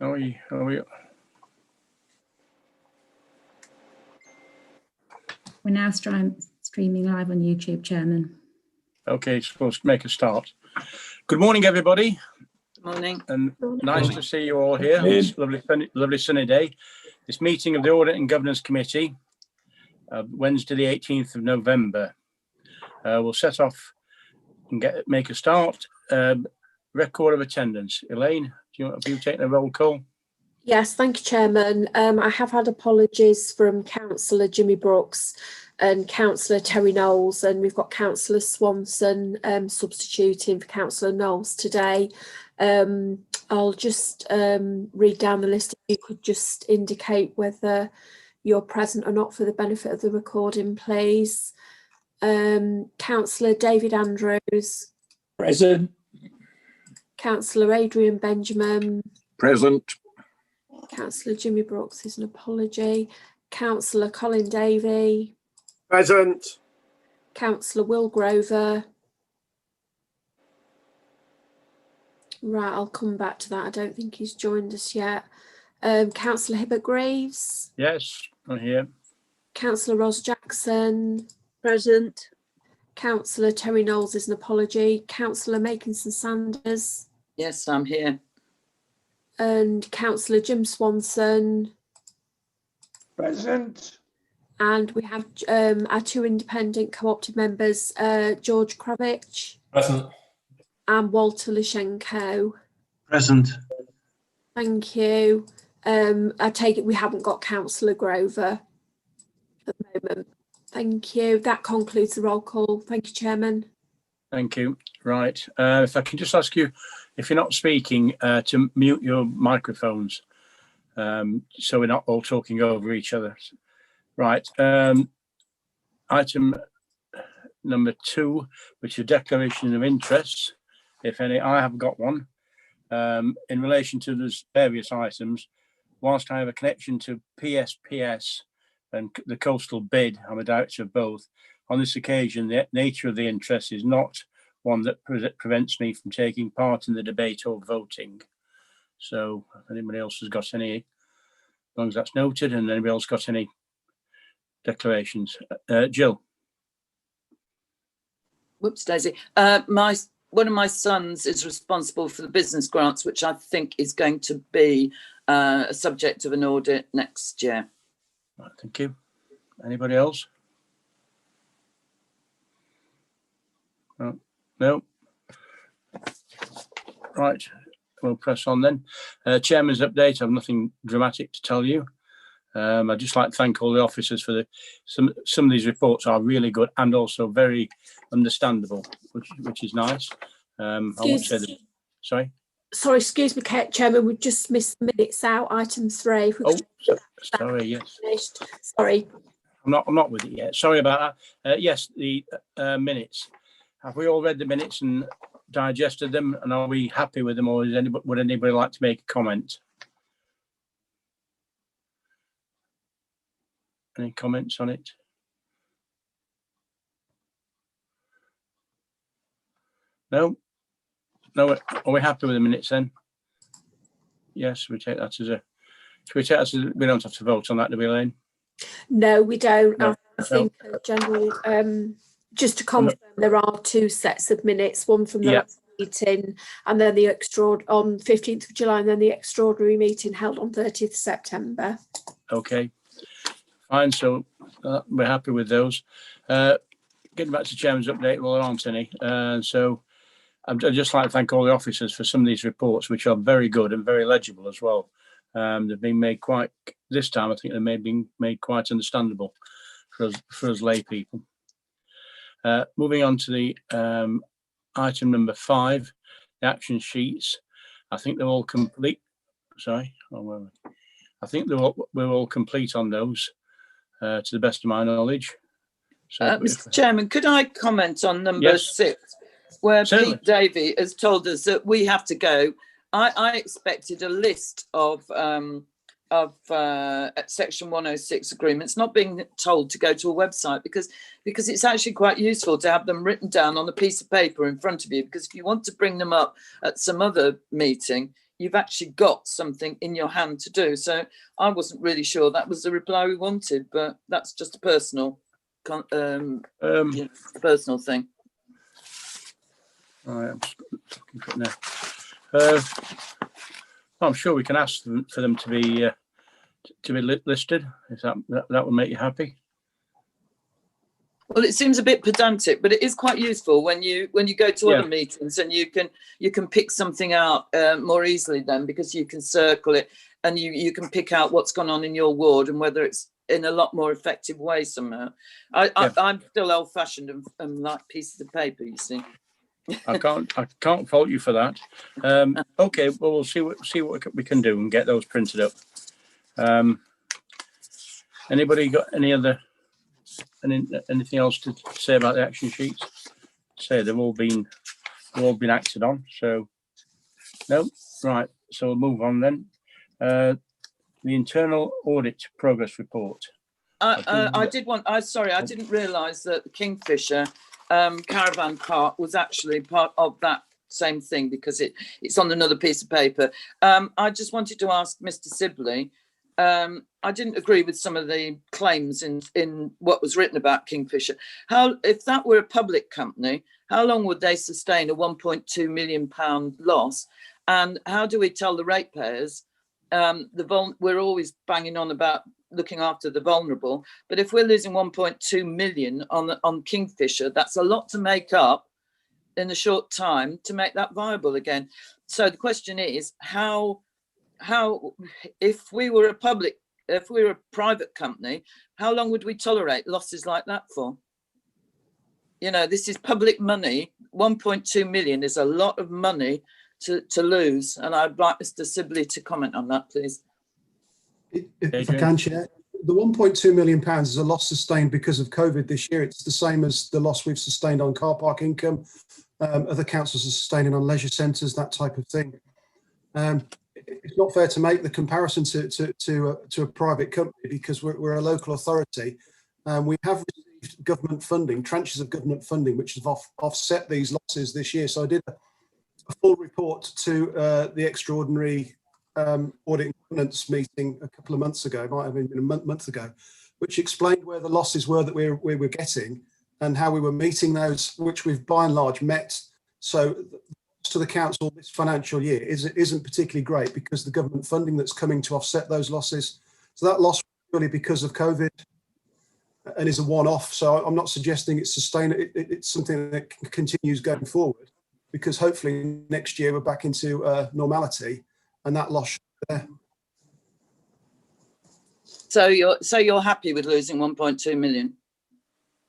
We're now streaming live on YouTube, Chairman. Okay, supposed to make a start. Good morning, everybody. Good morning. And nice to see you all here. It's a lovely sunny day. This meeting of the Audit and Governance Committee, Wednesday the 18th of November. We'll set off and make a start. Record of attendance. Elaine, have you taken a roll call? Yes, thank you, Chairman. I have had apologies from Councillor Jimmy Brooks and Councillor Terry Knowles, and we've got Councillor Swanson substituting for Councillor Knowles today. I'll just read down the list. If you could just indicate whether you're present or not for the benefit of the recording, please. Councillor David Andrews. Present. Councillor Adrian Benjamin. Present. Councillor Jimmy Brooks is an apology. Councillor Colin Davey. Present. Councillor Will Grover. Right, I'll come back to that. I don't think he's joined us yet. Councillor Hibbert Greaves. Yes, I'm here. Councillor Ros Jackson. Present. Councillor Terry Knowles is an apology. Councillor Makinson Sanders. Yes, I'm here. And Councillor Jim Swanson. Present. And we have our two independent co-opted members, George Kravich. Present. And Walter Lishenko. Present. Thank you. I take it we haven't got Councillor Grover at the moment. Thank you. That concludes the roll call. Thank you, Chairman. Thank you. Right. If I can just ask you, if you're not speaking, to mute your microphones, so we're not all talking over each other. Right. Item number 2, which is declaration of interests. If any, I have got one. In relation to those various items, whilst I have a connection to PSPS and the coastal bid, I'm a director of both. On this occasion, the nature of the interest is not one that prevents me from taking part in the debate or voting. So if anybody else has got any, as long as that's noted, and anybody else got any declarations. Jill. Whoops, Daisy. One of my sons is responsible for the business grants, which I think is going to be a subject of an audit next year. Right, thank you. Anybody else? No. Right, we'll press on then. Chairman's update. I have nothing dramatic to tell you. I'd just like to thank all the officers for some of these reports are really good and also very understandable, which is nice. I won't say that. Sorry, excuse me, Chairman. We just missed the minutes out. Item 3. Sorry. Yes. Finished. Sorry. I'm not with it yet. Sorry about that. Yes, the minutes. Have we all read the minutes and digested them, and are we happy with them, or would anybody like to make a comment? Any comments on it? No. Are we happy with the minutes then? Yes, we take that as a. We don't have to vote on that, do we, Elaine? No, we don't. No. I think general. Just to confirm, there are 2 sets of minutes, one from the last meeting and then the on 15th of July, and then the extraordinary meeting held on 30th September. Okay, fine. So we're happy with those. Getting back to Chairman's update, well, there aren't any. So I'd just like to thank all the officers for some of these reports, which are very good and very legible as well. They've been made quite, this time I think they may have been made quite understandable for us lay people. Moving on to the item number 5, the action sheets. I think they're all complete. Sorry, I think we're all complete on those, to the best of my knowledge. So, Mr. Chairman, could I comment on number 6, where certainly. Pete Davey has told us that we have to go? I expected a list of Section 106 agreements, not being told to go to a website, because it's actually quite useful to have them written down on a piece of paper in front of you, because if you want to bring them up at some other meeting, you've actually got something in your hand to do. So I wasn't really sure that was the reply we wanted, but that's just a personal, personal thing. I'm just looking for it now. I'm sure we can ask them for them to be listed. If that will make you happy. Well, it seems a bit pedantic, but it is quite useful when you go to other meetings, and you can pick something out more easily then, because you can circle it and you can pick out what's gone on in your ward and whether it's in a lot more effective way somehow. I'm still old-fashioned and like pieces of paper, you see. I can't fault you for that. Okay, well, we'll see what we can do and get those printed up. Anybody got anything else to say about the action sheets? Say they've all been acted on. So no, right. So we'll move on then. The internal audit progress report. I didn't realise that the Kingfisher caravan park was actually part of that same thing, because it's on another piece of paper. I just wanted to ask Mr. Sibley. I didn't agree with some of the claims in what was written about Kingfisher. If that were a public company, how long would they sustain a £1.2 million loss? And how do we tell the ratepayers? We're always banging on about looking after the vulnerable, but if we're losing 1.2 million on Kingfisher, that's a lot to make up in a short time to make that viable again. So the question is, how if we were a private company, how long would we tolerate losses like that for? You know, this is public money. 1.2 million is a lot of money to lose, and I'd like Mr. Sibley to comment on that, please. If I can, Chair, the £1.2 million is a loss sustained because of COVID this year. It's the same as the loss we've sustained on car park income. Other councils are sustaining on leisure centres, that type of thing. It's not fair to make the comparison to a private company, because we're a local authority. We have received government funding, tranches of government funding, which have offset these losses this year. So I did a full report to the extraordinary audit and governance meeting a couple of months ago, it might have been a month ago, which explained where the losses were that we were getting and how we were meeting those, which we've by and large met. So to the council this financial year isn't particularly great, because the government funding that's coming to offset those losses. So that loss really because of COVID and is a one-off. So I'm not suggesting it's sustainable. It's something that continues going forward, because hopefully next year we're back into normality and that loss there. So you're happy with losing 1.2 million?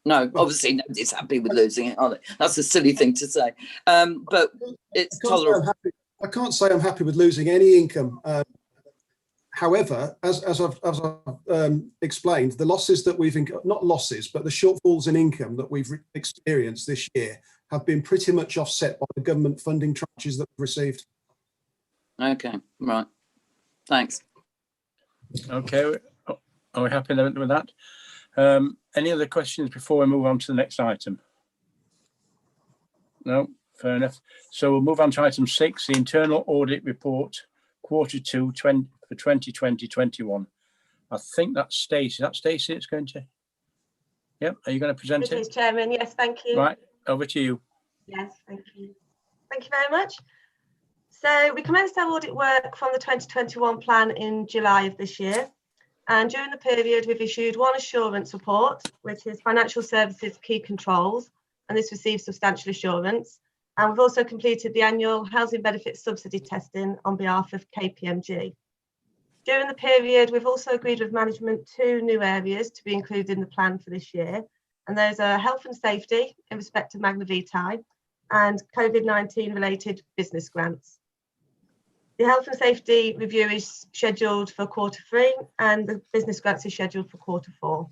No, obviously nobody's happy with losing it, are they? That's a silly thing to say. But it's tolerable. I can't say I'm happy with losing any income. However, as I've explained, the losses that not losses, but the shortfalls in income that we've experienced this year have been pretty much offset by the government funding tranches that we've received. Okay, right. Thanks. Okay, are we happy with that? Any other questions before we move on to the next item? No, fair enough. So we'll move on to item 6, the internal audit report, Q2 for 2020-21. I think that's Stacey. Is that Stacey it's going to? Yep. Are you going to present it? It is, Chairman. Yes, thank you. Right, over to you. Yes, thank you. Thank you very much. So we commenced our audit work from the 2021 plan in July of this year. And during the period, we've issued one assurance report, which is Financial Services Key Controls, and this receives substantial assurance. And we've also completed the annual Housing Benefits Subsidy testing on behalf of KPMG. During the period, we've also agreed with management 2 new areas to be included in the plan for this year. And those are health and safety in respect of Magna Vitae and COVID-19 related business grants. The health and safety review is scheduled for Q3 and the business grants is scheduled for Q4.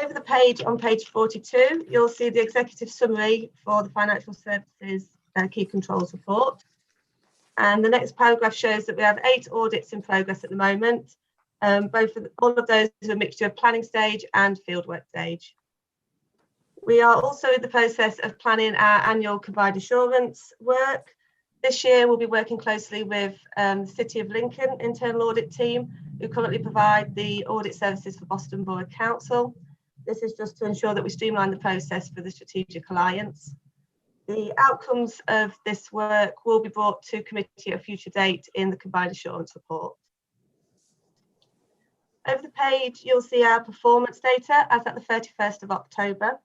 Over the page, on page 42, you'll see the executive summary for the Financial Services Key Controls report. And the next paragraph shows that we have 8 audits in progress at the moment. All of those are a mixture of planning stage and fieldwork stage. We are also in the process of planning our annual combined assurance work. This year, we'll be working closely with the City of Lincoln internal audit team, who currently provide the audit services for Boston Borough Council. This is just to ensure that we streamline the process for the Strategic Alliance. The outcomes of this work will be brought to committee at a future date in the combined assurance report. Over the page, you'll see our performance data as at the 31st of October.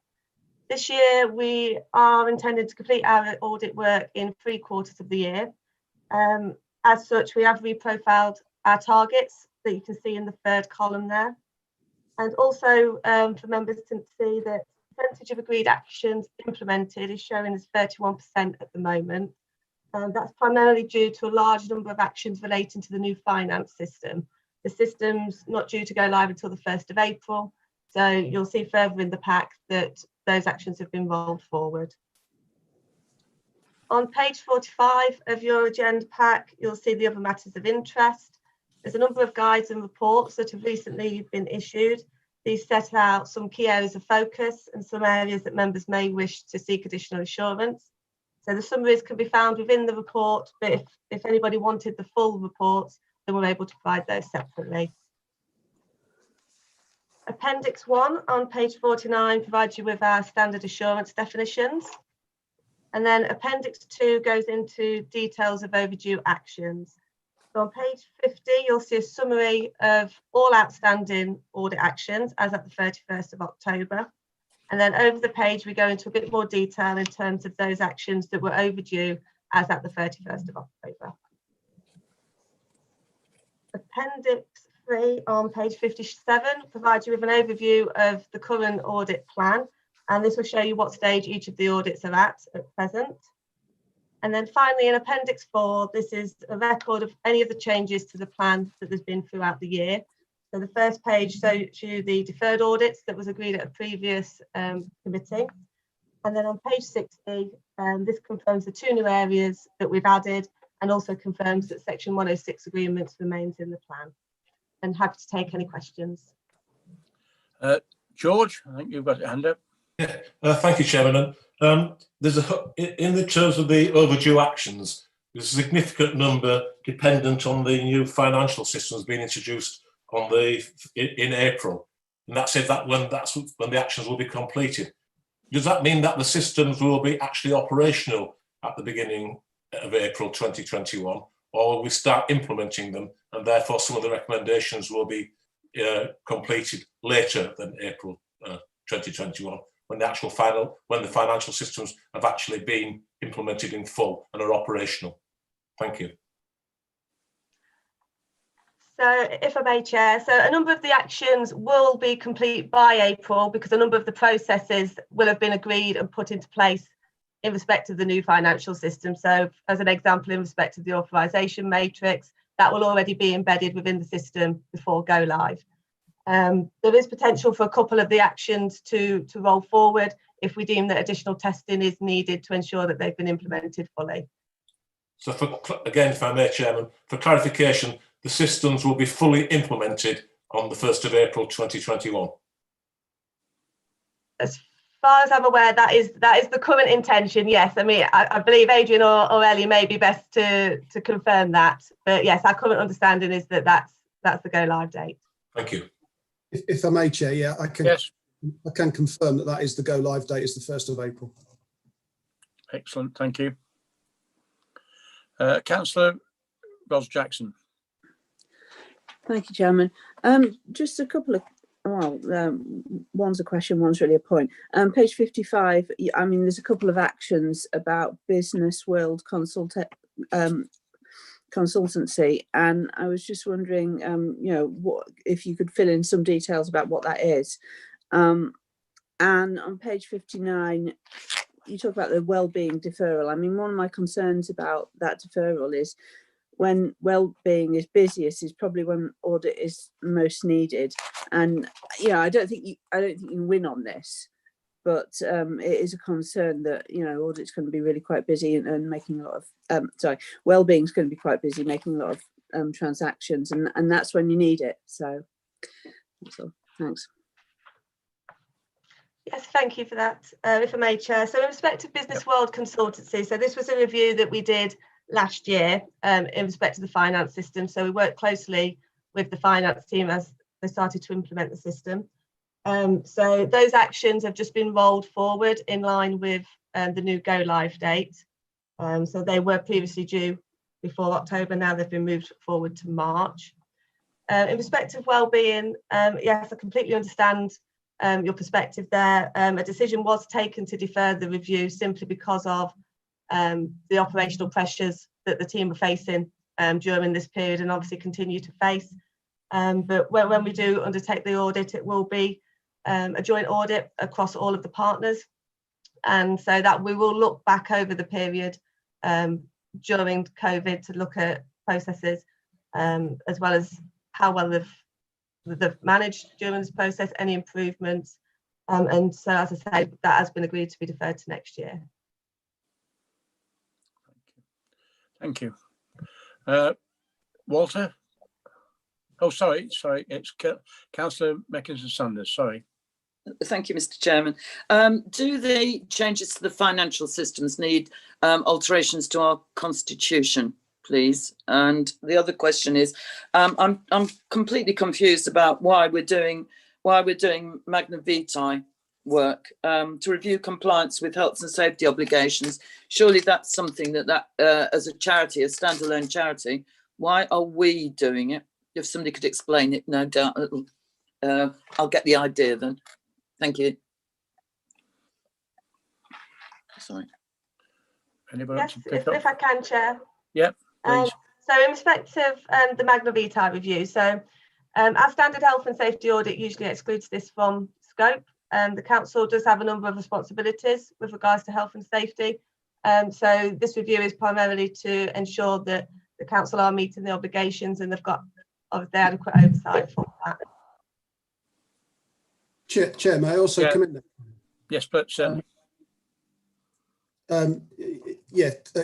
This year, we are intending to complete our audit work in 3 quarters of the year. As such, we have reprofiled our targets that you can see in the 3rd column there. And also for members to see that the percentage of agreed actions implemented is showing as 31% at the moment. That's primarily due to a large number of actions relating to the new finance system. The system's not due to go live until the 1st of April. So you'll see further in the pack that those actions have been rolled forward. On page 45 of your agenda pack, you'll see the other matters of interest. There's a number of guides and reports that have recently been issued. These set out some key areas of focus and some areas that members may wish to seek additional assurance. So the summaries can be found within the report, but if anybody wanted the full reports, then we're able to provide those separately. Appendix 1 on page 49 provides you with our standard assurance definitions. And then Appendix 2 goes into details of overdue actions. So on page 50, you'll see a summary of all outstanding audit actions as at the 31st of October. And then over the page, we go into a bit more detail in terms of those actions that were overdue as at the 31st of October. Appendix 3 on page 57 provides you with an overview of the current audit plan, and this will show you what stage each of the audits are at present. And then finally in Appendix 4, this is a record of any of the changes to the plan that there's been throughout the year. So the first page shows you the deferred audits that was agreed at a previous committee. And then on page 60, this confirms the 2 new areas that we've added and also confirms that Section 106 agreements remains in the plan. And happy to take any questions. George, I think you've got your hand up. Yeah, thank you, Chairman. There's in the terms of the overdue actions, there's a significant number dependent on the new financial systems being introduced in April, and that's when the actions will be completed. Does that mean that the systems will be actually operational at the beginning of April 2021, or will we start implementing them, and therefore some of the recommendations will be completed later than April 2021, when the financial systems have actually been implemented in full and are operational? Thank you. So if I may, Chair, so a number of the actions will be complete by April because a number of the processes will have been agreed and put into place in respect of the new financial system. So as an example, in respect of the authorisation matrix, that will already be embedded within the system before go live. There is potential for a couple of the actions to roll forward if we deem that additional testing is needed to ensure that they've been implemented fully. So again, if I may, Chairman, for clarification, the systems will be fully implemented on the 1st of April 2021. As far as I'm aware, that is the current intention. Yes, I mean I believe Adrian or Ellie may be best to confirm that, but yes, our current understanding is that that's the go live date. Thank you. If I may, Chair, yeah, I can. Yes. I can confirm that is the go live date is the 1st of April. Excellent, thank you. Councillor Ros Jackson. Thank you, Chairman. Just a couple of, one's a question, one's really a point. Page 55, I mean, there's a couple of actions about Business World consultancy, and I was just wondering, what if you could fill in some details about what that is. And on page 59, you talk about the wellbeing deferral. I mean, one of my concerns about that deferral is when well-being is busiest is probably when audit is most needed, and I don't think you can win on this, but it is a concern that audit's going to be really quite busy and making a lot of well-being's going to be quite busy making a lot of transactions, and that's when you need it. So that's all. Thanks. Yes, thank you for that, if I may, Chair. So in respect of Business World Consultancy, so this was a review that we did last year in respect to the finance system. So we worked closely with the finance team as they started to implement the system. So those actions have just been rolled forward in line with the new go live date. So they were previously due before October, now they've been moved forward to March. In respect of wellbeing, yes, I completely understand your perspective there. A decision was taken to defer the review simply because of the operational pressures that the team are facing during this period and obviously continue to face. But when we do undertake the audit, it will be a joint audit across all of the partners. And so that we will look back over the period during COVID to look at processes as well as how well they've managed during this process, any improvements. And so, as I say, that has been agreed to be deferred to next year. Thank you. Walter? Oh, sorry, it's Councillor Meckinson-Sanders, sorry. Thank you, Mr. Chairman. Do the changes to the financial systems need alterations to our constitution, please? And the other question is, I'm completely confused about why we're doing Magna Vitae work to review compliance with health and safety obligations. Surely that's something that as a charity, a standalone charity, why are we doing it? If somebody could explain it, no doubt I'll get the idea then. Thank you. Sorry. Anybody Yes, to pick up? if I can, Chair. Yep, please. So in respect of the Magna Vitae review, so our standard health and safety audit usually excludes this from scope. The council does have a number of responsibilities with regards to health and safety. So this review is primarily to ensure that the council are meeting the obligations and they've got obviously adequate oversight for that. Chair, may I also come in there? Yes, but certainly.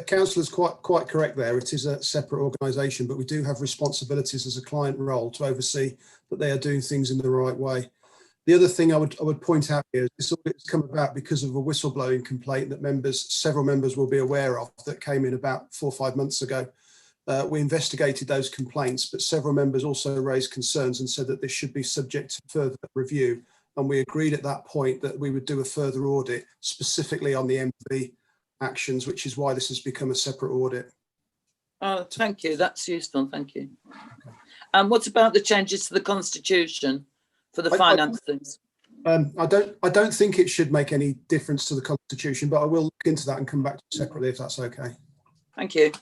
Councillor's quite correct there. It is a separate organisation, but we do have responsibilities as a client role to oversee that they are doing things in the right way. The other thing I would point out here is this audit has come about because of a whistleblowing complaint that several members will be aware of that came in about 4 or 5 months ago. We investigated those complaints, but several members also raised concerns and said that this should be subject to further review. And we agreed at that point that we would do a further audit specifically on the MV actions, which is why this has become a separate audit. Oh, thank you. That's useful. Thank you. And what about the changes to the constitution for the finance things? I don't think it should make any difference to the constitution, but I will look into that and come back to you separately if that's okay. Thank you.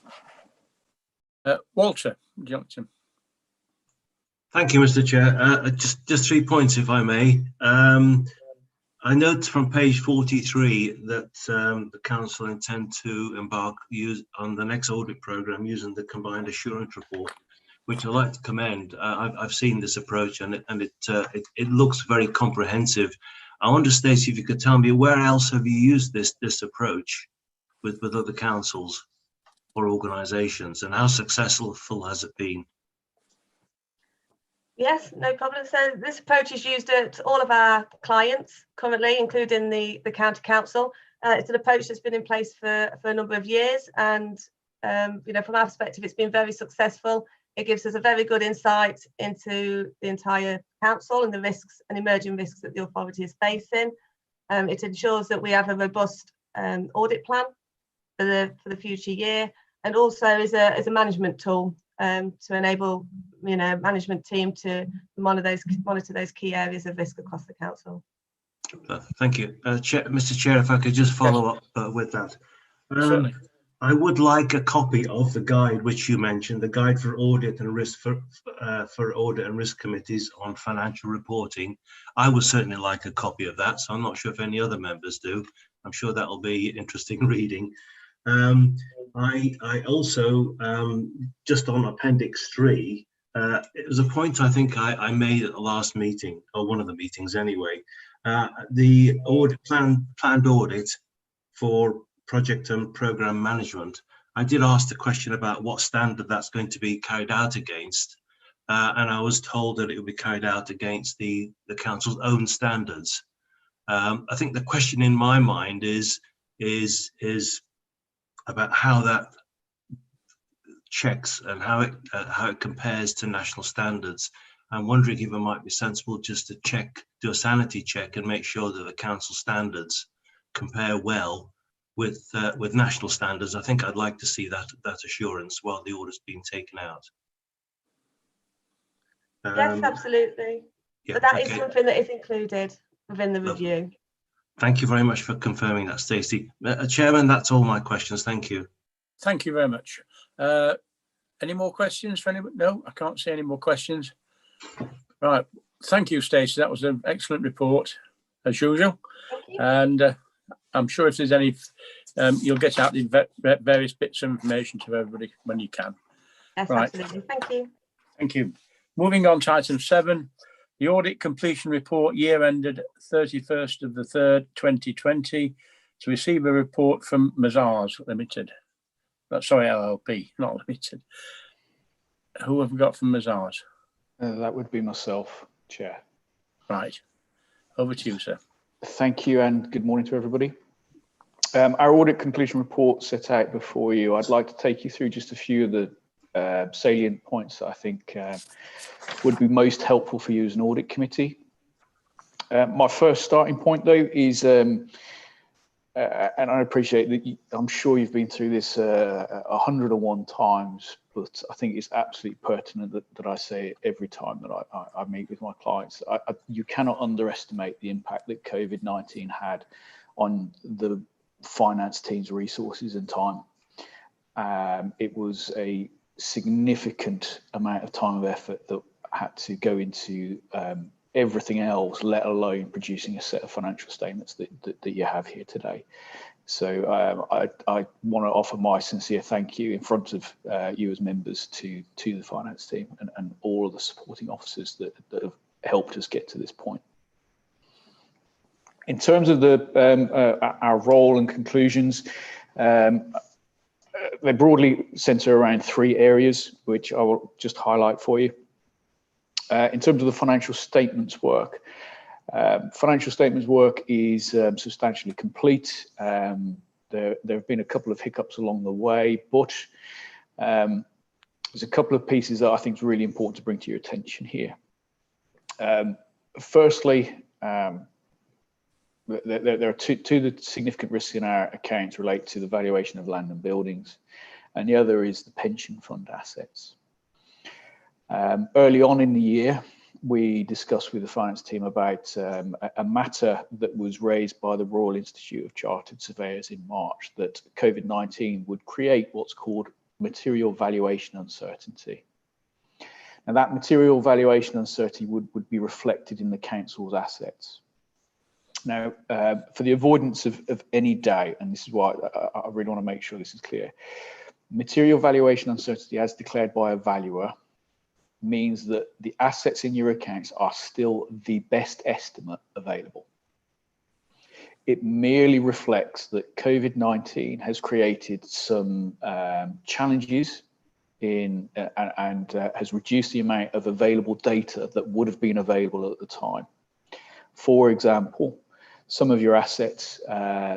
Walter, would you like to? Thank you, Mr. Chair. Just 3 points, if I may. I note from page 43 that the council intend to embark on the next audit programme using the combined assurance report, which I'd like to commend. I've seen this approach and it looks very comprehensive. I wonder, Stacey, if you could tell me where else have you used this approach with other councils or organisations, and how successful has it been? Yes, no problem. So this approach is used at all of our clients currently, including the county council. It's an approach that's been in place for a number of years, and from our perspective, it's been very successful. It gives us a very good insight into the entire council and the risks and emerging risks that the authority is facing. It ensures that we have a robust audit plan for the future year, and also is a management tool to enable management team to monitor those key areas of risk across the council. Thank you, Mr. Chair. If I could just follow up with that. Certainly. I would like a copy of the guide which you mentioned, the guide for audit and risk for audit and risk committees on financial reporting. I would certainly like a copy of that, so I'm not sure if any other members do. I'm sure that will be interesting reading. I also, just on Appendix 3, it was a point I think I made at the last meeting, or one of the meetings anyway. The planned audit for project and program management. I did ask the question about what standard that's going to be carried out against, and I was told that it would be carried out against the council's own standards. I think the question in my mind is about how that checks and how it compares to national standards. I'm wondering if it might be sensible just to do a sanity check and make sure that the council standards compare well with national standards. I think I'd like to see that assurance while the order's being taken out. Yes, absolutely. Yeah, So that is okay. something that is included within the Lovely. review. Thank you very much for confirming that, Stacey. Chairman, that's all my questions. Thank you. Thank you very much. Any more questions for anyone? No, I can't see any more questions. Right. Thank you, Stacey. That was an excellent report, as usual. Thank you. And I'm sure if there's any, you'll get out the various bits of information to everybody when you can. Yes, Right. absolutely. Thank you. Thank you. Moving on to item 7, the audit completion report year ended 31st of the 3rd, 2020, to receive a report from Mazars Limited. Sorry, LLP, not Limited. Who have we got from Mazars? That would be myself, Chair. Right. Over to you, sir. Thank you and good morning to everybody. Our audit completion report set out before you. I'd like to take you through just a few of the salient points that I think would be most helpful for you as an audit committee. My first starting point, though, is, and I appreciate that I'm sure you've been through this 101 times, but I think it's absolutely pertinent that I say it every time that I meet with my clients. You cannot underestimate the impact that COVID-19 had on the finance team's resources and time. It was a significant amount of time and effort that had to go into everything else, let alone producing a set of financial statements that you have here today. So I want to offer my sincere thank you in front of you as members to the finance team and all of the supporting officers that have helped us get to this point. In terms of our role and conclusions, they broadly centre around 3 areas, which I will just highlight for you. In terms of the financial statements work, is substantially complete. There have been a couple of hiccups along the way, but there's a couple of pieces that I think is really important to bring to your attention here. Firstly, there are two significant risks in our accounts relate to the valuation of land and buildings, and the other is the pension fund assets. Early on in the year, we discussed with the finance team about a matter that was raised by the Royal Institute of Chartered Surveyors in March, that COVID-19 would create what's called material valuation uncertainty. Now, that material valuation uncertainty would be reflected in the council's assets. Now, for the avoidance of any doubt, and this is why I really want to make sure this is clear, material valuation uncertainty as declared by a valuer means that the assets in your accounts are still the best estimate available. It merely reflects that COVID-19 has created some challenges and has reduced the amount of available data that would have been available at the time. For example, some of your assets,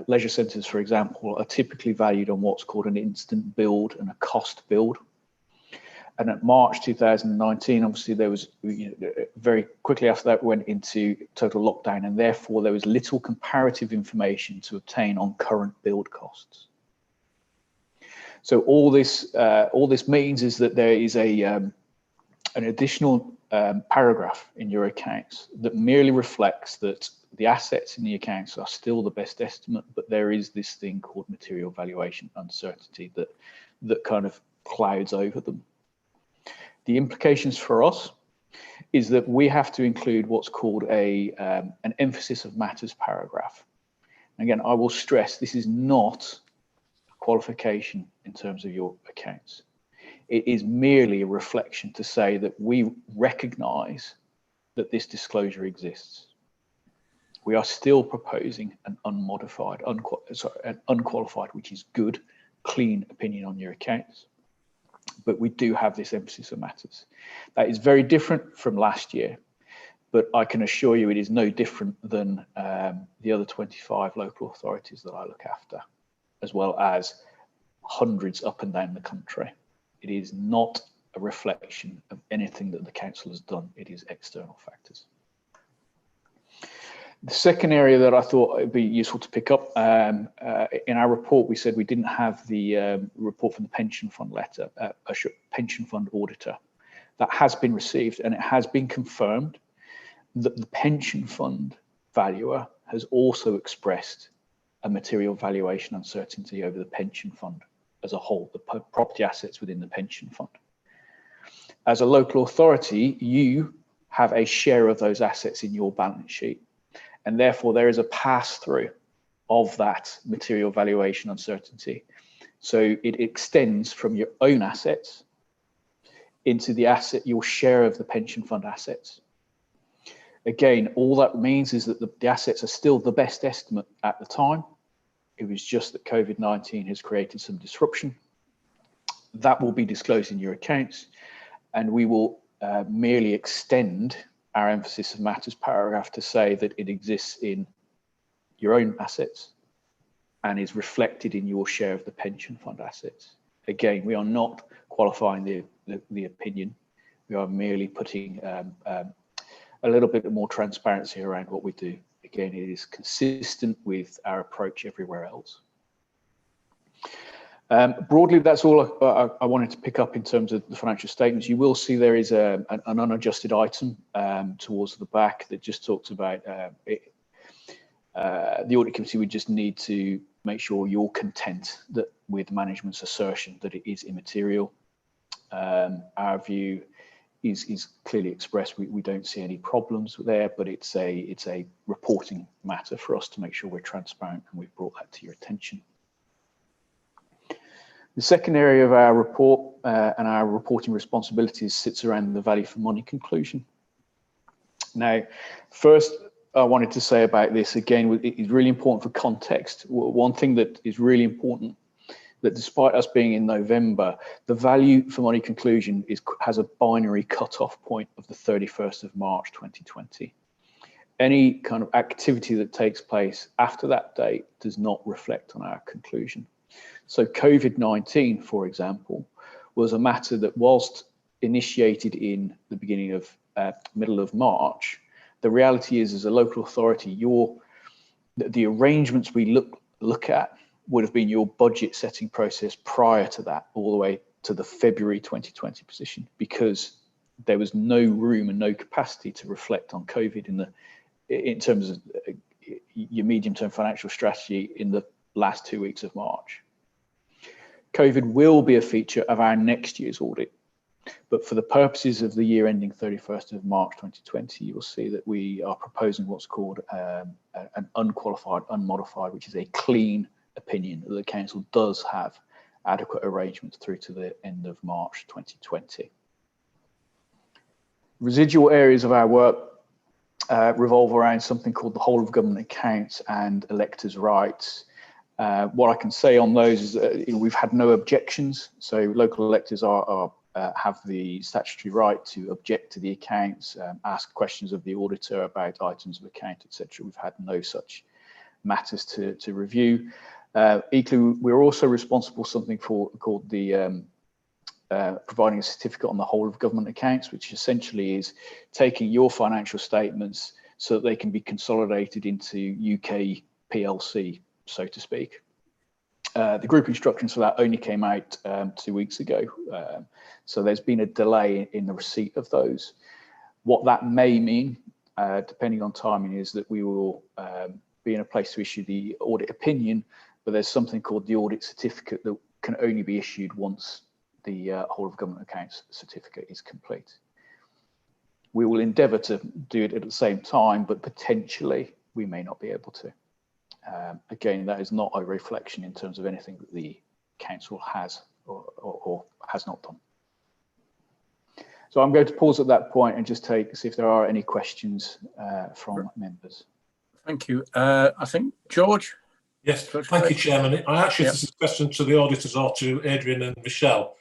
leisure centres, for example, are typically valued on what's called an instant build and a cost build. And at March 2019, obviously there was, very quickly after that, we went into total lockdown, and therefore there was little comparative information to obtain on current build costs. So all this means is that there is an additional paragraph in your accounts that merely reflects that the assets in the accounts are still the best estimate, but there is this thing called material valuation uncertainty that kind of clouds over them. The implications for us is that we have to include what's called an emphasis of matters paragraph. Again, I will stress this is not a qualification in terms of your accounts. It is merely a reflection to say that we recognise that this disclosure exists. We are still proposing an unmodified, an unqualified, which is good, clean opinion on your accounts. But we do have this emphasis of matters. That is very different from last year, but I can assure you it is no different than the other 25 local authorities that I look after, as well as hundreds up and down the country. It is not a reflection of anything that the council has done. It is external factors. The second area that I thought would be useful to pick up, in our report, we said we didn't have the report from the pension fund pension fund auditor. That has been received, and it has been confirmed that the pension fund valuer has also expressed a material valuation uncertainty over the pension fund as a whole, the property assets within the pension fund. As a local authority, you have a share of those assets in your balance sheet, and therefore there is a pass-through of that material valuation uncertainty. So it extends from your own assets into the asset, your share of the pension fund assets. Again, all that means is that the assets are still the best estimate at the time. It was just that COVID-19 has created some disruption. That will be disclosed in your accounts, and we will merely extend our emphasis of matters paragraph to say that it exists in your own assets and is reflected in your share of the pension fund assets. Again, we are not qualifying the opinion. We are merely putting a little bit more transparency around what we do. Again, it is consistent with our approach everywhere else. Broadly, that's all I wanted to pick up in terms of the financial statements. You will see there is an unadjusted item towards the back that just talks about the audit committee would just need to make sure you're content that with management's assertion that it is immaterial. Our view is clearly expressed. We don't see any problems there, but it's a reporting matter for us to make sure we're transparent, and we've brought that to your attention. The second area of our report and our reporting responsibilities sits around the value for money conclusion. Now, first, I wanted to say about this, again, it is really important for context. One thing that is really important, that despite us being in November, the value for money conclusion has a binary cutoff point of the 31st of March 2020. Any kind of activity that takes place after that date does not reflect on our conclusion. So COVID-19, for example, was a matter that, whilst initiated in the beginning of middle of March, the reality is, as a local authority, the arrangements we look at would have been your budget setting process prior to that, all the way to the February 2020 position, because there was no room and no capacity to reflect on COVID in terms of your medium-term financial strategy in the last 2 weeks of March. COVID will be a feature of our next year's audit, but for the purposes of the year ending 31st of March 2020, you will see that we are proposing what's called an unqualified, unmodified, which is a clean opinion that the council does have adequate arrangements through to the end of March 2020. Residual areas of our work revolve around something called the whole of government accounts and electors' rights. What I can say on those is that we've had no objections. So local electors have the statutory right to object to the accounts, ask questions of the auditor about items of account, etc. We've had no such matters to review. Equally, we're also responsible for something called the providing a certificate on the whole of government accounts, which essentially is taking your financial statements so that they can be consolidated into UK PLC, so to speak. The group instructions for that only came out 2 weeks ago, so there's been a delay in the receipt of those. What that may mean, depending on timing, is that we will be in a place to issue the audit opinion, but there's something called the audit certificate that can only be issued once the whole of government accounts certificate is complete. We will endeavour to do it at the same time, but potentially we may not be able to. Again, that is not a reflection in terms of anything that the council has or has not done. So I'm going to pause at that point and just see if there are any questions from members. Thank you. I think George. Yes, thank you, Chairman. I actually, this is a question to the auditors or to Adrian and Michelle,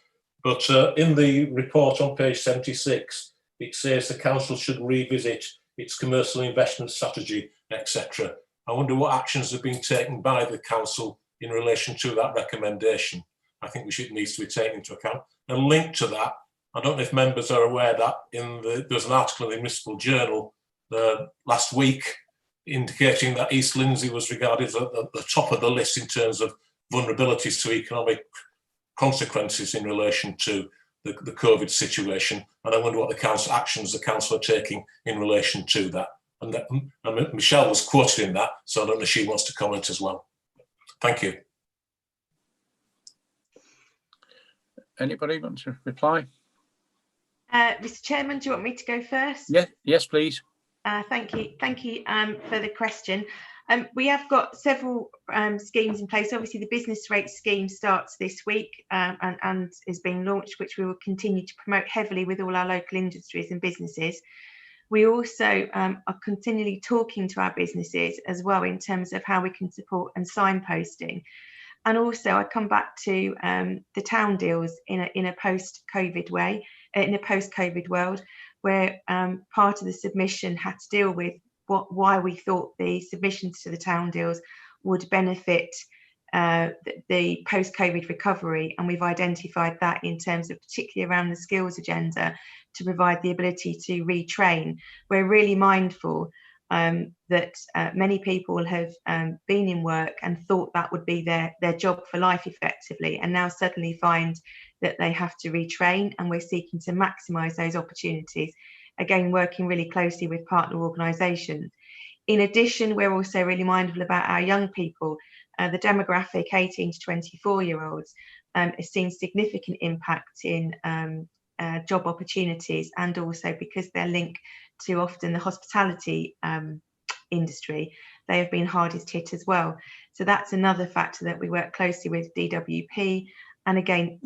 but in the report on page 76, it says the council should revisit its commercial investment strategy, etc. I wonder what actions have been taken by the council in relation to that recommendation. I think needs to be taken into account. and linked to that, I don't know if members are aware that there was an article in the Municipal Journal last week indicating that East Lindsey was regarded as at the top of the list in terms of vulnerabilities to economic consequences in relation to the COVID situation. And I wonder what actions the council are taking in relation to that. And Michelle was quoted in that, so I don't know if she wants to comment as well. Thank you. Anybody want to reply? Mr. Chairman, do you want me to go first? Yeah, yes, please. Thank you for the question. We have got several schemes in place. Obviously, the business rate scheme starts this week and is being launched, which we will continue to promote heavily with all our local industries and businesses. We also are continually talking to our businesses as well in terms of how we can support and signposting. And also, I come back to the town deals in a post-COVID way, in a post-COVID world, where part of the submission had to deal with why we thought the submissions to the town deals would benefit the post-COVID recovery. And we've identified that in terms of particularly around the skills agenda to provide the ability to retrain. We're really mindful that many people have been in work and thought that would be their job for life effectively, and now suddenly find that they have to retrain, and we're seeking to maximise those opportunities, again working really closely with partner organisations. In addition, we're also really mindful about our young people. The demographic 18 to 24-year-olds has seen significant impact in job opportunities, and also because they're linked to often the hospitality industry, they have been hardest hit as well. So that's another factor that we work closely with DWP and again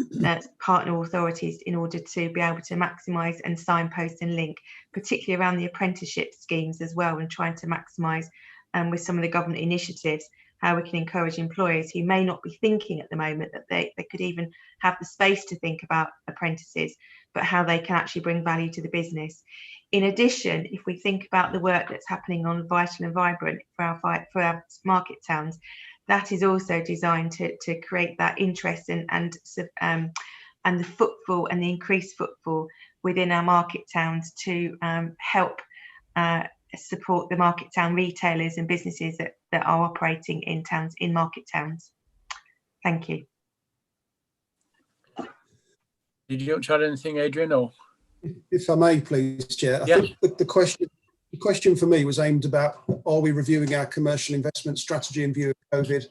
partner authorities in order to be able to maximise and signpost and link, particularly around the apprenticeship schemes as well, and trying to maximise with some of the government initiatives how we can encourage employers who may not be thinking at the moment that they could even have the space to think about apprentices, but how they can actually bring value to the business. In addition, if we think about the work that's happening on Vital and Vibrant for our market towns, that is also designed to create that interest and the footfall and the increased footfall within our market towns to help support the market town retailers and businesses that are operating in market towns. Thank you. Did you want to add anything, Adrian? Or if I may, please, Chair. I Yeah. think the question for me was aimed about, are we reviewing our commercial investment strategy in view of COVID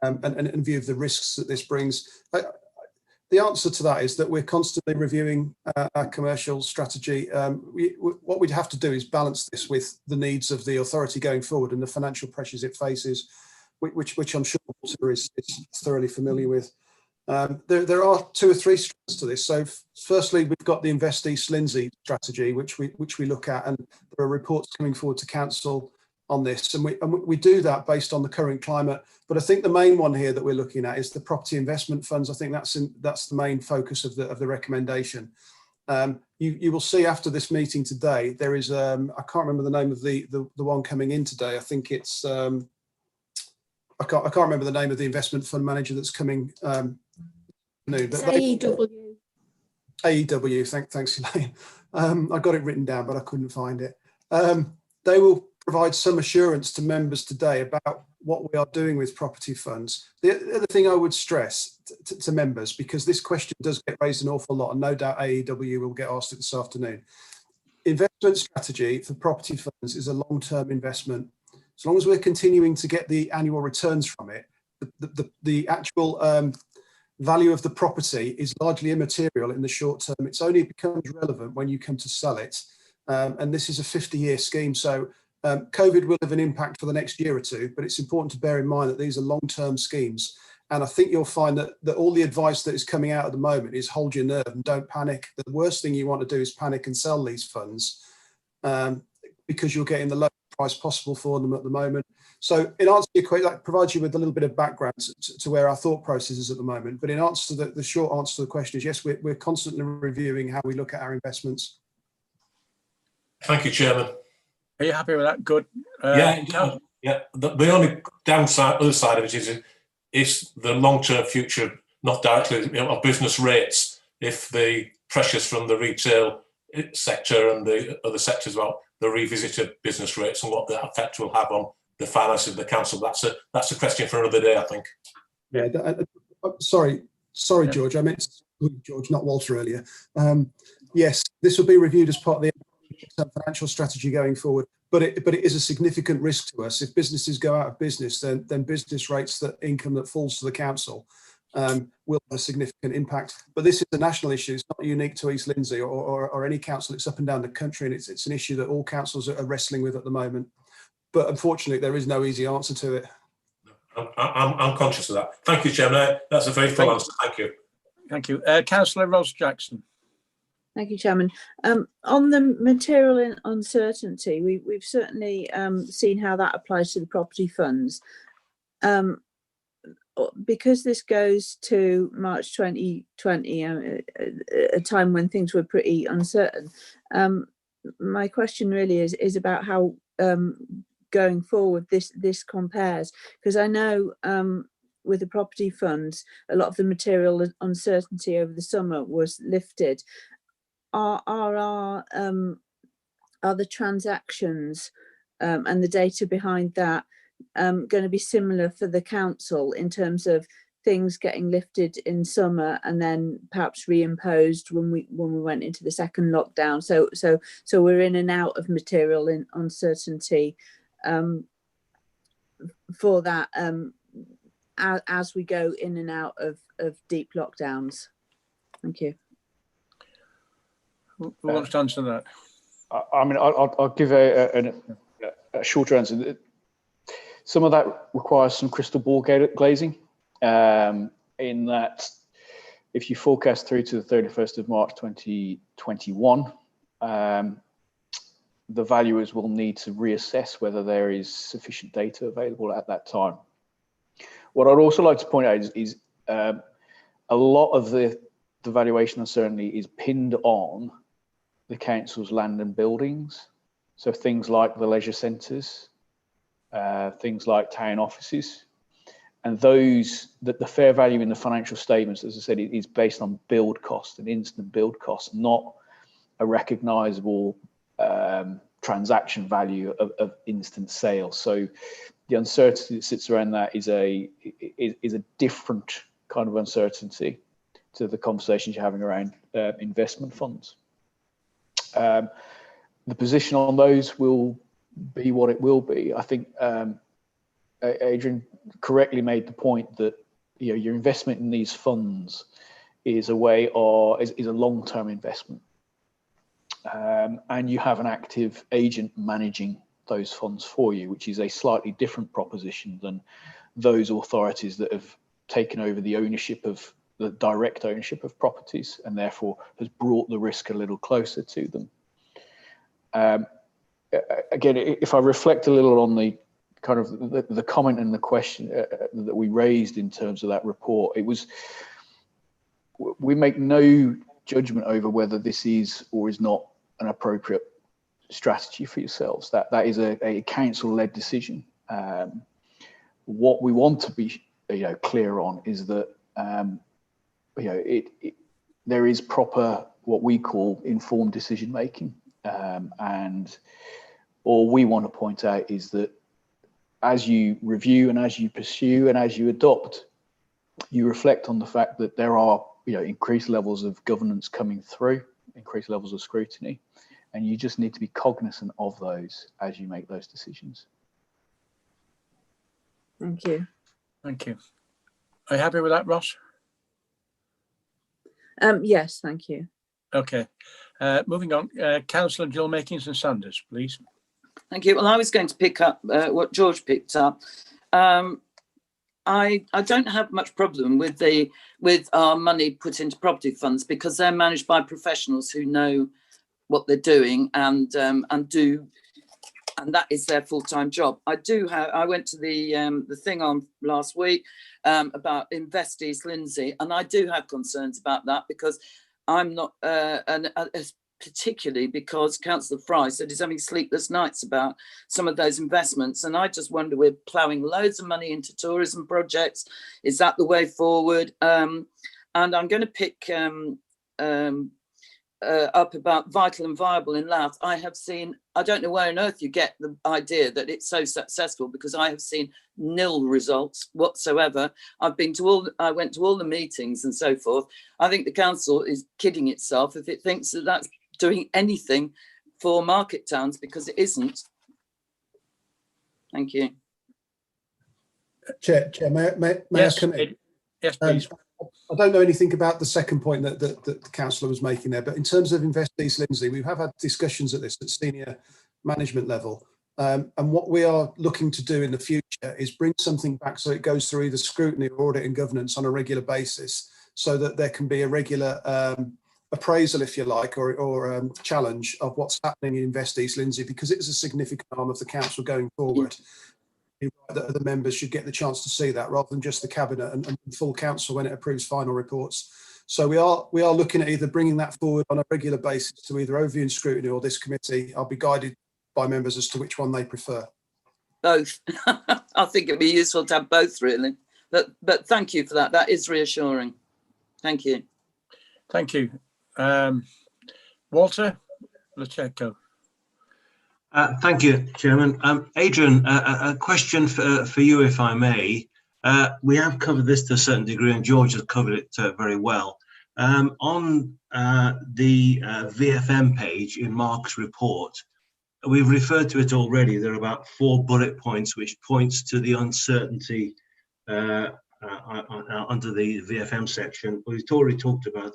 and in view of the risks that this brings? The answer to that is that we're constantly reviewing our commercial strategy. What we'd have to do is balance this with the needs of the authority going forward and the financial pressures it faces, which I'm sure Walter is thoroughly familiar with. There are two or three strands to this. So firstly, we've got the Invest East Lindsey strategy, which we look at, and there are reports coming forward to council on this, and we do that based on the current climate. But I think the main one here that we're looking at is the property investment funds. I think that's the main focus of the recommendation. You will see after this meeting today, there is I can't remember the name of the one coming in today. I think it's I can't remember the name of the investment fund manager that's coming. No, but AEW. AEW. Thanks, Elaine. I got it written down, but I couldn't find it. They will provide some assurance to members today about what we are doing with property funds. The other thing I would stress to members, because this question does get raised an awful lot, and no doubt AEW will get asked it this afternoon. Investment strategy for property funds is a long-term investment. As long as we're continuing to get the annual returns from it, the actual value of the property is largely immaterial in the short term. It's only becomes relevant when you come to sell it. And this is a 50-year scheme. So COVID will have an impact for the next year or two, but it's important to bear in mind that these are long-term schemes. And I think you'll find that all the advice that is coming out at the moment is hold your nerve and don't panic. The worst thing you want to do is panic and sell these funds because you're getting the lowest price possible for them at the moment. So in answer to your question, that provides you with a little bit of background to where our thought process is at the moment. But in answer to the short answer to the question is yes, we're constantly reviewing how we look at our investments. Thank you, Chairman. are you happy with that? Good. Yeah. The only other side of it is the long-term future, not directly of business rates. if the pressures from the retail sector and the other sectors about the revisited business rates and what the effect will have on the finances of the council. That's a question for another day, I think. Yeah, sorry, George. I meant to include George, not Walter, earlier. Yes, this will be reviewed as part of the financial strategy going forward, but it is a significant risk to us. If businesses go out of business, then business rates, that income that falls to the council will have a significant impact. But this is a national issue. It's not unique to East Lindsey or any council. It's up and down the country, and it's an issue that all councils are wrestling with at the moment. But unfortunately, there is no easy answer to it. I'm conscious of that. Thank you, Chairman. That's a very full answer. Thank you. Thank you. Councillor Ros Jackson. Thank you, Chairman. On the material uncertainty, we've certainly seen how that applies to the property funds. Because this goes to March 2020, a time when things were pretty uncertain, my question really is about how going forward this compares, because I know with the property funds, a lot of the material uncertainty over the summer was lifted. Are the transactions and the data behind that going to be similar for the council in terms of things getting lifted in summer and then perhaps reimposed when we went into the second lockdown? So we're in and out of material in uncertainty for that as we go in and out of deep lockdowns. Thank you. Who wants to answer that? I mean, I'll give a shorter answer. Some of that requires some crystal ball glazing, in that if you forecast through to the 31st of March 2021, the valuers will need to reassess whether there is sufficient data available at that time. What I'd also like to point out is a lot of the valuation uncertainty is pinned on the council's land and buildings. So things like the leisure centres, things like town offices, and those that the fair value in the financial statements, as I said, is based on build cost and instant build cost, not a recognisable transaction value of instant sale. So the uncertainty that sits around that is a different kind of uncertainty to the conversations you're having around investment funds. The position on those will be what it will be. I think Adrian correctly made the point that your investment in these funds is a way or is a long-term investment, and you have an active agent managing those funds for you, which is a slightly different proposition than those authorities that have taken over the ownership of the direct ownership of properties and therefore has brought the risk a little closer to them. Again, if I reflect a little on the kind of the comment and the question that we raised in terms of that report, it was, we make no judgment over whether this is or is not an appropriate strategy for yourselves. That is a council-led decision. What we want to be clear on is that there is proper what we call informed decision making, and all we want to point out is that as you review and as you pursue and as you adopt, you reflect on the fact that there are increased levels of governance coming through, increased levels of scrutiny, and you just need to be cognizant of those as you make those decisions. Thank you. Thank you. Are you happy with that, Ross? Yes, thank you. Okay. Moving on, Councillor Jill Makinson-Sanders, please. Thank you. Well, I was going to pick up what George picked up. I don't have much problem with our money put into property funds because they're managed by professionals who know what they're doing and that is their full-time job. I went to the thing on last week about Invest East Lindsey, and I do have concerns about that because I'm not, particularly because Councillor Fry said he's having sleepless nights about some of those investments. And I just wonder, we're ploughing loads of money into tourism projects. Is that the way forward? And I'm going to pick up about vital and viable in Louth, I have seen, I don't know where on earth you get the idea that it's so successful, because I have seen nil results whatsoever. I went to all the meetings and so forth. I think the council is kidding itself if it thinks that that's doing anything for market towns, because it isn't. Thank you. Chair, may Yes, I come in? yes, please. I don't know anything about the second point that the councillor was making there, but in terms of Invest East Lindsey, we have had discussions at this at senior management level. And what we are looking to do in the future is bring something back so it goes through either scrutiny or audit and governance on a regular basis, so that there can be a regular appraisal, if you like, or challenge of what's happening in Invest East Lindsey, because it is a significant arm of the council going forward. That other members should get the chance to see that, rather than just the cabinet and full council when it approves final reports. So we are looking at either bringing that forward on a regular basis to either overview and scrutiny or this committee. I'll be guided by members as to which one they prefer. Both. I think it'd be useful to have both, really. But thank you for that. That is reassuring. Thank you. Thank you. Walter Lachecco. Thank you, Chairman. Adrian, a question for you, if I may. We have covered this to a certain degree, and George has covered it very well. On the VFM page in Mark's report, we've referred to it already. There are about 4 bullet points which points to the uncertainty under the VFM section. We've already talked about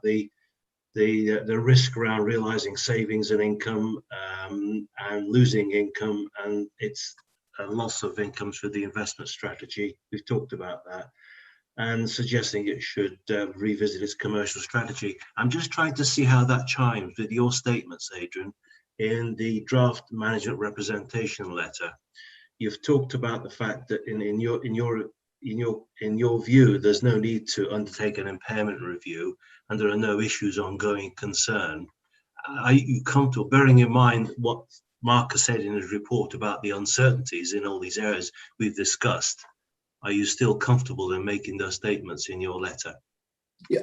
the risk around realizing savings and income and losing income, and it's a loss of income through the investment strategy. We've talked about that, and suggesting it should revisit its commercial strategy. I'm just trying to see how that chimes with your statements, Adrian, in the draft management representation letter. You've talked about the fact that in your view, there's no need to undertake an impairment review, and there are no issues ongoing concern. Are you comfortable, bearing in mind what Mark has said in his report about the uncertainties in all these areas we've discussed? Are you still comfortable in making those statements in your letter? Yeah,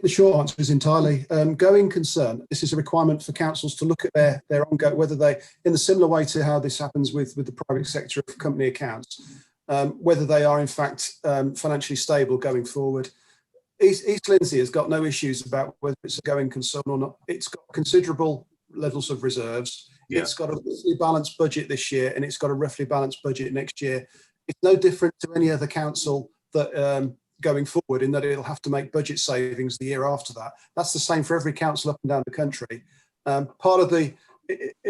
the short answer is entirely. Going concern, this is a requirement for councils to look at their ongoing, whether they, in a similar way to how this happens with the private sector of company accounts, whether they are in fact financially stable going forward. East Lindsey has got no issues about whether it's a going concern or not. It's got considerable levels of reserves. Yeah. It's got a roughly balanced budget this year, and it's got a roughly balanced budget next year. It's no different to any other council that going forward, in that it'll have to make budget savings the year after that. That's the same for every council up and down the country. Part of it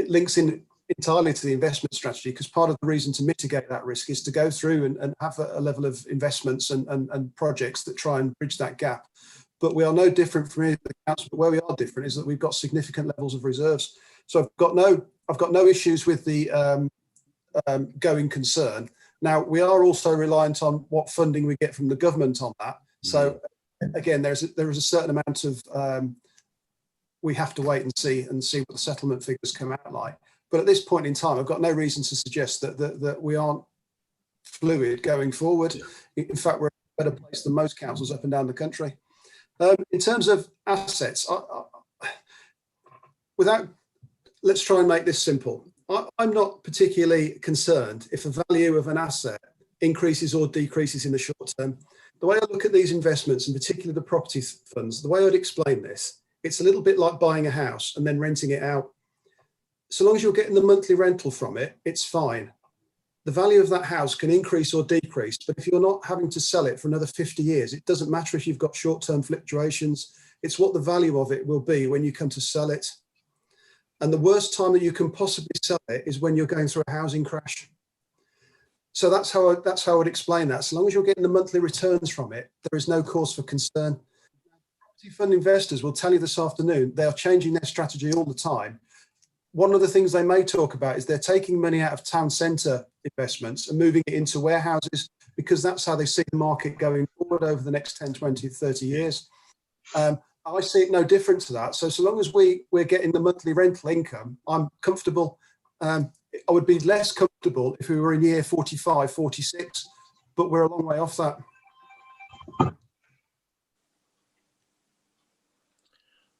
links in entirely to the investment strategy, because part of the reason to mitigate that risk is to go through and have a level of investments and projects that try and bridge that gap. But we are no different from any other council. But where we are different is that we've got significant levels of reserves. So I've got no issues with the going concern. Now, we are also reliant on what funding we get from the government on that. So again, there is a certain amount of we have to wait and see what the settlement figures come out like. But at this point in time, I've got no reason to suggest that we aren't fluid going forward. In fact, we're in a better place than most councils up and down the country. In terms of assets, let's try and make this simple. I'm not particularly concerned if the value of an asset increases or decreases in the short term. The way I look at these investments, in particular the property funds, the way I'd explain this, it's a little bit like buying a house and then renting it out. So long as you're getting the monthly rental from it, it's fine. The value of that house can increase or decrease, but if you're not having to sell it for another 50 years, it doesn't matter if you've got short-term fluctuations. It's what the value of it will be when you come to sell it. And the worst time that you can possibly sell it is when you're going through a housing crash. So that's how I would explain that. So long as you're getting the monthly returns from it, there is no cause for concern. Property fund investors will tell you this afternoon, they are changing their strategy all the time. One of the things they may talk about is they're taking money out of town centre investments and moving it into warehouses, because that's how they see the market going forward over the next 10, 20, 30 years. I see it no different to that. So long as we're getting the monthly rental income, I'm comfortable. I would be less comfortable if we were in year 45, 46, but we're a long way off that.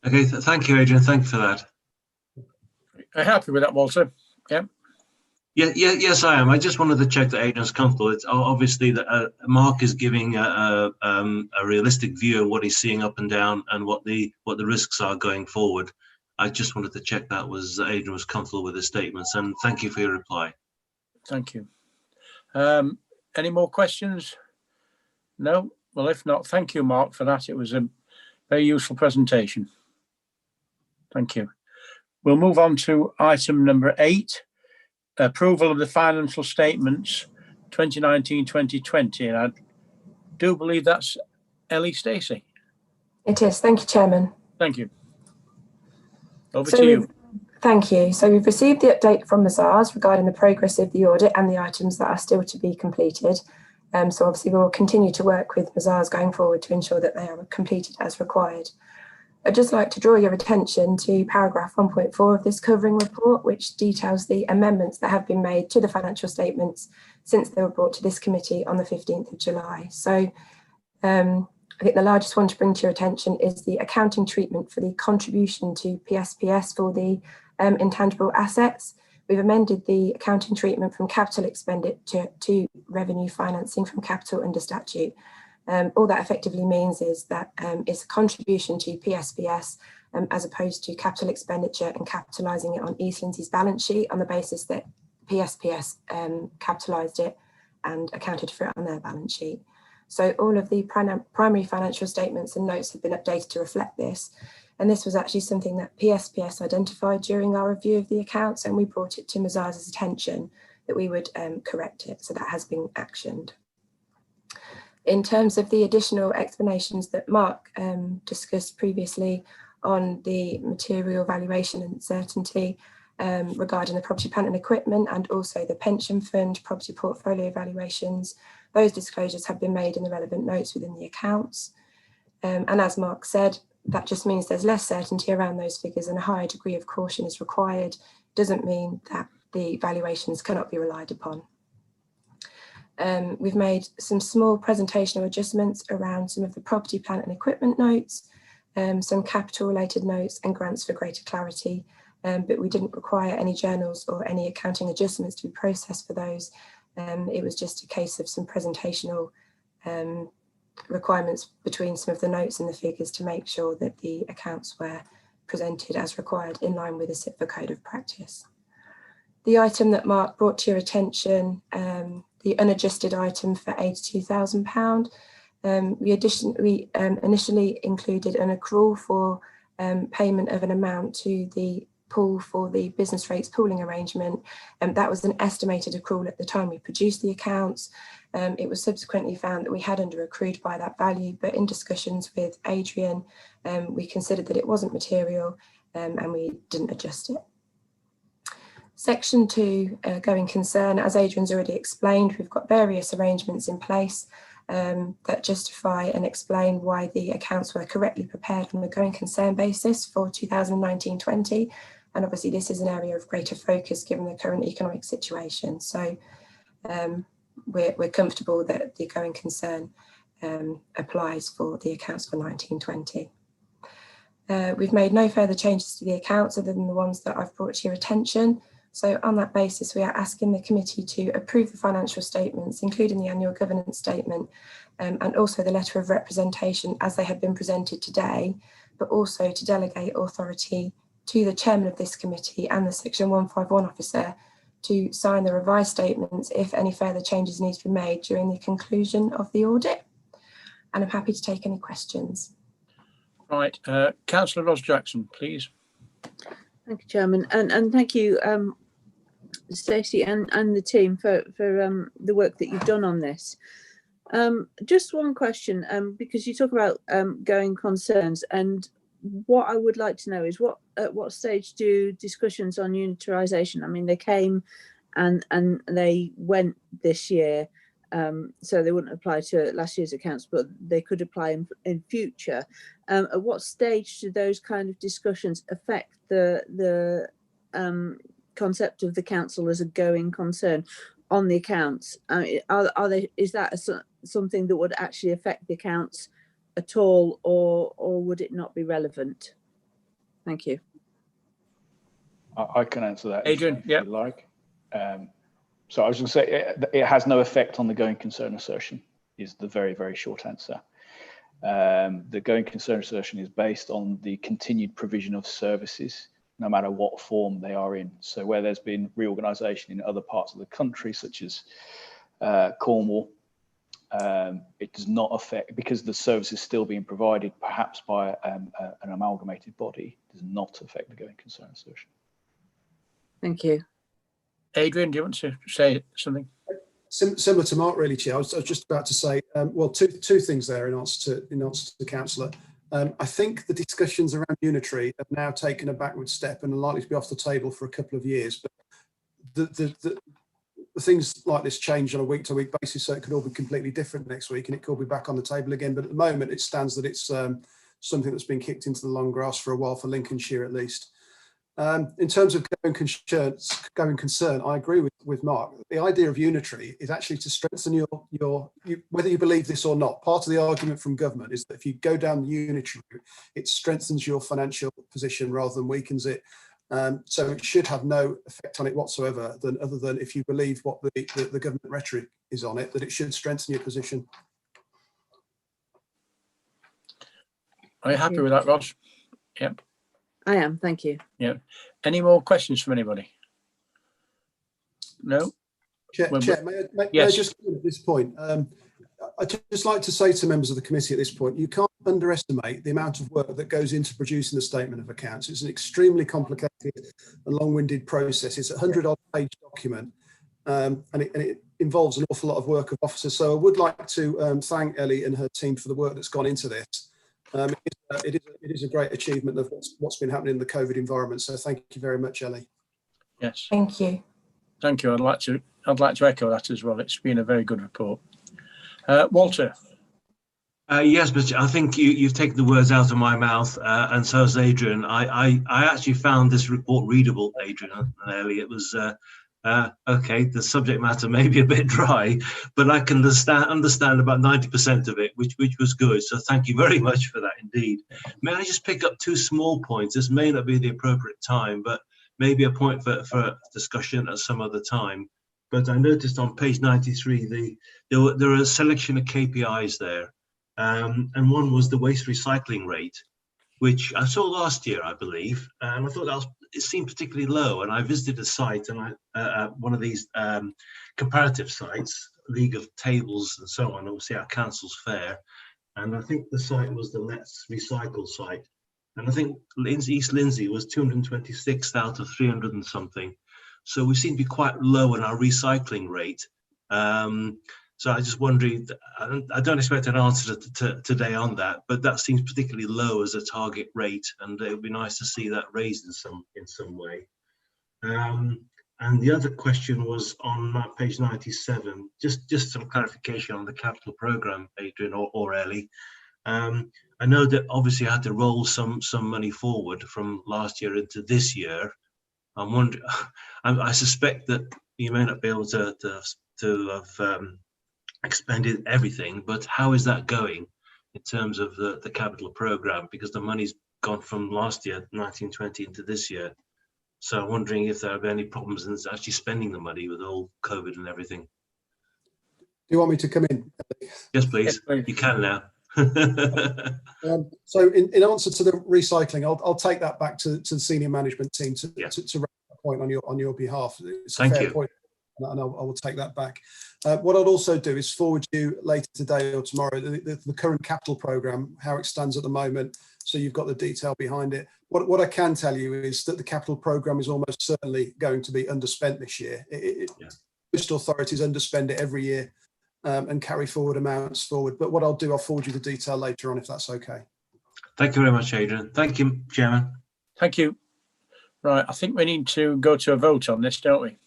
Okay, thank you, Adrian. Thank you for that. Are you happy with that, Walter? Yeah. Yes, I am. I just wanted to check that Adrian's comfortable. It's obviously that Mark is giving a realistic view of what he's seeing up and down and what the risks are going forward. I just wanted to check that Adrian was comfortable with his statements, and thank you for your reply. Thank you. Any more questions? No? Well, if not, thank you, Mark, for that. It was a very useful presentation. Thank you. We'll move on to item number 8, approval of the financial statements 2019-2020. And I do believe that's Ellie Stacey. It is. Thank you, Chairman. Thank you. Over to you. Thank you. So we've received the update from Mazars regarding the progress of the audit and the items that are still to be completed. So obviously we will continue to work with Mazars going forward to ensure that they are completed as required. I'd just like to draw your attention to paragraph 1.4 of this covering report, which details the amendments that have been made to the financial statements since they were brought to this committee on the 15th of July. So I think the largest one to bring to your attention is the accounting treatment for the contribution to PSPS for the intangible assets. We've amended the accounting treatment from capital expenditure to revenue financing from capital under statute. All that effectively means is that it's a contribution to PSPS as opposed to capital expenditure and capitalising it on East Lindsey's balance sheet on the basis that PSPS capitalised it and accounted for it on their balance sheet. So all of the primary financial statements and notes have been updated to reflect this. And this was actually something that PSPS identified during our review of the accounts, and we brought it to Mazars' attention that we would correct it. So that has been actioned. In terms of the additional explanations that Mark discussed previously on the material valuation and certainty regarding the property, plant and equipment, and also the pension fund property portfolio valuations, those disclosures have been made in the relevant notes within the accounts. And as Mark said, that just means there's less certainty around those figures and a higher degree of caution is required. Doesn't mean that the valuations cannot be relied upon. We've made some small presentational adjustments around some of the property, plant and equipment notes, some capital related notes and grants for greater clarity, but we didn't require any journals or any accounting adjustments to be processed for those. It was just a case of some presentational requirements between some of the notes and the figures to make sure that the accounts were presented as required in line with the SIPFA code of practice. The item that Mark brought to your attention, the unadjusted item for £82,000, we initially included an accrual for payment of an amount to the pool for the business rates pooling arrangement, and that was an estimated accrual at the time we produced the accounts. It was subsequently found that we had under accrued by that value, but in discussions with Adrian, we considered that it wasn't material and we didn't adjust it. Section 2, going concern, as Adrian's already explained, we've got various arrangements in place that justify and explain why the accounts were correctly prepared on a going concern basis for 2019-20. And obviously this is an area of greater focus given the current economic situation. So we're comfortable that the going concern applies for the accounts for 19-20. We've made no further changes to the accounts other than the ones that I've brought to your attention. So on that basis, we are asking the committee to approve the financial statements, including the annual governance statement and also the letter of representation as they have been presented today, but also to delegate authority to the chairman of this committee and the Section 151 officer to sign the revised statements if any further changes need to be made during the conclusion of the audit. And I'm happy to take any questions. Right, Councillor Ross Jackson, please. Thank you, Chairman, and thank you, Stacey and the team for the work that you've done on this. Just one question, because you talk about going concerns, and what I would like to know is at what stage do discussions on unitarisation? I mean, they came and they went this year, so they wouldn't apply to last year's accounts, but they could apply in future. At what stage do those kind of discussions affect the concept of the council as a going concern on the accounts? Is that something that would actually affect the accounts at all, or would it not be relevant? Thank you. I can answer that, Adrian, if yeah. you like. So I was going to say it has no effect on the going concern assertion, is the very, very short answer. The going concern assertion is based on the continued provision of services, no matter what form they are in. So where there's been reorganisation in other parts of the country, such as Cornwall, it does not affect, because the service is still being provided perhaps by an amalgamated body, does not affect the going concern assertion. Thank you. Adrian, do you want to say something? Similar to Mark, really, Chair. I was just about to say, well, two things there in answer to the councillor. I think the discussions around unitary have now taken a backward step and are likely to be off the table for a couple of years. But the things like this change on a week-to-week basis, so it could all be completely different next week, and it could be back on the table again. But at the moment, it stands that it's something that's been kicked into the long grass for a while, for Lincolnshire at least. In terms of going concern, I agree with Mark. The idea of unitary is actually to strengthen your whether you believe this or not. Part of the argument from government is that if you go down the unitary route, it strengthens your financial position rather than weakens it. So it should have no effect on it whatsoever, other than if you believe what the government rhetoric is on it, that it should strengthen your position. Are you happy with that, Ross? Yep. I am, thank you. Yeah. Any more questions from anybody? No? Chair, may I just at this point? I'd just like to say to members of the committee at this point, you can't underestimate the amount of work that goes into producing the statement of accounts. It's an extremely complicated and long-winded process. It's a 100-odd page document, and it involves an awful lot of work of officers. So I would like to thank Ellie and her team for the work that's gone into this. It is a great achievement of what's been happening in the COVID environment. So thank you very much, Ellie. Yes. Thank you. Thank you. I'd like to echo that as well. It's been a very good report. Walter. Yes, but I think you've taken the words out of my mouth, and so has Adrian. I actually found this report readable, Adrian and Ellie. It was okay. The subject matter may be a bit dry, but I can understand about 90% of it, which was good. So thank you very much for that indeed. May I just pick up two small points? This may not be the appropriate time, but maybe a point for discussion at some other time. But I noticed on page 93, there are a selection of KPIs there. And one was the waste recycling rate, which I saw last year, I believe, and I thought it seemed particularly low. And I visited a site, and one of these comparative sites, League of Tables and so on, obviously our council's fair, and I think the site was the Let's Recycle site, and I think East Lindsey was 226th out of 300 and something. So we seem to be quite low in our recycling rate. So I just wondering, I don't expect an answer today on that, but that seems particularly low as a target rate, and it would be nice to see that raised in some way. And the other question was on page 97, just some clarification on the capital programme, Adrian or Ellie. I know that obviously I had to roll some money forward from last year into this year. I'm wondering, I suspect that you may not be able to have expended everything, but how is that going in terms of the capital programme? Because the money's gone from last year, 1920, into this year. So I'm wondering if there have been any problems in actually spending the money with all COVID and everything. Do you want me to come in? Yes, please. Yes, please. You can now. So in answer to the recycling, I'll take that back to the senior management team to raise a point on your behalf. It's a fair point, and I will take that back. What I'll also do is forward you later today or tomorrow the current capital programme, how it stands at the moment, so you've got the detail behind it. What I can tell you is that the capital programme is almost certainly going to be underspent this year. Most authorities underspend it every year and carry forward amounts forward. But what I'll do, I'll forward you the detail later on, if that's okay. Thank you very much, Adrian. Thank you, Chairman. Thank you. Right, I think we need to go to a vote on this, don't we?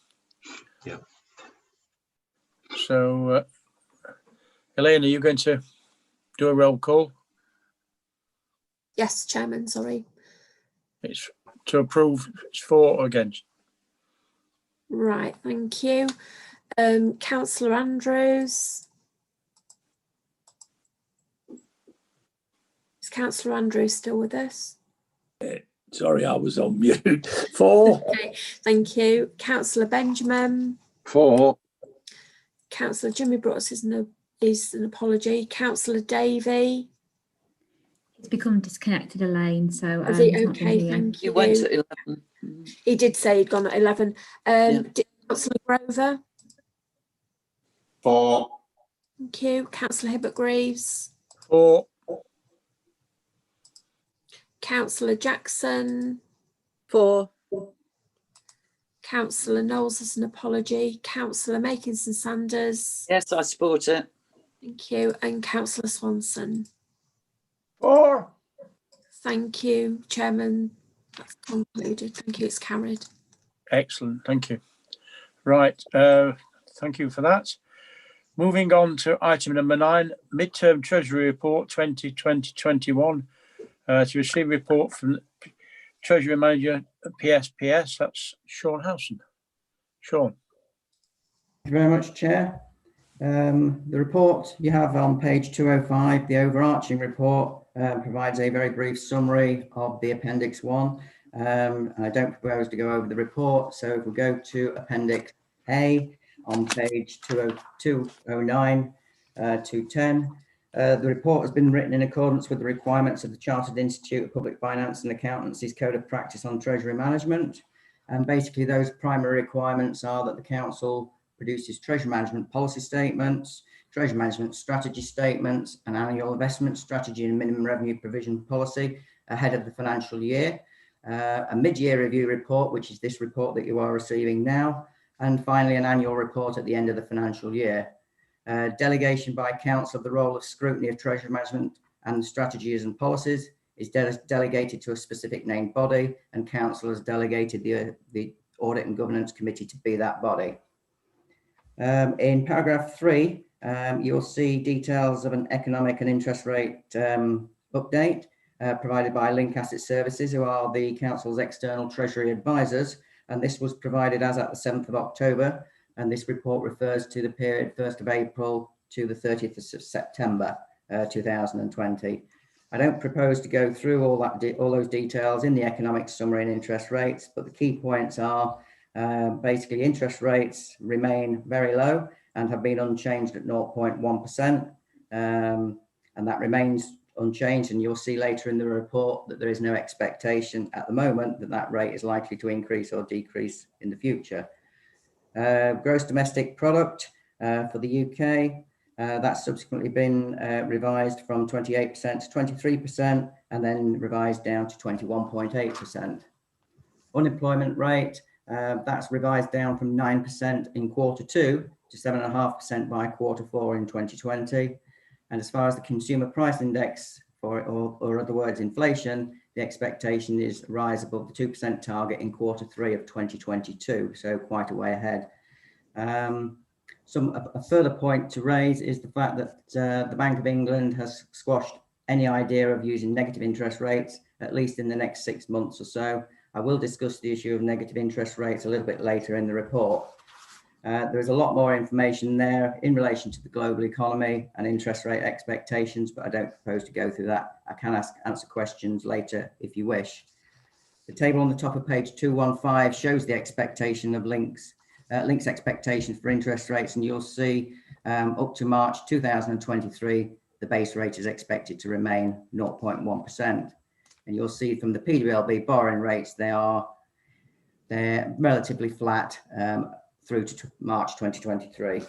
Yeah. So, Elaine, are you going to do a roll call? Yes, Chairman, sorry. It's to approve, it's for or against? Right, thank you. Councillor Andrews. Is Councillor Andrews still with us? Sorry, I was on mute. 4. Okay, thank you. Councillor Benjamin. 4. Councillor Jimmy Brooks is an apology. Councillor Davey. It's become disconnected, Elaine. So Is he he's not been okay? here. Thank He you. went at 11. He did say he'd gone at 11. Councillor Grover. 4. Thank you. Councillor Hibbert Greaves. 4. Councillor Jackson. 4. Councillor Knowles is an apology. Councillor Makinson Sanders. Yes, I support it. Thank you. And Councillor Swanson. 4. Thank you, Chairman. That's concluded. Thank you. It's carried. Excellent. Thank you. Right. Thank you for that. Moving on to item number 9, Midterm Treasury Report 2020-21. To receive a report from Treasury Manager at PSPS, that's Sean Howson. Sean. Thank you very much, Chair. The report you have on page 205, the overarching report, provides a very brief summary of the Appendix 1. I don't propose to go over the report, so if we go to Appendix A on page 209 to 10, the report has been written in accordance with the requirements of the Chartered Institute of Public Finance and Accountancy's Code of Practice on Treasury Management. And basically those primary requirements are that the Council produces treasury management policy statements, treasury management strategy statements, an annual investment strategy and minimum revenue provision policy ahead of the financial year, a mid-year review report, which is this report that you are receiving now, and finally an annual report at the end of the financial year. Delegation by Council of the role of scrutiny of treasury management and strategies and policies is delegated to a specific named body, and Council has delegated the Audit and Governance Committee to be that body. In paragraph 3, you'll see details of an economic and interest rate update provided by Link Asset Services, who are the Council's external Treasury advisors, and this was provided as at the 7th of October, and this report refers to the period 1st of April to the 30th of September 2020. I don't propose to go through all those details in the economic summary and interest rates, but the key points are basically interest rates remain very low and have been unchanged at 0.1%, and that remains unchanged, and you'll see later in the report that there is no expectation at the moment that that rate is likely to increase or decrease in the future. Gross domestic product for the UK, that's subsequently been revised from 28% to 23% and then revised down to 21.8%. Unemployment rate, that's revised down from 9% in quarter 2 to 7.5% by quarter 4 in 2020. And as far as the consumer price index, or other words, inflation, the expectation is rise above the 2% target in quarter 3 of 2022, so quite a way ahead. A further point to raise is the fact that the Bank of England has squashed any idea of using negative interest rates, at least in the next 6 months or so. I will discuss the issue of negative interest rates a little bit later in the report. There is a lot more information there in relation to the global economy and interest rate expectations, but I don't propose to go through that. I can answer questions later if you wish. The table on the top of page 215 shows the expectation of Link's expectations for interest rates, and you'll see up to March 2023, the base rate is expected to remain 0.1%. And you'll see from the PWLB borrowing rates, they're relatively flat through to March 2023.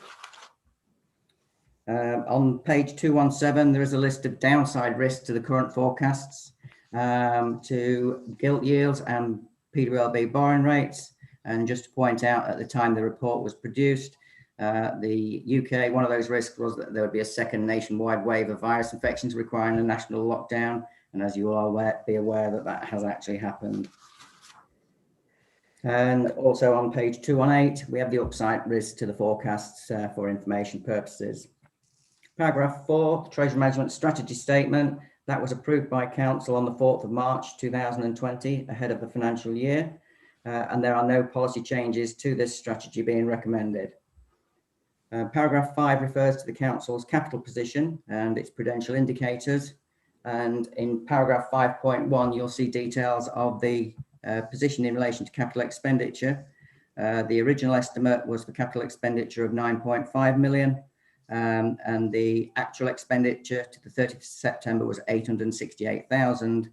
On page 217, there is a list of downside risks to the current forecasts to gilt yields and PWLB borrowing rates. And just to point out, at the time the report was produced, the UK, one of those risks was that there would be a second nationwide wave of virus infections requiring a national lockdown. And as you are be aware that that has actually happened. And also on page 218, we have the upside risk to the forecasts for information purposes. Paragraph 4, Treasury Management Strategy Statement, that was approved by Council on the 4th of March 2020, ahead of the financial year. And there are no policy changes to this strategy being recommended. Paragraph 5 refers to the Council's capital position and its prudential indicators. And in paragraph 5.1, you'll see details of the position in relation to capital expenditure. The original estimate was for capital expenditure of 9.5 million, and the actual expenditure to the 30th of September was 868,000,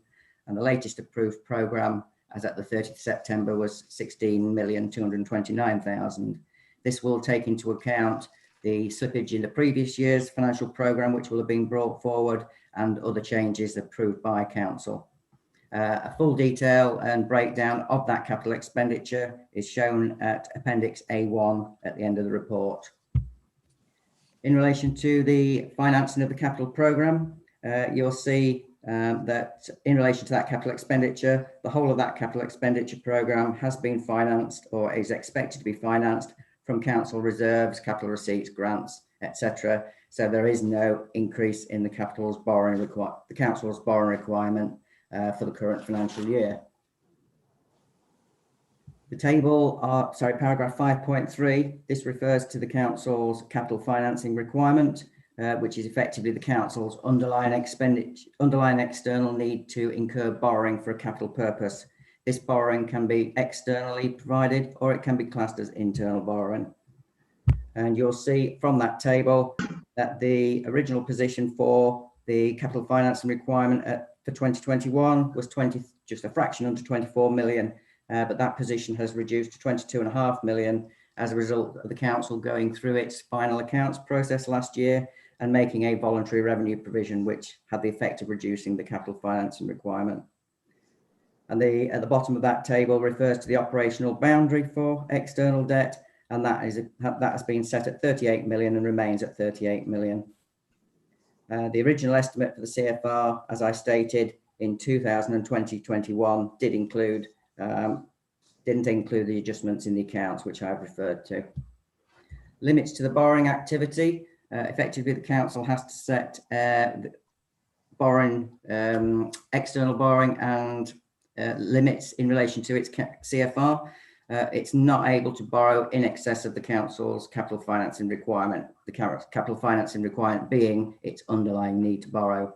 and the latest approved programme as at the 30th of September was 16,229,000. This will take into account the slippage in the previous year's financial programme, which will have been brought forward, and other changes approved by council. A full detail and breakdown of that capital expenditure is shown at Appendix A1 at the end of the report. In relation to the financing of the capital programme, you'll see that in relation to that capital expenditure, the whole of that capital expenditure programme has been financed or is expected to be financed from council reserves, capital receipts, grants, etc. So there is no increase in the council's borrowing requirement for the current financial year. The table, paragraph 5.3, this refers to the council's capital financing requirement, which is effectively the council's underlying external need to incur borrowing for a capital purpose. This borrowing can be externally provided or it can be classed as internal borrowing. And you'll see from that table that the original position for the capital financing requirement for 2021 was just a fraction under 24 million, but that position has reduced to 22.5 million as a result of the council going through its final accounts process last year and making a voluntary revenue provision, which had the effect of reducing the capital financing requirement. And at the bottom of that table refers to the operational boundary for external debt, and that has been set at 38 million and remains at 38 million. The original estimate for the CFR, as I stated, in 2020-21 didn't include the adjustments in the accounts, which I've referred to. Limits to the borrowing activity. Effectively, the council has to set external borrowing and limits in relation to its CFR. It's not able to borrow in excess of the council's capital financing requirement, the capital financing requirement being its underlying need to borrow.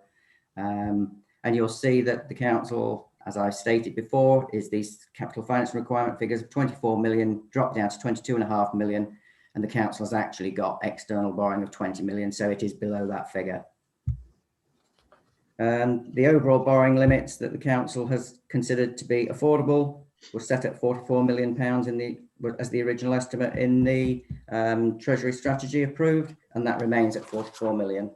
And you'll see that the council, as I stated before, is these capital financing requirement figures of 24 million dropped down to 22.5 million, and the council has actually got external borrowing of 20 million, so it is below that figure. The overall borrowing limits that the council has considered to be affordable was set at 44 million pounds as the original estimate in the Treasury strategy approved, and that remains at 44 million.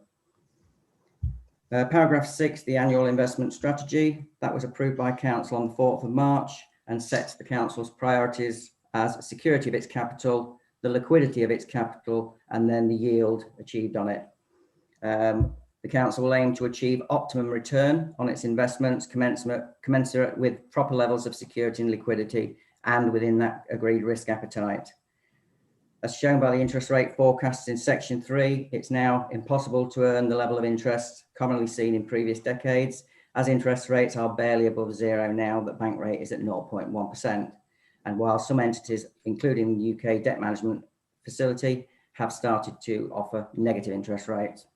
Paragraph 6, the annual investment strategy, that was approved by council on the 4th of March and sets the council's priorities as security of its capital, the liquidity of its capital, and then the yield achieved on it. The council will aim to achieve optimum return on its investments commensurate with proper levels of security and liquidity and within that agreed risk appetite. As shown by the interest rate forecasts in section 3, it's now impossible to earn the level of interest commonly seen in previous decades, as interest rates are barely above zero now. The bank rate is at 0.1%. And while some entities, including the UK Debt Management Facility, have started to offer negative interest rates.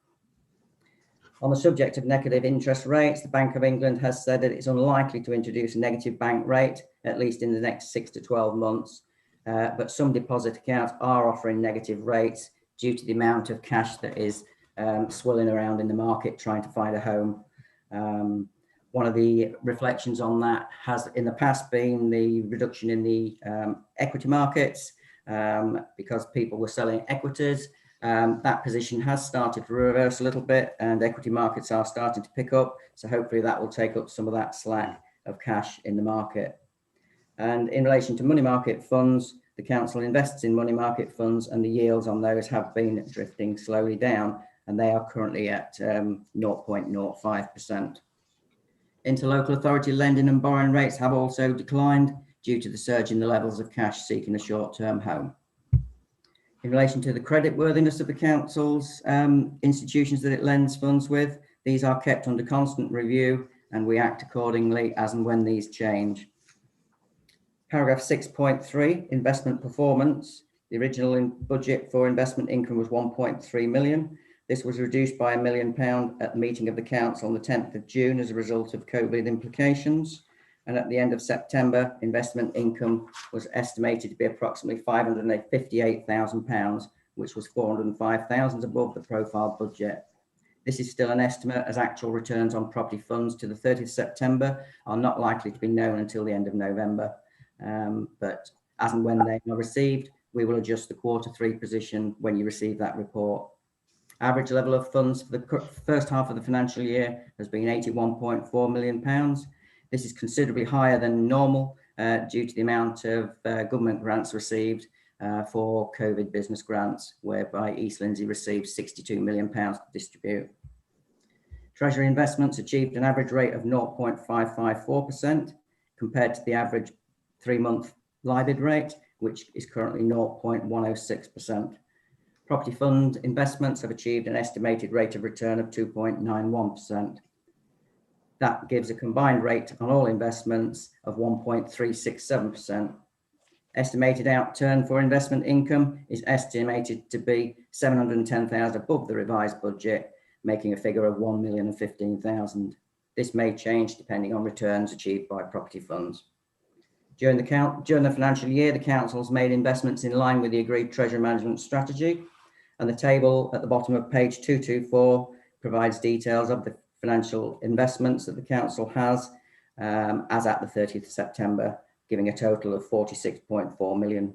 On the subject of negative interest rates, the Bank of England has said that it's unlikely to introduce a negative bank rate, at least in the next 6 to 12 months. But some deposit accounts are offering negative rates due to the amount of cash that is swirling around in the market trying to find a home. One of the reflections on that has in the past been the reduction in the equity markets because people were selling equities. That position has started to reverse a little bit and equity markets are starting to pick up. So hopefully that will take up some of that slack of cash in the market. And in relation to money market funds, the council invests in money market funds and the yields on those have been drifting slowly down and they are currently at 0.05%. Interlocal authority lending and borrowing rates have also declined due to the surge in the levels of cash seeking a short-term home. In relation to the creditworthiness of the council's institutions that it lends funds with, these are kept under constant review and we act accordingly as and when these change. Paragraph 6.3, investment performance. The original budget for investment income was 1.3 million. This was reduced by £1 million at the meeting of the council on the 10th of June as a result of COVID implications. And at the end of September, investment income was estimated to be approximately £558,000, which was £405,000 above the profile budget. This is still an estimate, as actual returns on property funds to the 30th September are not likely to be known until the end of November. But as and when they are received, we will adjust the Q3 position when you receive that report. Average level of funds for the first half of the financial year has been £81.4 million. This is considerably higher than normal due to the amount of government grants received for COVID business grants, whereby East Lindsey received £62 million to distribute. Treasury investments achieved an average rate of 0.554% compared to the average 3-month LIBOR rate, which is currently 0.106%. Property fund investments have achieved an estimated rate of return of 2.91%. That gives a combined rate on all investments of 1.367%. Estimated outturn for investment income is estimated to be £710,000 above the revised budget, making a figure of £1,015,000. This may change depending on returns achieved by property funds. During the financial year, the council's made investments in line with the agreed treasury management strategy, and the table at the bottom of page 224 provides details of the financial investments that the council has as at the 30th of September, giving a total of £46.4 million.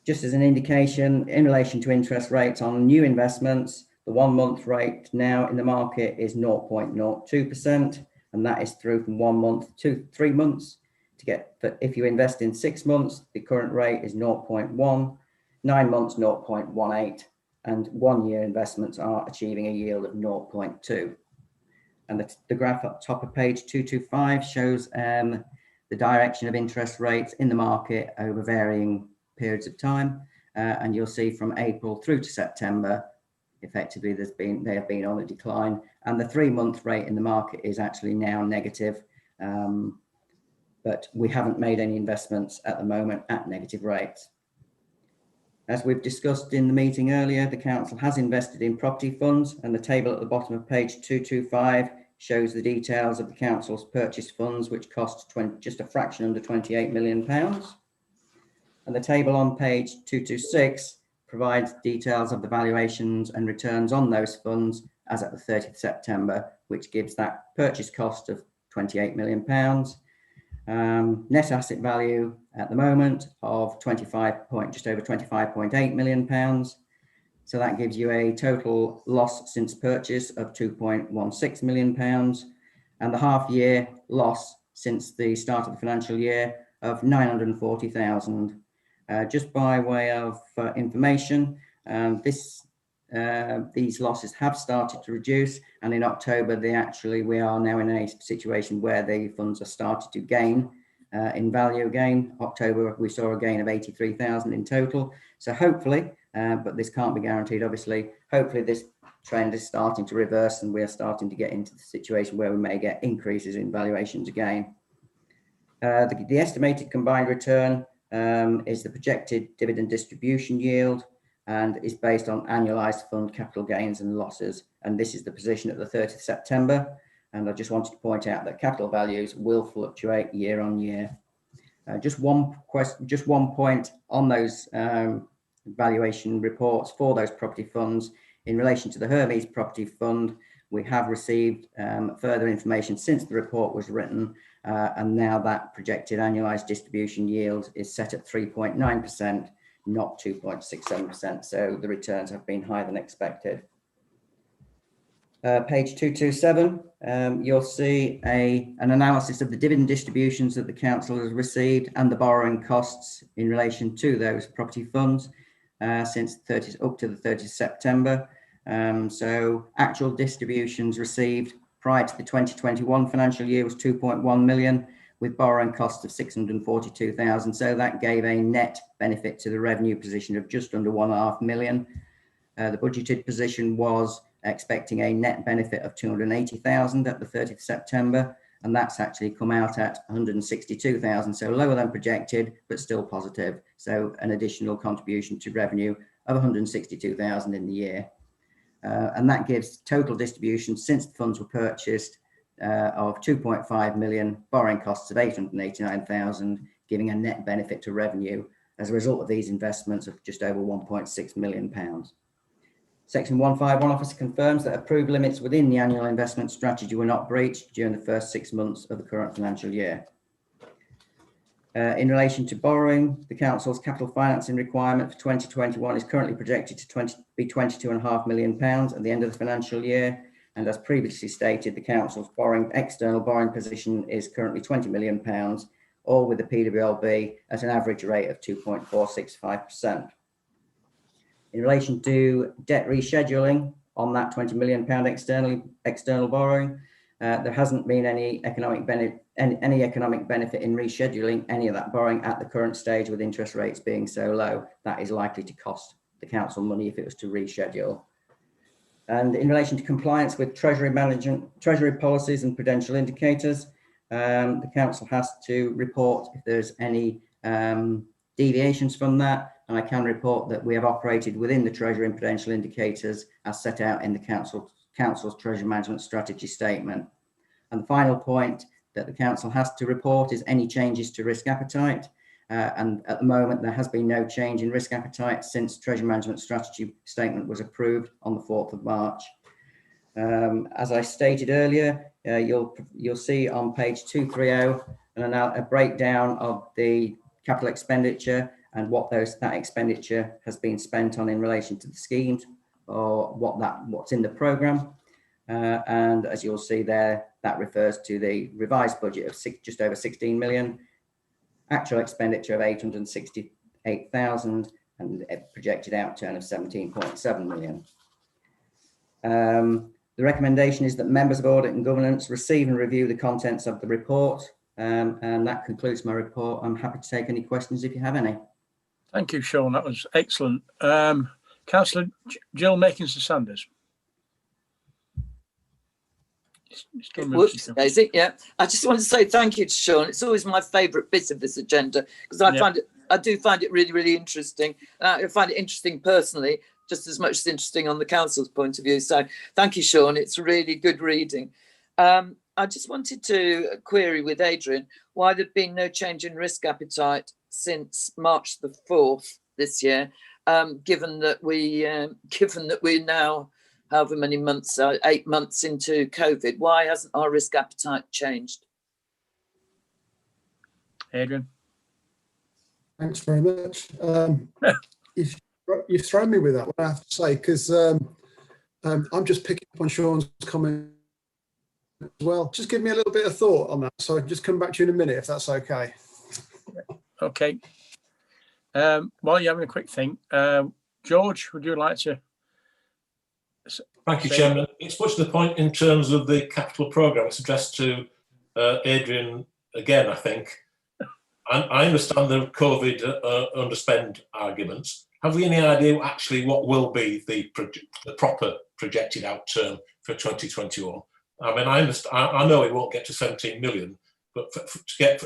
Just as an indication, in relation to interest rates on new investments, the 1-month rate now in the market is 0.02%, and that is through from 1 month to 3 months. But if you invest in 6 months, the current rate is 0.1, 9 months 0.18, and 1-year investments are achieving a yield of 0.2. And the graph up top of page 225 shows the direction of interest rates in the market over varying periods of time. And you'll see from April through to September, effectively they have been on a decline. And the 3-month rate in the market is actually now negative. But we haven't made any investments at the moment at negative rates. As we've discussed in the meeting earlier, the council has invested in property funds, and the table at the bottom of page 225 shows the details of the council's purchase funds, which cost just a fraction under £28 million. And the table on page 226 provides details of the valuations and returns on those funds as at the 30th September, which gives that purchase cost of £28 million. Net asset value at the moment of just over £25.8 million. So that gives you a total loss since purchase of £2.16 million, and the half-year loss since the start of the financial year of £940,000. Just by way of information, these losses have started to reduce, and in October we are now in a situation where the funds are started to gain in value again. October we saw a gain of 83,000 in total. So hopefully, but this can't be guaranteed obviously, hopefully this trend is starting to reverse and we're starting to get into the situation where we may get increases in valuations again. The estimated combined return is the projected dividend distribution yield, and is based on annualized fund capital gains and losses. And this is the position at the 30th September. And I just wanted to point out that capital values will fluctuate year on year. Just one point on those valuation reports for those property funds. In relation to the Hermes Property Fund, we have received further information since the report was written, and now that projected annualized distribution yield is set at 3.9%. Not 2.67%, so the returns have been higher than expected. Page 227, you'll see an analysis of the dividend distributions that the council has received and the borrowing costs in relation to those property funds since up to the 30th September. So actual distributions received prior to the 2021 financial year was 2.1 million. With borrowing costs of 642,000. So that gave a net benefit to the revenue position of just under 1.5 million. The budgeted position was expecting a net benefit of 280,000 at the 30th September, and that's actually come out at 162,000. So lower than projected, but still positive. So an additional contribution to revenue of 162,000 in the year. And that gives total distributions since the funds were purchased of 2.5 million, borrowing costs of 889,000, giving a net benefit to revenue as a result of these investments of just over 1.6 million pounds. Section 151 officer confirms that approved limits within the annual investment strategy were not breached during the first 6 months of the current financial year. In relation to borrowing, the council's capital financing requirement for 2021 is currently projected to be £22.5 million at the end of the financial year. And as previously stated, the council's external borrowing position is currently £20 million, all with the PWLB at an average rate of 2.465%. In relation to debt rescheduling on that £20 million external borrowing, there hasn't been any economic benefit in rescheduling any of that borrowing at the current stage, with interest rates being so low. That is likely to cost the council money if it was to reschedule. And in relation to compliance with treasury policies and prudential indicators, the council has to report if there's any deviations from that. And I can report that we have operated within the treasury and prudential indicators as set out in the council's treasury management strategy statement. And the final point that the council has to report is any changes to risk appetite. And at the moment, there has been no change in risk appetite since treasury management strategy statement was approved on the 4th of March. As I stated earlier, you'll see on page 230 a breakdown of the capital expenditure and what that expenditure has been spent on in relation to the schemes, or what's in the programme. And as you'll see there, that refers to the revised budget of just over 16 million, actual expenditure of 868,000, and a projected outturn of 17.7 million. The recommendation is that members of Audit and Governance receive and review the contents of the report. And that concludes my report. I'm happy to take any questions if you have any. Thank you, Sean. That was excellent. Councillor Jill Makinson-Sanders. Whoops, Daisy. Yeah, I just want to say thank you to Sean. It's always my favourite bit of this agenda because I do find it really, really interesting. I find it interesting personally, just as much as interesting on the council's point of view. So thank you, Sean. It's really good reading. I just wanted to query with Adrian why there'd been no change in risk appetite since March the 4th this year, given that we're now however many months, 8 months into COVID. Why hasn't our risk appetite changed? Adrian. Thanks very much. You've thrown me with that one, I have to say, because I'm just picking up on Sean's comment as well. Just give me a little bit of thought on that, so I can just come back to you in a minute, if that's okay. Okay. While you're having a quick think, George, would you like to? Thank you, Chairman. It's much to the point in terms of the capital programme. It's addressed to Adrian again, I think. I understand the COVID underspend arguments. Have we any idea actually what will be the proper projected outturn for 2021? I mean, I know it won't get to 17 million, but to get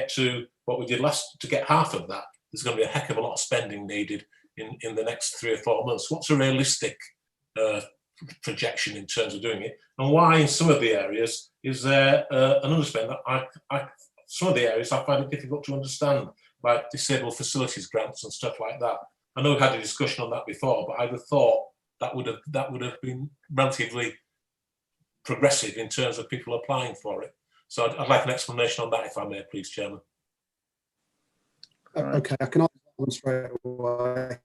to what we did to get half of that, there's going to be a heck of a lot of spending needed in the next 3 or 4 months. What's a realistic projection in terms of doing it, and why in some of the areas is there an underspend? Some of the areas I find it difficult to understand, like disabled facilities grants and stuff like that. I know we've had a discussion on that before, but I'd have thought that would have been relatively progressive in terms of people applying for it. So I'd like an explanation on that, if I may, please, Chairman. Okay, I can answer that one straight away.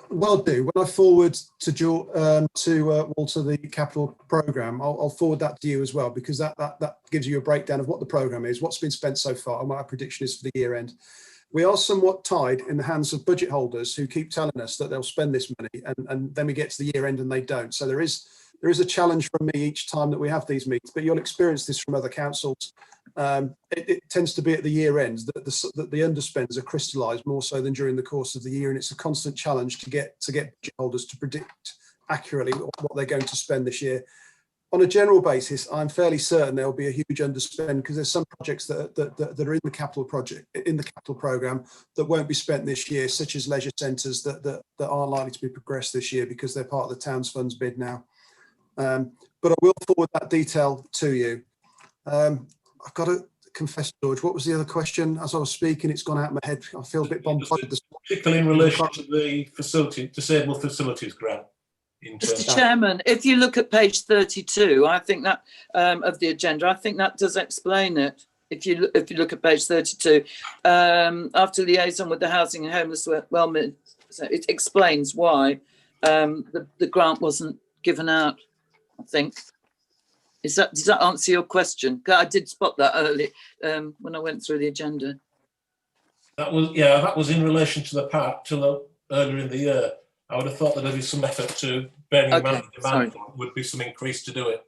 Well, when I forward to Walter the capital programme, I'll forward that to you as well, because that gives you a breakdown of what the programme is, what's been spent so far, and what our prediction is for the year end. We are somewhat tied in the hands of budget holders who keep telling us that they'll spend this money, and then we get to the year end and they don't. So there is a challenge from me each time that we have these meetings, but you'll experience this from other councils. It tends to be at the year end that the underspends are crystallised more so than during the course of the year, and it's a constant challenge to get budget holders to predict accurately what they're going to spend this year. on a general basis, I'm fairly certain there will be a huge underspend because there's some projects that are in the capital program that won't be spent this year, such as leisure centres that aren't likely to be progressed this year because they're part of the town's funds bid now. But I will forward that detail to you. I've got to confess, George, what was the other question? As I was speaking, it's gone out of my head. I feel a bit bombarded. Particularly in relation to the disabled facilities grant. Mr. Chairman, if you look at page 32, I think that of the agenda, I think that does explain it. If you look at page 32, after liaison with the Housing and Homeless Wellbeing, so it explains why the grant wasn't given out. I think. Does that answer your question? I did spot that early when I went through the agenda. That was in relation to the part earlier in the year. I would have thought that there'd be some effort to bearing in mind the demand would be some increase to do it.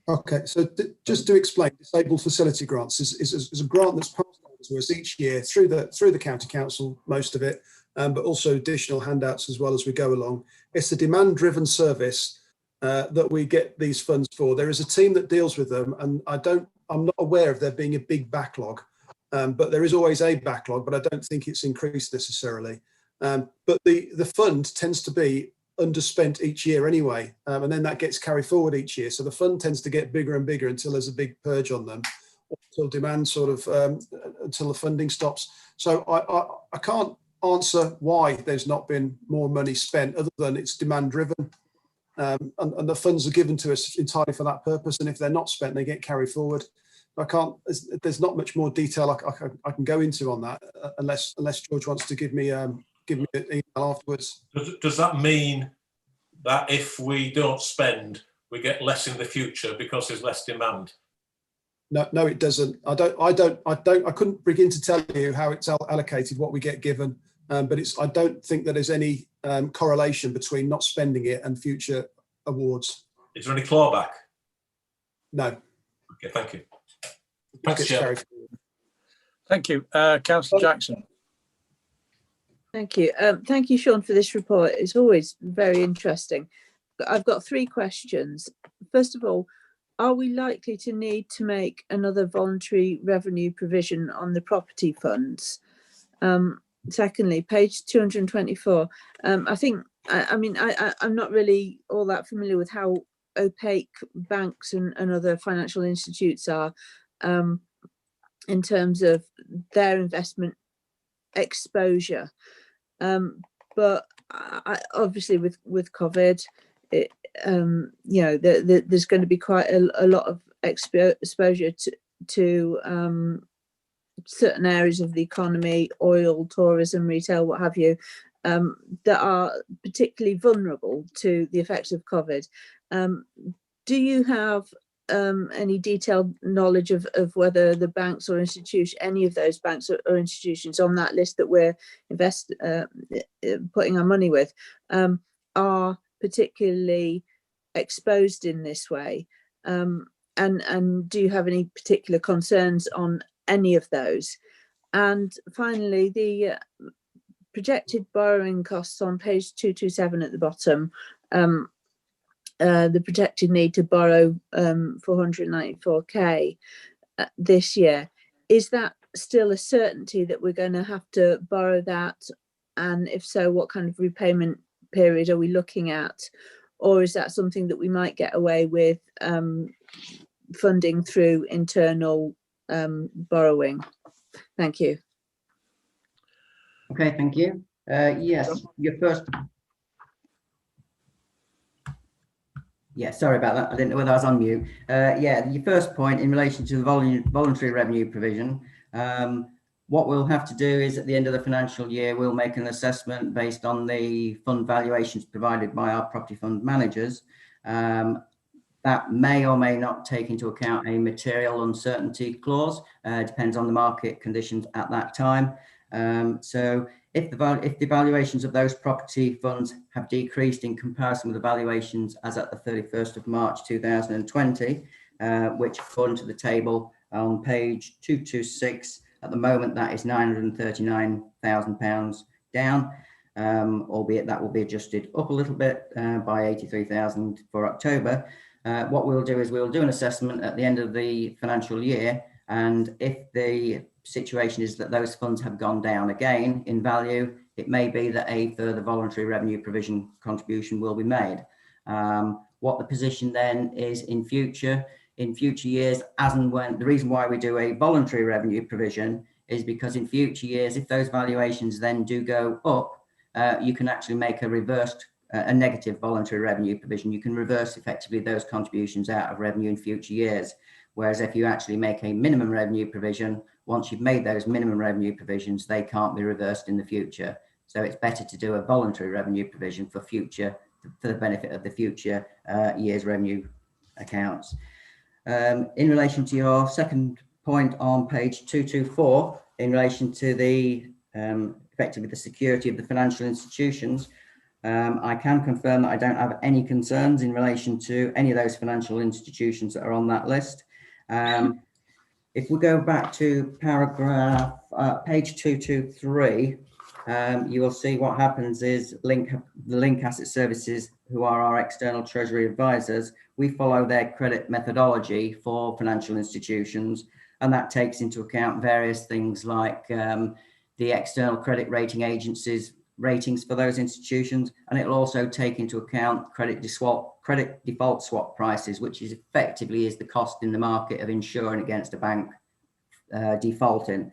Okay, so just to explain, disabled facility grants is a grant that's passed on to us each year through the county council, most of it, but also additional handouts as well as we go along. It's a demand-driven service that we get these funds for. There is a team that deals with them, and I'm not aware of there being a big backlog, but there is always a backlog, but I don't think it's increased necessarily. But the fund tends to be underspent each year anyway, and then that gets carried forward each year. So the fund tends to get bigger and bigger until there's a big purge on them, until demand until the funding stops. So I can't answer why there's not been more money spent other than it's demand driven. And the funds are given to us entirely for that purpose. And if they're not spent, they get carried forward. There's not much more detail I can go into on that unless George wants to give me an email afterwards. Does that mean that if we don't spend, we get less in the future because there's less demand? No, it doesn't. I couldn't begin to tell you how it's allocated, what we get given, but I don't think that there's any correlation between not spending it and future awards. Is there any clawback? No. Okay, thank you. Thanks, Chair. Thank you, Councillor Jackson. Thank you. Thank you, Sean, for this report. It's always very interesting. I've got 3 questions. First of all, are we likely to need to make another voluntary revenue provision on the property funds? Secondly, page 224. I think, I'm not really all that familiar with how opaque banks and other financial institutes are in terms of their investment exposure. But obviously with COVID, there's going to be quite a lot of exposure to certain areas of the economy, oil, tourism, retail, what have you, that are particularly vulnerable to the effects of COVID. Do you have any detailed knowledge of whether the banks or institutions, any of those banks or institutions on that list that we're putting our money with, are particularly exposed in this way? And do you have any particular concerns on any of those? And finally, the projected borrowing costs on page 227 at the bottom, the projected need to borrow 494k this year. Is that still a certainty that we're going to have to borrow that? And if so, what kind of repayment period are we looking at? Or is that something that we might get away with funding through internal borrowing? Thank you. Okay, thank you. Yes, your first. Yeah, sorry about that. I didn't know whether I was on mute. Yeah, your first point in relation to the voluntary revenue provision, what we'll have to do is at the end of the financial year, we'll make an assessment based on the fund valuations provided by our property fund managers. That may or may not take into account a material uncertainty clause, depends on the market conditions at that time. So if the valuations of those property funds have decreased in comparison with the valuations as at the 31st of March 2020, which according to the table on page 226, at the moment that is £939,000 down, albeit that will be adjusted up a little bit by 83,000 for October. what we'll do is we'll do an assessment at the end of the financial year, and if the situation is that those funds have gone down again in value, it may be that a further voluntary revenue provision contribution will be made. What the position then is in future years, as and when, the reason why we do a voluntary revenue provision is because in future years, if those valuations then do go up, you can actually make a negative voluntary revenue provision. You can reverse effectively those contributions out of revenue in future years. Whereas if you actually make a minimum revenue provision, once you've made those minimum revenue provisions, they can't be reversed in the future. So it's better to do a voluntary revenue provision for the benefit of the future year's revenue accounts. In relation to your second point on page 224, in relation to the effectively the security of the financial institutions, I can confirm that I don't have any concerns in relation to any of those financial institutions that are on that list. If we go back to paragraph, page 223, you will see what happens is the Link Asset Services, who are our external treasury advisors, we follow their credit methodology for financial institutions, and that takes into account various things like the external credit rating agencies' ratings for those institutions, and it'll also take into account credit default swap prices, which is effectively the cost in the market of insuring against a bank defaulting.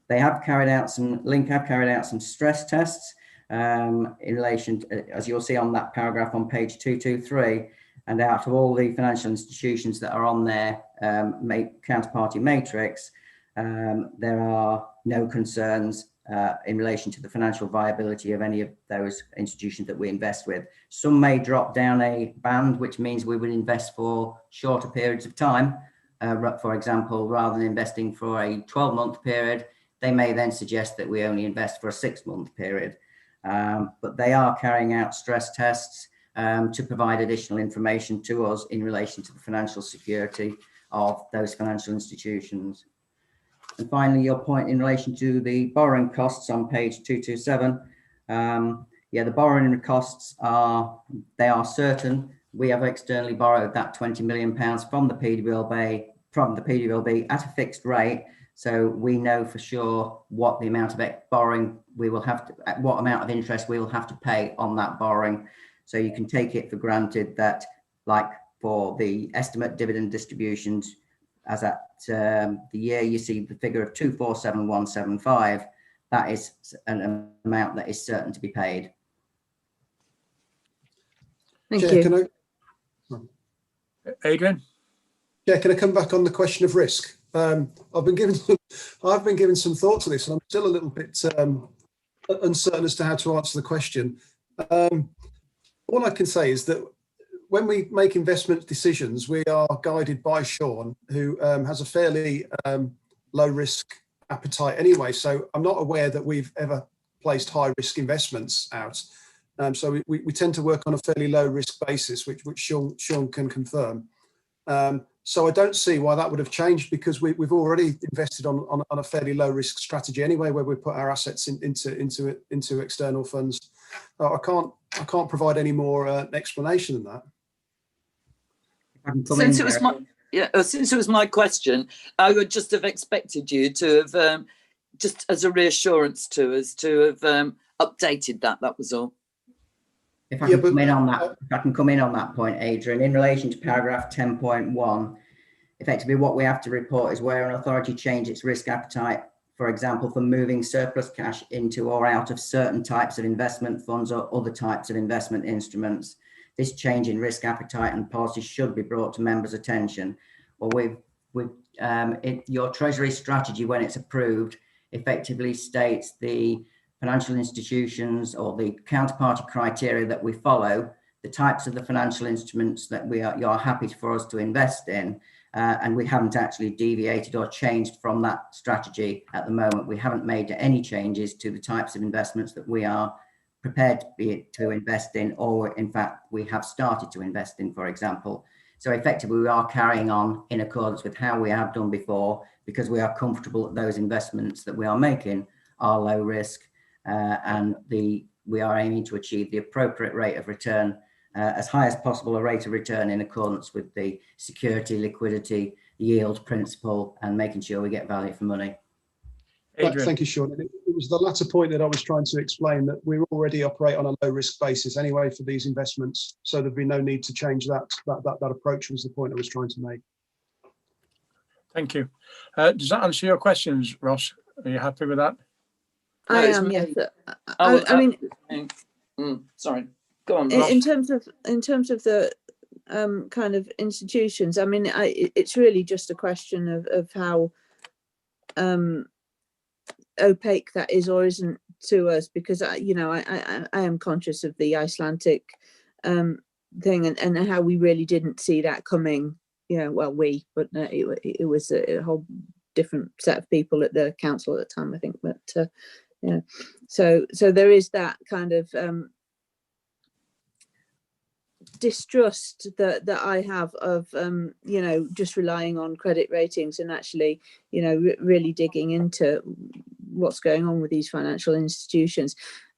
Link have carried out some stress tests in relation to, as you'll see on that paragraph on page 223, and out of all the financial institutions that are on their counterparty matrix, there are no concerns in relation to the financial viability of any of those institutions that we invest with. Some may drop down a band, which means we would invest for shorter periods of time. For example, rather than investing for a 12-month period, they may then suggest that we only invest for a 6-month period. But they are carrying out stress tests to provide additional information to us in relation to the financial security of those financial institutions. And finally, your point in relation to the borrowing costs on page 227. The borrowing costs are certain. We have externally borrowed that £20 million from the PDVLB at a fixed rate. So we know for sure what the amount of borrowing we will have to, what amount of interest we will have to pay on that borrowing. So you can take it for granted that, like for the estimate dividend distributions, as at the year, you see the figure of 247175. That is an amount that is certain to be paid. Thank Chair, you. Adrian? Yeah, can I come back on the question of risk? I've been given some thought to this, and I'm still a little bit uncertain as to how to answer the question. All I can say is that when we make investment decisions, we are guided by Sean, who has a fairly low risk appetite anyway. So I'm not aware that we've ever placed high risk investments out. So we tend to work on a fairly low risk basis, which Sean can confirm. So I don't see why that would have changed, because we've already invested on a fairly low risk strategy anyway, where we put our assets into external funds. I can't provide any more explanation than that. Since it was my question, I would just have expected you to have, just as a reassurance to us, to have updated that. That was all. If I can come in on that point, Adrian, in relation to paragraph 10.1, effectively what we have to report is where an authority changed its risk appetite, for example, for moving surplus cash into or out of certain types of investment funds or other types of investment instruments. This change in risk appetite and policy should be brought to members' attention. Well, your Treasury strategy, when it's approved, effectively states the financial institutions or the counterparty criteria that we follow, the types of the financial instruments that you are happy for us to invest in, and we haven't actually deviated or changed from that strategy at the moment. We haven't made any changes to the types of investments that we are prepared to invest in, or in fact we have started to invest in, for example. So effectively we are carrying on in accordance with how we have done before, because we are comfortable that those investments that we are making are low risk, and we are aiming to achieve the appropriate rate of return as high as possible a rate of return in accordance with the security, liquidity, yield principle, and making sure we get value for money. Adrian. Thank you, Sean. It was the latter point that I was trying to explain, that we already operate on a low risk basis anyway for these investments. So there'd be no need to change that approach, was the point I was trying to make. Thank you. Does that answer your questions, Ross? Are you happy with that? No, I it's am, me. yes. I mean, sorry, go on, Ross. in terms of the kind of institutions, I mean, it's really just a question of how opaque that is or isn't to us, because I am conscious of the Icelandic thing and how we really didn't see that coming. Well, it was a whole different set of people at the council at the time, I think. But so there is that kind of distrust that I have of just relying on credit ratings and actually really digging into what's going on with these financial institutions,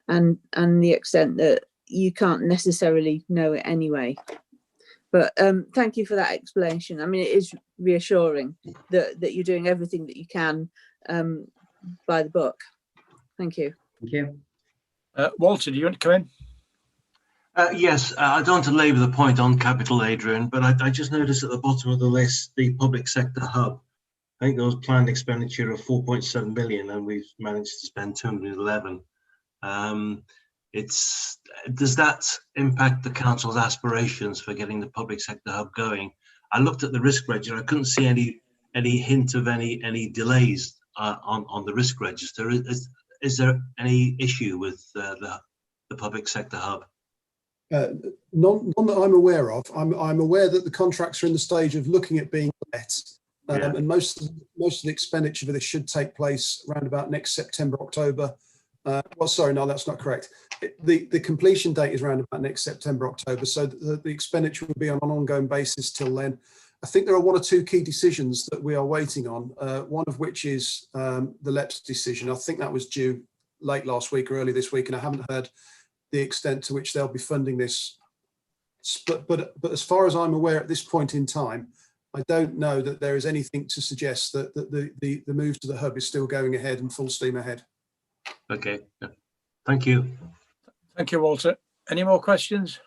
and the extent that you can't necessarily know it anyway. But thank you for that explanation. I mean, it is reassuring that you're doing everything that you can by the book. Thank you. Thank you. Walter, do you want to come in? Yes, I don't want to labour the point on capital, Adrian, but I just noticed at the bottom of the list, the public sector hub. I think there was planned expenditure of 4.7 million and we've managed to spend 211. Does that impact the council's aspirations for getting the public sector hub going? I looked at the risk register. I couldn't see any hint of any delays on the risk register. Is there any issue with the public sector hub? None that I'm aware of. I'm aware that the contracts are in the stage of looking at being let, and most of the expenditure for this should take place around about next September, October. Well, sorry, no, that's not correct. The completion date is around about next September, October. So the expenditure will be on an ongoing basis till then. I think there are one or two key decisions that we are waiting on. One of which is the LEPS decision. I think that was due late last week or early this week, and I haven't heard the extent to which they'll be funding this. But as far as I'm aware at this point in time, I don't know that there is anything to suggest that the move to the hub is still going ahead and full steam ahead. Okay, thank you. Thank you, Walter. Any more questions?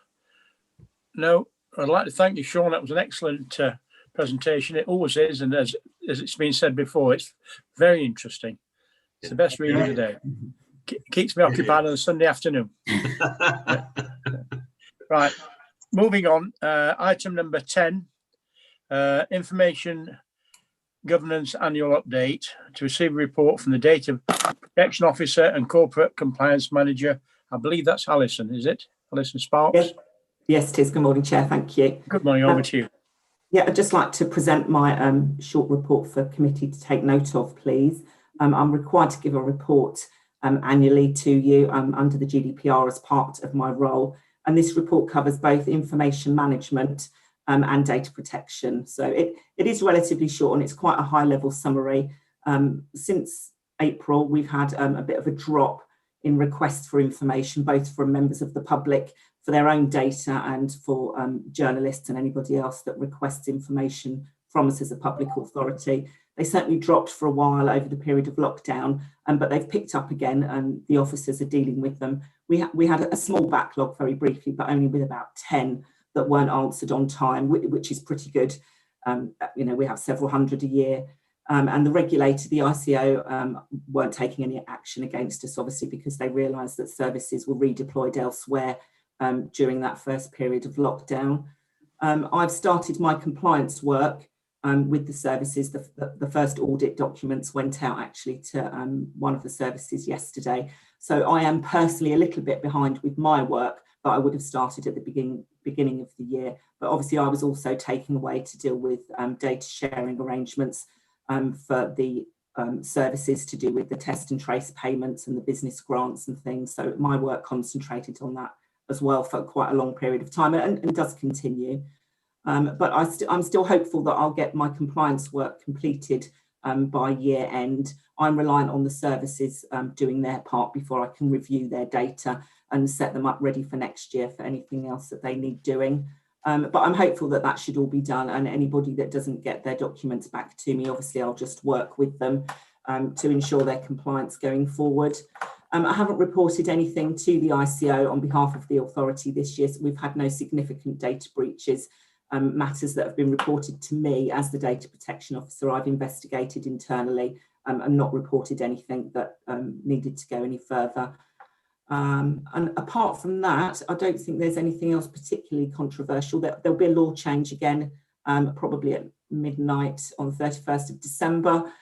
No. I'd like to thank you, Sean. That was an excellent presentation. It always is, and as it's been said before, it's very interesting. It's the best reading of the day. Keeps me occupied on a Sunday afternoon. Right, moving on. Item number 10, information governance annual update. To receive a report from the Data Protection Officer and Corporate Compliance Manager. I believe that's Alison, is it? Alison Sparks? Yes, it is. Good morning, Chair. Thank you. Good morning, over to you. Yeah, I'd just like to present my short report for committee to take note of, please. I'm required to give a report annually to you under the GDPR as part of my role. And this report covers both information management and data protection. So it is relatively short and it's quite a high level summary. Since April, we've had a bit of a drop in requests for information, both from members of the public for their own data and for journalists and anybody else that requests information from us as a public authority. They certainly dropped for a while over the period of lockdown, but they've picked up again and the officers are dealing with them. We had a small backlog very briefly, but only with about 10 that weren't answered on time, which is pretty good. We have several hundred a year. And the regulator, the ICO, weren't taking any action against us, obviously, because they realised that services were redeployed elsewhere during that first period of lockdown. I've started my compliance work with the services. The first audit documents went out actually to one of the services yesterday. So I am personally a little bit behind with my work, but I would have started at the beginning of the year. But obviously I was also taken away to deal with data sharing arrangements for the services to do with the test and trace payments and the business grants and things. So my work concentrated on that as well for quite a long period of time and does continue. But I'm still hopeful that I'll get my compliance work completed by year end. I'm reliant on the services doing their part before I can review their data and set them up ready for next year for anything else that they need doing. But I'm hopeful that that should all be done, and anybody that doesn't get their documents back to me, obviously I'll just work with them to ensure their compliance going forward. I haven't reported anything to the ICO on behalf of the authority this year, so we've had no significant data breaches. Matters that have been reported to me as the data protection officer, I've investigated internally and not reported anything that needed to go any further. And apart from that, I don't think there's anything else particularly controversial. There'll be a law change again, probably at midnight on the 31st of December,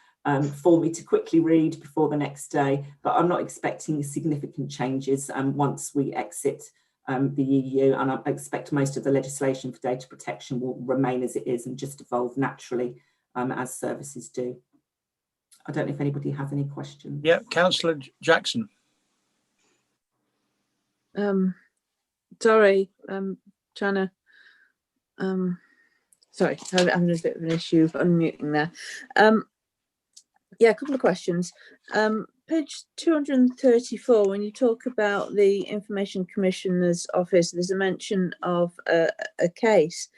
for me to quickly read before the next day, but I'm not expecting significant changes once we exit the EU, and I expect most of the legislation for data protection will remain as it is and just evolve naturally as services do. I don't know if anybody has any questions. Yeah, Councillor Jackson. Sorry, trying to, sorry, I'm having a bit of an issue of unmuting there. Yeah, a couple of questions. Page 234, when you talk about the Information Commissioner's Office, there's a mention of a case,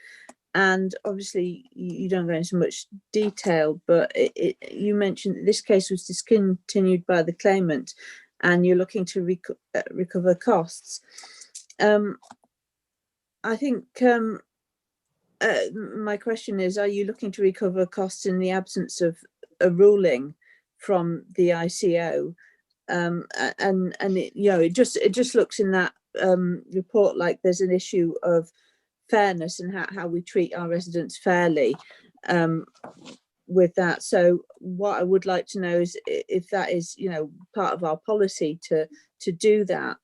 and obviously you don't go into much detail, but you mentioned that this case was discontinued by the claimant and you're looking to recover costs. I think my question is, are you looking to recover costs in the absence of a ruling from the ICO? And it, you know, it just looks in that report like there's an issue of fairness and how we treat our residents fairly with that. So what I would like to know is if that is, you know, part of our policy to do that,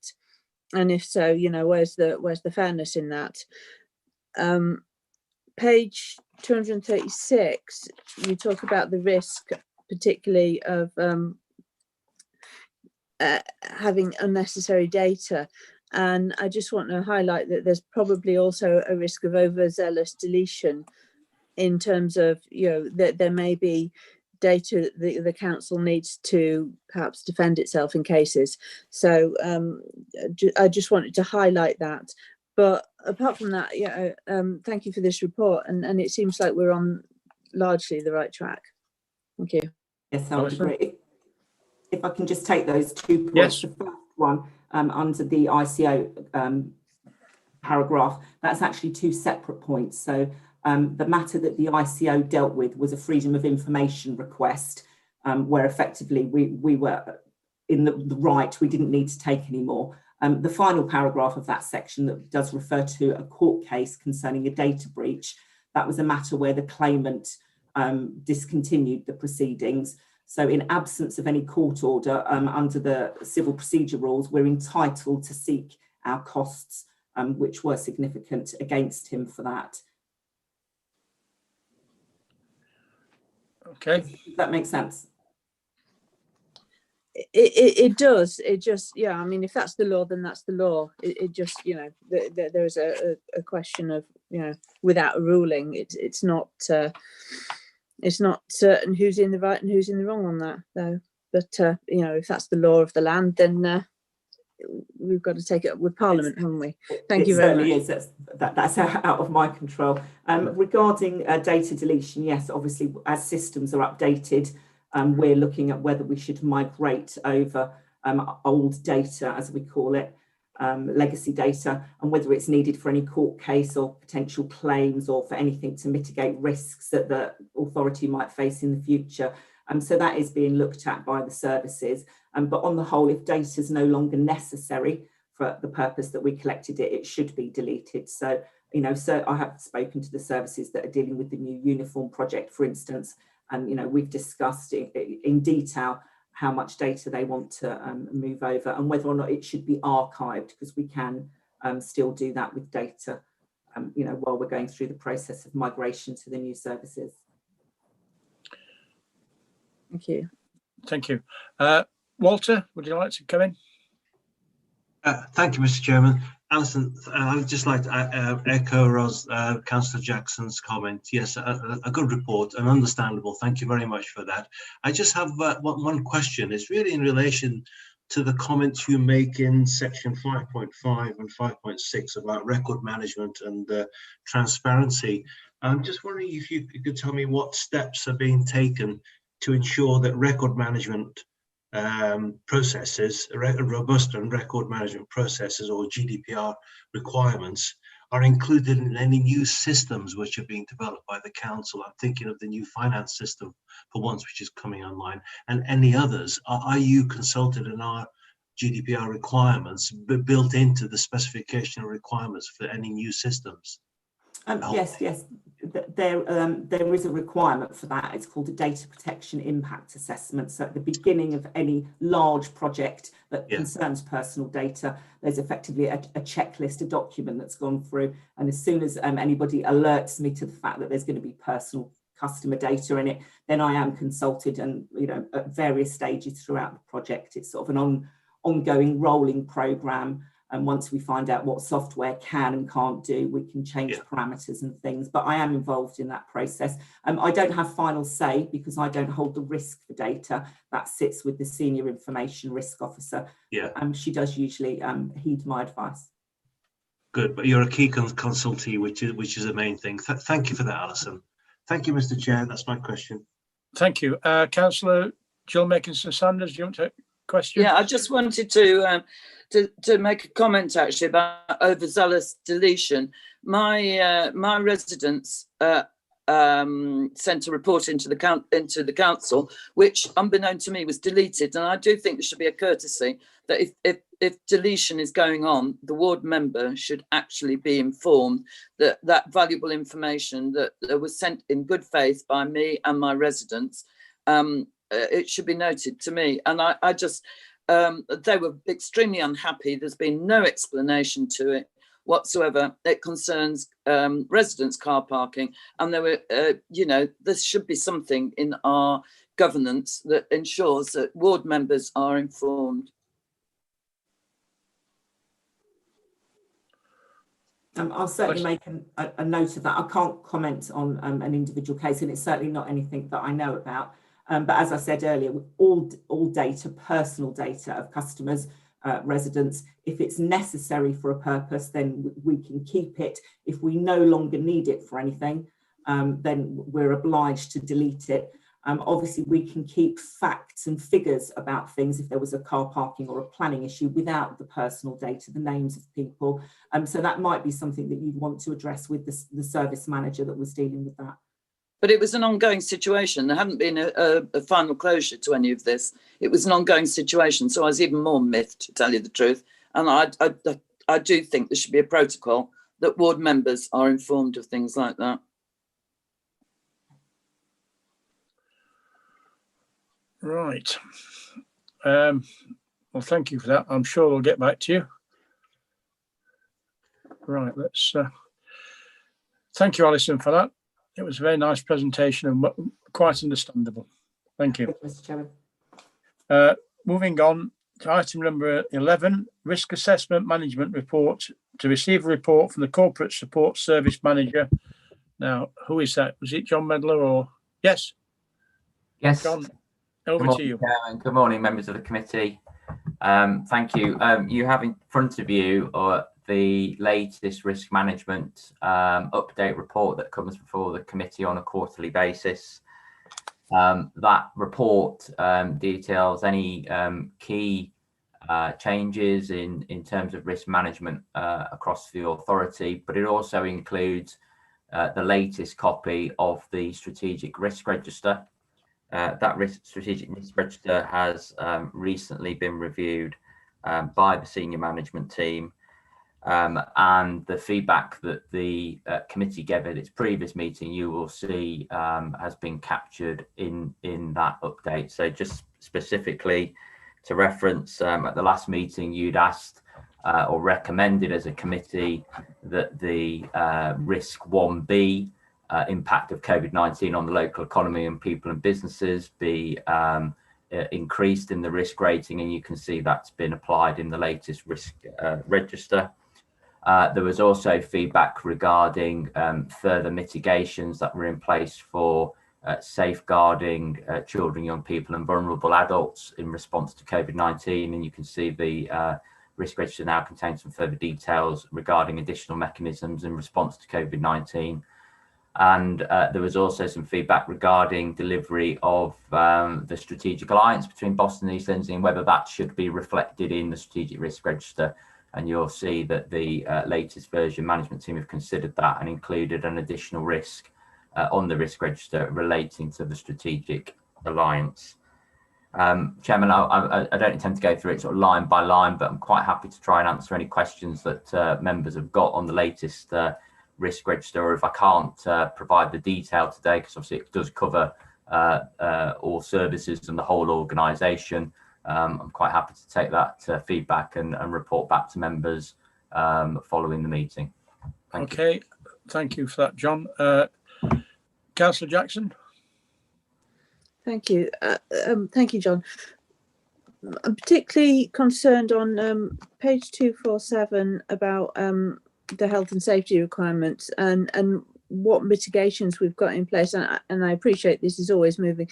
and if so, you know, where's the fairness in that? Page 236, you talk about the risk, particularly of having unnecessary data, and I just want to highlight that there's probably also a risk of overzealous deletion in terms of, you know, that there may be data that the council needs to perhaps defend itself in cases. So I just wanted to highlight that. But apart from that, yeah, thank you for this report, and it seems like we're on largely the right track. Thank you. Yes, I would agree. If I can just take those 2 points. Yes. The first one, under the ICO paragraph, that's actually 2 separate points. So the matter that the ICO dealt with was a freedom of information request, where effectively we were in the right, we didn't need to take any more. The final paragraph of that section that does refer to a court case concerning a data breach, that was a matter where the claimant discontinued the proceedings. So in absence of any court order under the civil procedure rules, we're entitled to seek our costs, which were significant, against him for that. Okay. Does that make sense? It does. It just, yeah, I mean, if that's the law, then that's the law. It just, you know, there is a question of, you know, without a ruling, it's not certain who's in the right and who's in the wrong on that, though. But you know, if that's the law of the land, then we've got to take it up with Parliament, haven't we? Thank you very much. It certainly is. That's out of my control. Regarding data deletion, yes, obviously, as systems are updated, we're looking at whether we should migrate over old data, as we call it, legacy data, and whether it's needed for any court case or potential claims or for anything to mitigate risks that the authority might face in the future. So that is being looked at by the services. But on the whole, if data is no longer necessary for the purpose that we collected it, it should be deleted. So, you know, so I have spoken to the services that are dealing with the new uniform project, for instance, and, you know, we've discussed in detail how much data they want to move over and whether or not it should be archived, because we can still do that with data, you know, while we're going through the process of migration to the new services. Thank you. Thank you. Walter, would you like to come in? Thank you, Mr. Chairman. Alison, I would just like to echo Councillor Jackson's comment. Yes, a good report and understandable. Thank you very much for that. I just have one question. It's really in relation to the comments you make in section 5.5 and 5.6 about record management and transparency. I'm just wondering if you could tell me what steps are being taken to ensure that record management processes, robust and record management processes or GDPR requirements are included in any new systems which are being developed by the council. I'm thinking of the new finance system for once, which is coming online, and any others. Are you consulted in our GDPR requirements built into the specification of requirements for any new systems? Yes. There is a requirement for that. It's called a data protection impact assessment. So at the beginning of any large project that concerns personal data, there's effectively a checklist, a document that's gone through. And as soon as anybody alerts me to the fact that there's going to be personal customer data in it, then I am consulted, and at various stages throughout the project. It's sort of an ongoing rolling program. And once we find out what software can and can't do, we can change parameters and things. But I am involved in that process. I don't have final say because I don't hold the risk for data. That sits with the senior information risk officer. She does usually heed my advice. Good, but you're a key consultee, which is the main thing. Thank you for that, Alison. Thank you, Mr. Chair. That's my question. Thank you, Councillor Jill Makinson-Sanders. Do you want to question? Yeah, I just wanted to make a comment actually about overzealous deletion. My residents sent a report into the council, which unbeknown to me was deleted, and I do think there should be a courtesy that if deletion is going on, the ward member should actually be informed that that valuable information that was sent in good faith by me and my residents, it should be noted to me. And I just they were extremely unhappy. There's been no explanation to it whatsoever. It concerns residents' car parking, and there were, there should be something in our governance that ensures that ward members are informed. I'll certainly make a note of that. I can't comment on an individual case, and it's certainly not anything that I know about. But as I said earlier, all data, personal data of customers, residents, if it's necessary for a purpose, then we can keep it. If we no longer need it for anything, then we're obliged to delete it. Obviously, we can keep facts and figures about things if there was a car parking or a planning issue without the personal data, the names of people. So that might be something that you'd want to address with the service manager that was dealing with that. But it was an ongoing situation. There hadn't been a final closure to any of this. It was an ongoing situation. So I was even more miffed, to tell you the truth. And I do think there should be a protocol that ward members are informed of things like that. Right. Well, thank you for that. I'm sure we'll get back to you. Right, let's thank you, Alison, for that. It was a very nice presentation and quite understandable. Thank you. Mr. Chairman. Moving on to item number 11, Risk Assessment Management Report. To receive a report from the Corporate Support Service Manager. Now, who is that? Was it John Medler or? Yes. Yes. John, over to you. Chairman. Good morning, members of the committee. Thank you. You have in front of you the latest risk management update report that comes before the committee on a quarterly basis. That report details any key changes in terms of risk management across the authority, but it also includes the latest copy of the strategic risk register. That strategic risk register has recently been reviewed by the senior management team. And the feedback that the committee gave at its previous meeting, you will see has been captured in that update. So just specifically to reference, at the last meeting, you'd asked or recommended as a committee that the risk 1B impact of COVID-19 on the local economy and people and businesses be increased in the risk rating, and you can see that's been applied in the latest risk register. There was also feedback regarding further mitigations that were in place for safeguarding children, young people and vulnerable adults in response to COVID-19. And you can see the risk register now contains some further details regarding additional mechanisms in response to COVID-19. And there was also some feedback regarding delivery of the strategic alliance between Boston and East Lindsey and whether that should be reflected in the strategic risk register. And you'll see that the latest version management team have considered that and included an additional risk on the risk register relating to the strategic alliance. Chairman, I don't intend to go through it sort of line by line, but I'm quite happy to try and answer any questions that members have got on the latest risk register, or if I can't provide the detail today, because obviously it does cover all services and the whole organisation. I'm quite happy to take that feedback and report back to members following the meeting. Thank you for that, John. Councillor Jackson. Thank you. Thank you, John. I'm particularly concerned on page 247 about the health and safety requirements and what mitigations we've got in place. And I appreciate this is always moving,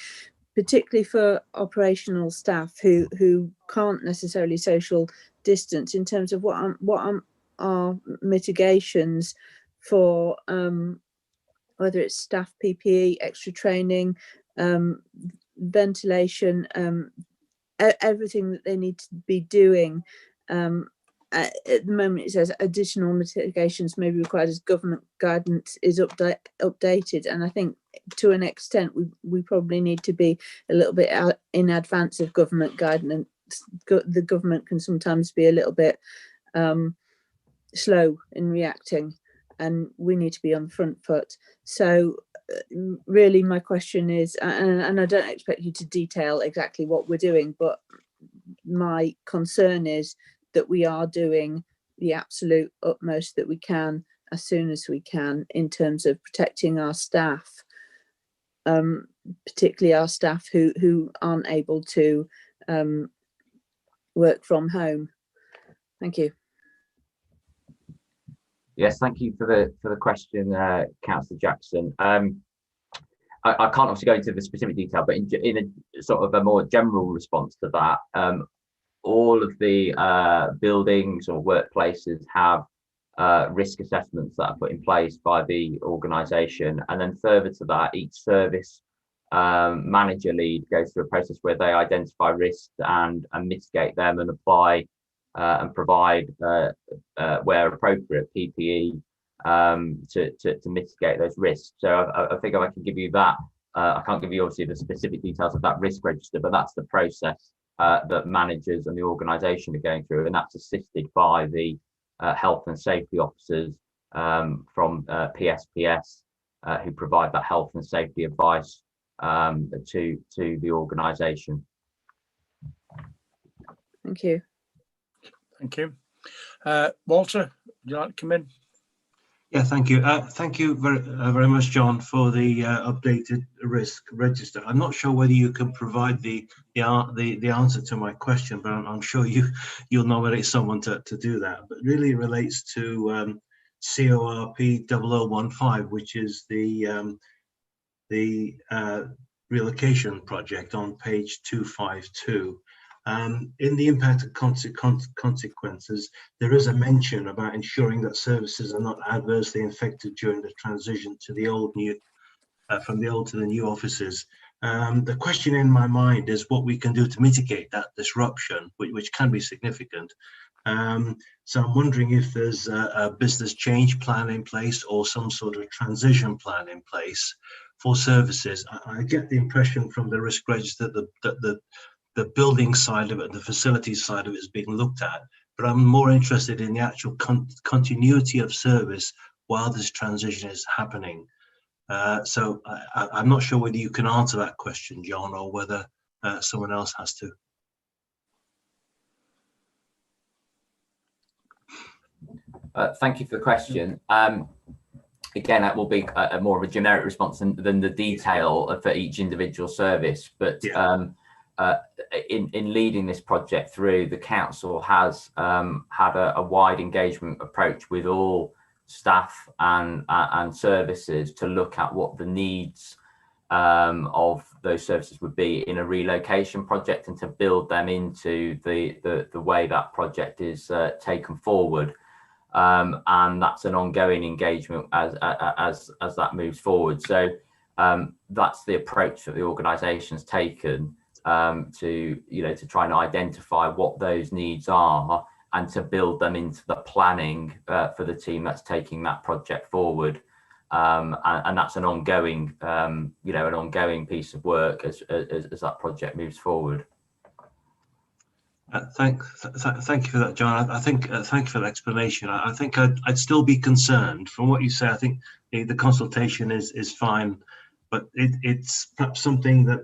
particularly for operational staff who can't necessarily social distance, in terms of what are mitigations for whether it's staff PPE, extra training, ventilation, everything that they need to be doing. At the moment, it says additional mitigations may be required as government guidance is updated, and I think to an extent we probably need to be a little bit out in advance of government guidance. The government can sometimes be a little bit slow in reacting, and we need to be on the front foot. So really my question is, and I don't expect you to detail exactly what we're doing, but my concern is that we are doing the absolute utmost that we can as soon as we can in terms of protecting our staff, particularly our staff who aren't able to work from home. Thank you. Yes, thank you for the question, Councillor Jackson. I can't obviously go into the specific detail, but in a sort of a more general response to that, all of the buildings or workplaces have risk assessments that are put in place by the organisation, and then further to that, each service manager lead goes through a process where they identify risks and mitigate them and apply and provide where appropriate PPE to mitigate those risks. So I think if I can give you that, I can't give you obviously the specific details of that risk register, but that's the process that managers and the organisation are going through, and that's assisted by the health and safety officers from PSPS who provide that health and safety advice to the organisation. Thank you. Thank you. Walter, would you like to come in? Yeah, thank you. Thank you very much, John, for the updated risk register. I'm not sure whether you can provide the answer to my question, but I'm sure you'll nominate someone to do that. But really it relates to CORP 0015, which is the relocation project on page 252. In the impact of consequences, there is a mention about ensuring that services are not adversely affected during the transition to the from the old to the new offices. The question in my mind is what we can do to mitigate that disruption, which can be significant. So I'm wondering if there's a business change plan in place or some sort of transition plan in place for services. I get the impression from the risk register that the building side of it, the facilities side of it is being looked at, but I'm more interested in the actual continuity of service while this transition is happening. So I'm not sure whether you can answer that question, John, or whether someone else has to. Thank you for the question. Again, that will be more of a generic response than the detail for each individual service, but in leading this project through, the council has had a wide engagement approach with all staff and services to look at what the needs of those services would be in a relocation project, and to build them into the way that project is taken forward. And that's an ongoing engagement as that moves forward. So that's the approach that the organisation's taken to try and identify what those needs are and to build them into the planning for the team that's taking that project forward. And that's an ongoing, an ongoing piece of work as that project moves forward. Thank you for that, John. I think thank you for the explanation. I think I'd still be concerned from what you say. I think the consultation is fine, but it's perhaps something that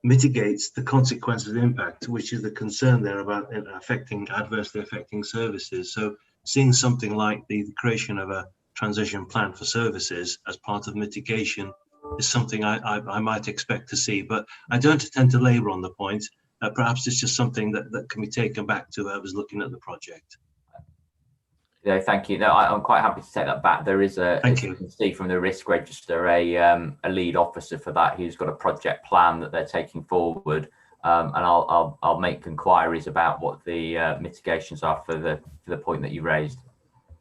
mitigates the consequences of impact, which is the concern there about it adversely affecting services. So seeing something like the creation of a transition plan for services as part of mitigation is something I might expect to see, but I don't intend to labour on the point. Perhaps it's just something that can be taken back to whoever's looking at the project. Yeah, thank you. No, I'm quite happy to take that back. There is as you can see from the risk register, a lead officer for that who's got a project plan that they're taking forward, and I'll make inquiries about what the mitigations are for the point that you raised.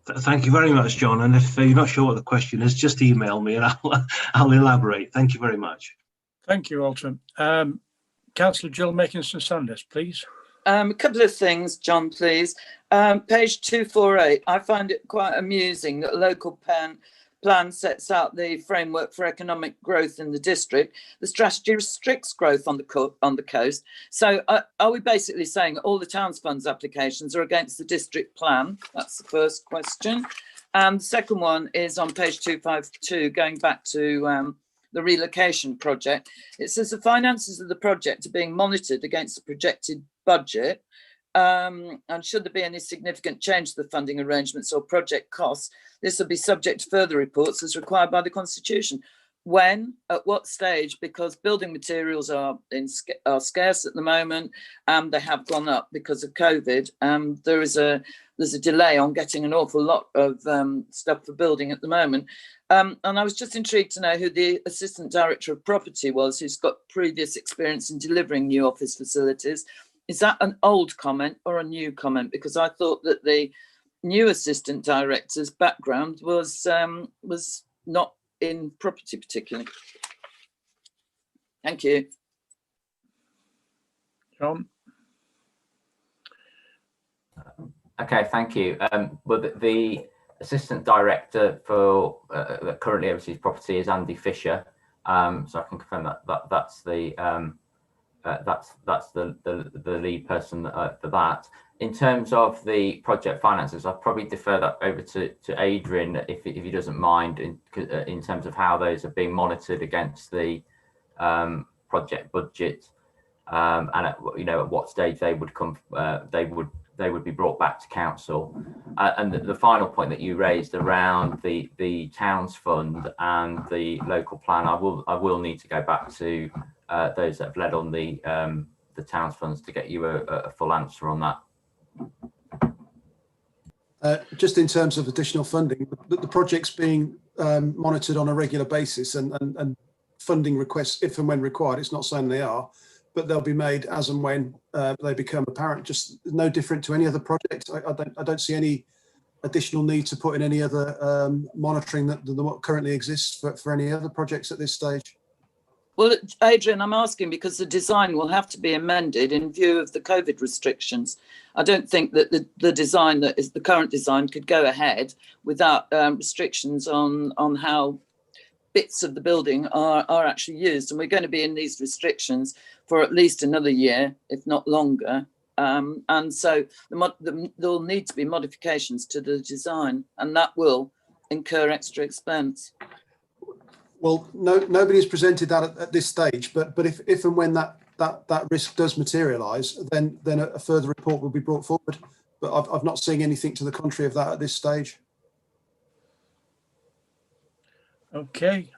Thank you very much, John. And if you're not sure what the question is, just email me and I'll elaborate. Thank you very much. Thank you, Alton. Councillor Jill Makinson-Sanders, please. A couple of things, John, please. Page 248, I find it quite amusing that a local plan sets out the framework for economic growth in the district. The strategy restricts growth on the coast. So are we basically saying all the Towns Funds applications are against the district plan? That's the first question. And the second one is on page 252, going back to the relocation project. It says the finances of the project are being monitored against the projected budget. And should there be any significant change to the funding arrangements or project costs, this will be subject to further reports as required by the Constitution. When, at what stage? Because building materials are scarce at the moment, and they have gone up because of COVID. There's a delay on getting an awful lot of stuff for building at the moment. And I was just intrigued to know who the Assistant Director of Property was, who's got previous experience in delivering new office facilities. Is that an old comment or a new comment? Because I thought that the new Assistant Director's background was not in property particularly. Thank you. John. Okay, thank you. Well, the Assistant Director for that currently oversees property is Andy Fisher. So I can confirm that's the lead person for that. In terms of the project finances, I'll probably defer that over to Adrian if he doesn't mind, in terms of how those are being monitored against the project budget, and at what stage they would come, they would be brought back to council. And the final point that you raised around the Towns Fund and the local plan, I will need to go back to those that have led on the Towns Funds to get you a full answer on that. Just in terms of additional funding, the project's being monitored on a regular basis, and funding requests, if and when required, it's not saying they are, but they'll be made as and when they become apparent. Just no different to any other project. I don't see any additional need to put in any other monitoring than what currently exists for any other projects at this stage. Well, Adrian, I'm asking because the design will have to be amended in view of the COVID restrictions. I don't think that the design that is the current design could go ahead without restrictions on how bits of the building are actually used. And we're going to be in these restrictions for at least another year, if not longer. And so there'll need to be modifications to the design, and that will incur extra expense. Well, nobody's presented that at this stage, but if and when that risk does materialise, then a further report will be brought forward. But I've not seen anything to the contrary of that at this stage. Okay.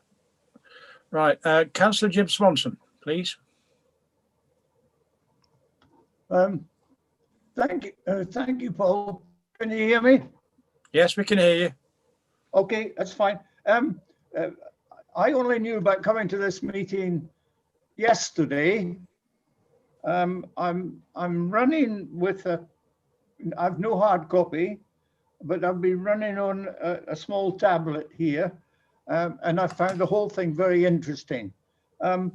Right. Councillor Jim Swanson, please. Thank you, Paul. Can you hear me? Yes, we can hear you. Okay, that's fine. I only knew about coming to this meeting yesterday. I'm running with I've no hard copy, but I'll be running on a small tablet here, and I found the whole thing very interesting. And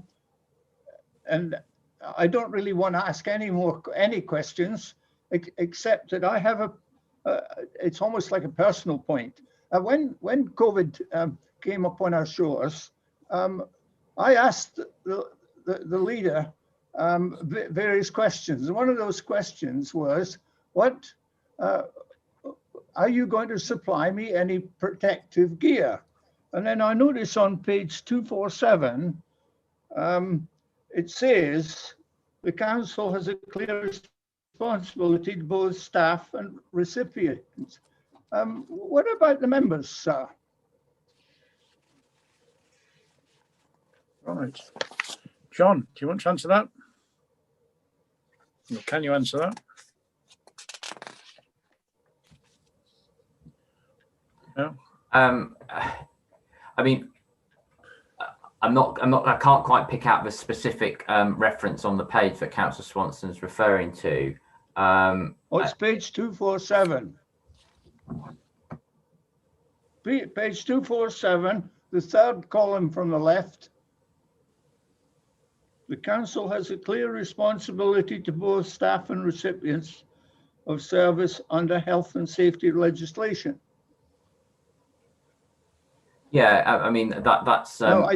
I don't really want to ask any questions, except that I have it's almost like a personal point. When COVID came upon our shores, I asked the leader various questions. One of those questions was, what are you going to supply me any protective gear? And then I notice on page 247, it says the council has a clear responsibility to both staff and recipients. What about the members, sir? Right. John, do you want to answer that? Or can you answer that? No. I mean, I can't quite pick out the specific reference on the page that Councillor Swanson's referring to. It's page 247. Page 247, the third column from the left. The council has a clear responsibility to both staff and recipients of service under health and safety legislation. Yeah, I mean that's. No,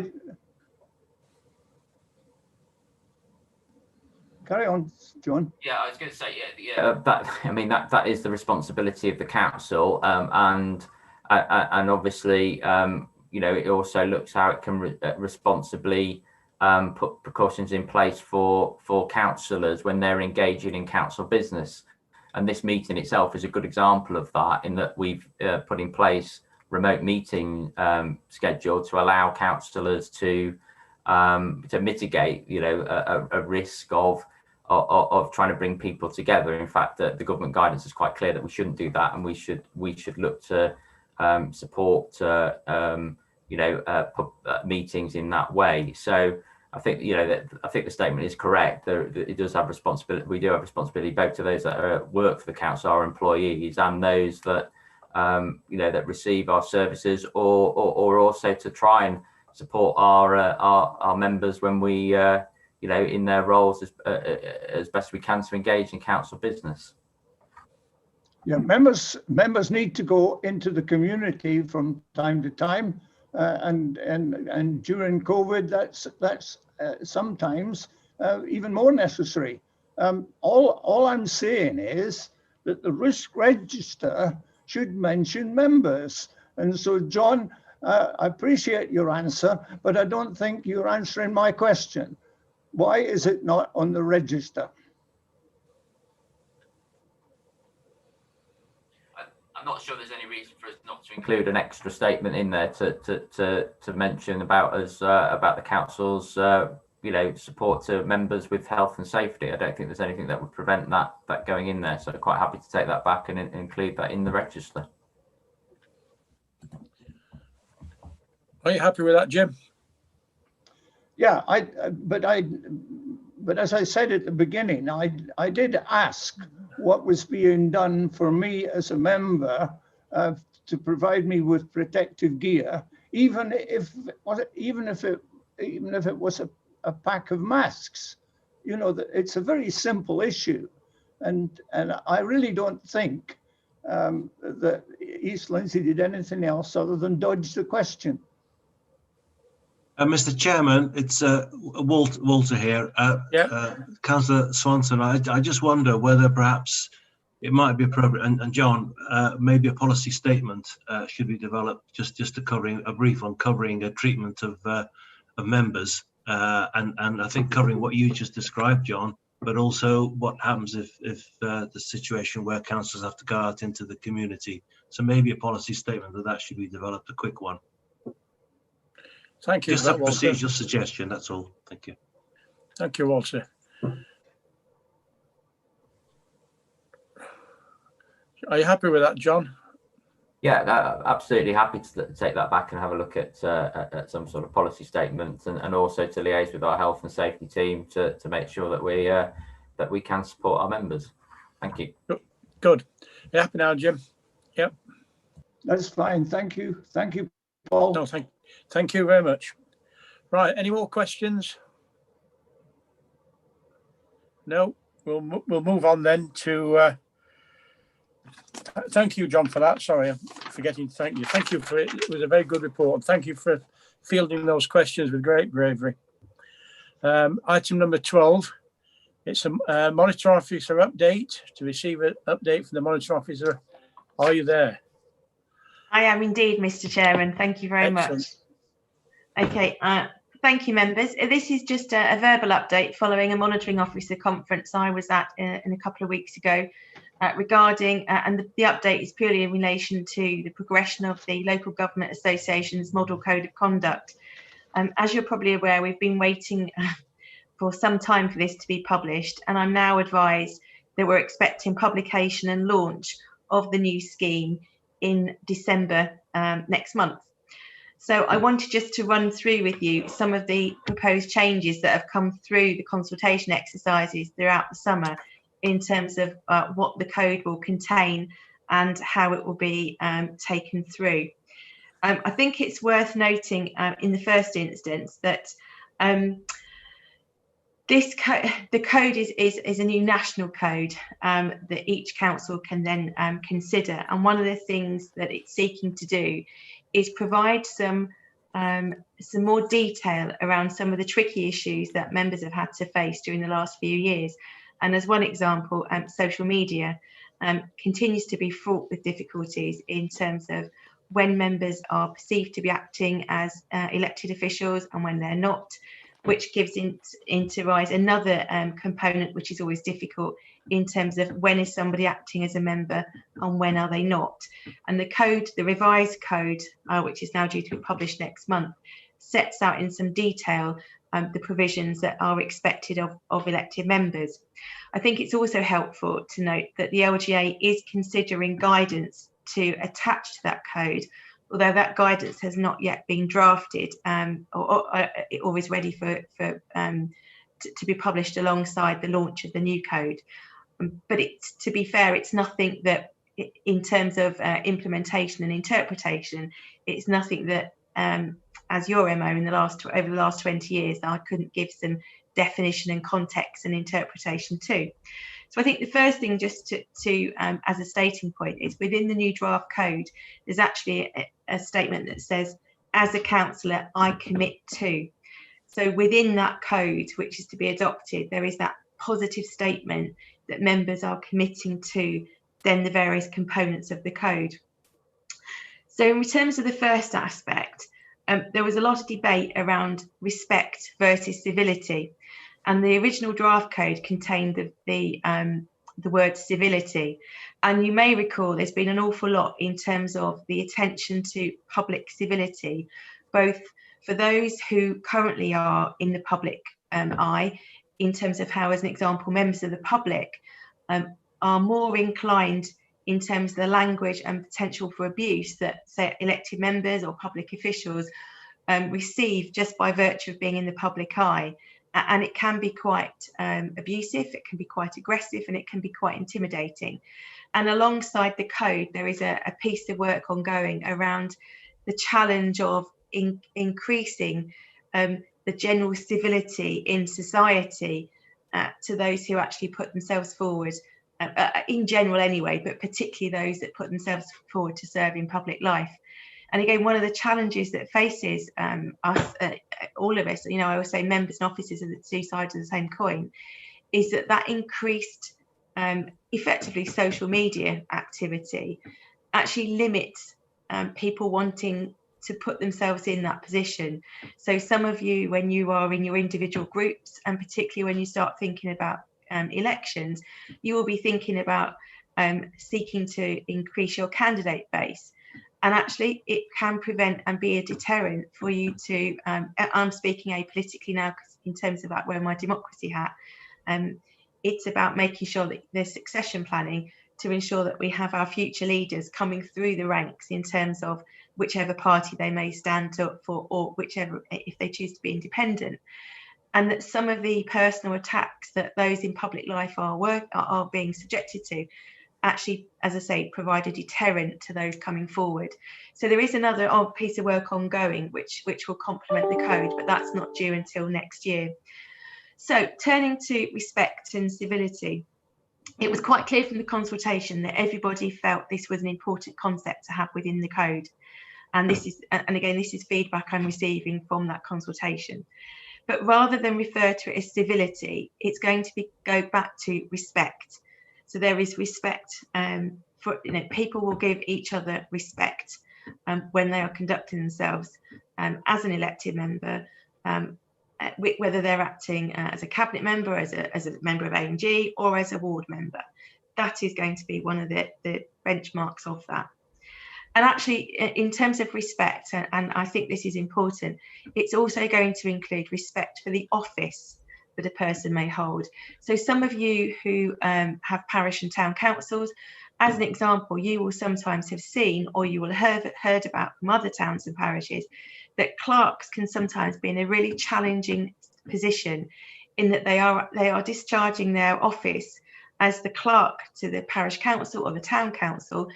carry on, John. Yeah, I was going to say, that is the responsibility of the council, and obviously, it also looks how it can responsibly put precautions in place for councillors when they're engaging in council business. And this meeting itself is a good example of that, in that we've put in place remote meeting schedule to allow councillors to mitigate, a risk of trying to bring people together. In fact, the government guidance is quite clear that we shouldn't do that, and we should look to support meetings in that way. So I think I think the statement is correct. It does have responsibility. We do have responsibility both to those that work for the council, our employees, and those that that receive our services, or also to try and support our members when we in their roles as best we can to engage in council business. Yeah, members need to go into the community from time to time, and during COVID, that's sometimes even more necessary. All I'm saying is that the risk register should mention members. And so, John, I appreciate your answer, but I don't think you're answering my question. Why is it not on the register? I'm not sure there's any reason for us not to include an extra statement in there to mention about us about the council's support to members with health and safety. I don't think there's anything that would prevent that going in there. So I'm quite happy to take that back and include that in the register. Are you happy with that, Jim? Yeah, but as I said at the beginning, I did ask what was being done for me as a member to provide me with protective gear, even if it was a pack of masks. It's a very simple issue, and I really don't think that East Lindsey did anything else other than dodge the question. Mr. Chairman, it's Walter here. Councillor Swanson, I just wonder whether perhaps it might be appropriate, and John, maybe a policy statement should be developed just to covering a brief on covering a treatment of members, and I think covering what you just described, John, but also what happens if the situation where councillors have to go out into the community. So maybe a policy statement that should be developed, a quick one. Thank you. Just a procedural suggestion, that's all. Thank you. Thank you, Walter. Are you happy with that, John? Yeah, absolutely happy to take that back and have a look at some sort of policy statement, and also to liaise with our health and safety team to make sure that we can support our members. Thank you. Good. Are you happy now, Jim? Yep. That's fine. Thank you. Thank you, Paul. No, thank you very much. Right. Any more questions? No. We'll move on then to. Thank you, John, for that. Sorry, I'm forgetting to thank you. Thank you for it. It was a very good report. And thank you for fielding those questions with great bravery. Item number 12. It's a monitor officer update. To receive an update from the monitor officer. Are you there? I am indeed, Mr. Chairman. Thank you very much. Okay, thank you, members. This is just a verbal update following a monitoring officer conference I was at in a couple of weeks ago regarding, and the update is purely in relation to the progression of the Local Government Association's Model Code of Conduct. As you're probably aware, we've been waiting for some time for this to be published, and I'm now advised that we're expecting publication and launch of the new scheme in December next month. So I wanted just to run through with you some of the proposed changes that have come through the consultation exercises throughout the summer in terms of what the code will contain and how it will be taken through. I think it's worth noting in the first instance that the code is a new national code that each council can then consider, and one of the things that it's seeking to do is provide some more detail around some of the tricky issues that members have had to face during the last few years. And as one example, social media continues to be fraught with difficulties in terms of when members are perceived to be acting as elected officials and when they're not, which gives into rise another component which is always difficult in terms of when is somebody acting as a member and when are they not. And the code, the revised code, which is now due to be published next month, sets out in some detail the provisions that are expected of elected members. I think it's also helpful to note that the LGA is considering guidance to attach to that code, although that guidance has not yet been drafted or is ready to be published alongside the launch of the new code. But to be fair, it's nothing that, in terms of implementation and interpretation, it's nothing that, as your MO over the last 20 years, I couldn't give some definition and context and interpretation to. So I think the first thing, just to as a starting point, is within the new draft code, there's actually a statement that says, as a councillor, I commit to. So within that code, which is to be adopted, there is that positive statement that members are committing to then the various components of the code. So in terms of the first aspect, there was a lot of debate around respect versus civility. And the original draft code contained the word civility. And you may recall there's been an awful lot in terms of the attention to public civility, both for those who currently are in the public eye, in terms of how, as an example, members of the public are more inclined in terms of the language and potential for abuse that, say, elected members or public officials receive just by virtue of being in the public eye. And it can be quite abusive, it can be quite aggressive, and it can be quite intimidating. And alongside the code, there is a piece of work ongoing around the challenge of increasing the general civility in society to those who actually put themselves forward, in general anyway, but particularly those that put themselves forward to serve in public life. And again, one of the challenges that faces us, all of us, I always say members and officers are the two sides of the same coin, is that increased, effectively, social media activity actually limits people wanting to put themselves in that position. So some of you, when you are in your individual groups, and particularly when you start thinking about elections, you will be thinking about seeking to increase your candidate base. And actually, it can prevent and be a deterrent for you to, I'm speaking apolitically now in terms of wearing my democracy hat, it's about making sure that there's succession planning to ensure that we have our future leaders coming through the ranks in terms of whichever party they may stand up for, or whichever, if they choose to be independent. And that some of the personal attacks that those in public life are being subjected to actually, as I say, provide a deterrent to those coming forward. So there is another piece of work ongoing which will complement the code, but that's not due until next year. So turning to respect and civility, it was quite clear from the consultation that everybody felt this was an important concept to have within the code. And this is feedback I'm receiving from that consultation. But rather than refer to it as civility, it's going to go back to respect. So there is respect for, people will give each other respect when they are conducting themselves as an elected member, whether they're acting as a cabinet member, as a member of A&G, or as a ward member. That is going to be one of the benchmarks of that. And actually, in terms of respect, and I think this is important, it's also going to include respect for the office that a person may hold. So some of you who have parish and town councils, as an example, you will sometimes have seen, or you will have heard about from other towns and parishes, that clerks can sometimes be in a really challenging position in that they are discharging their office as the clerk to the parish council or the town council,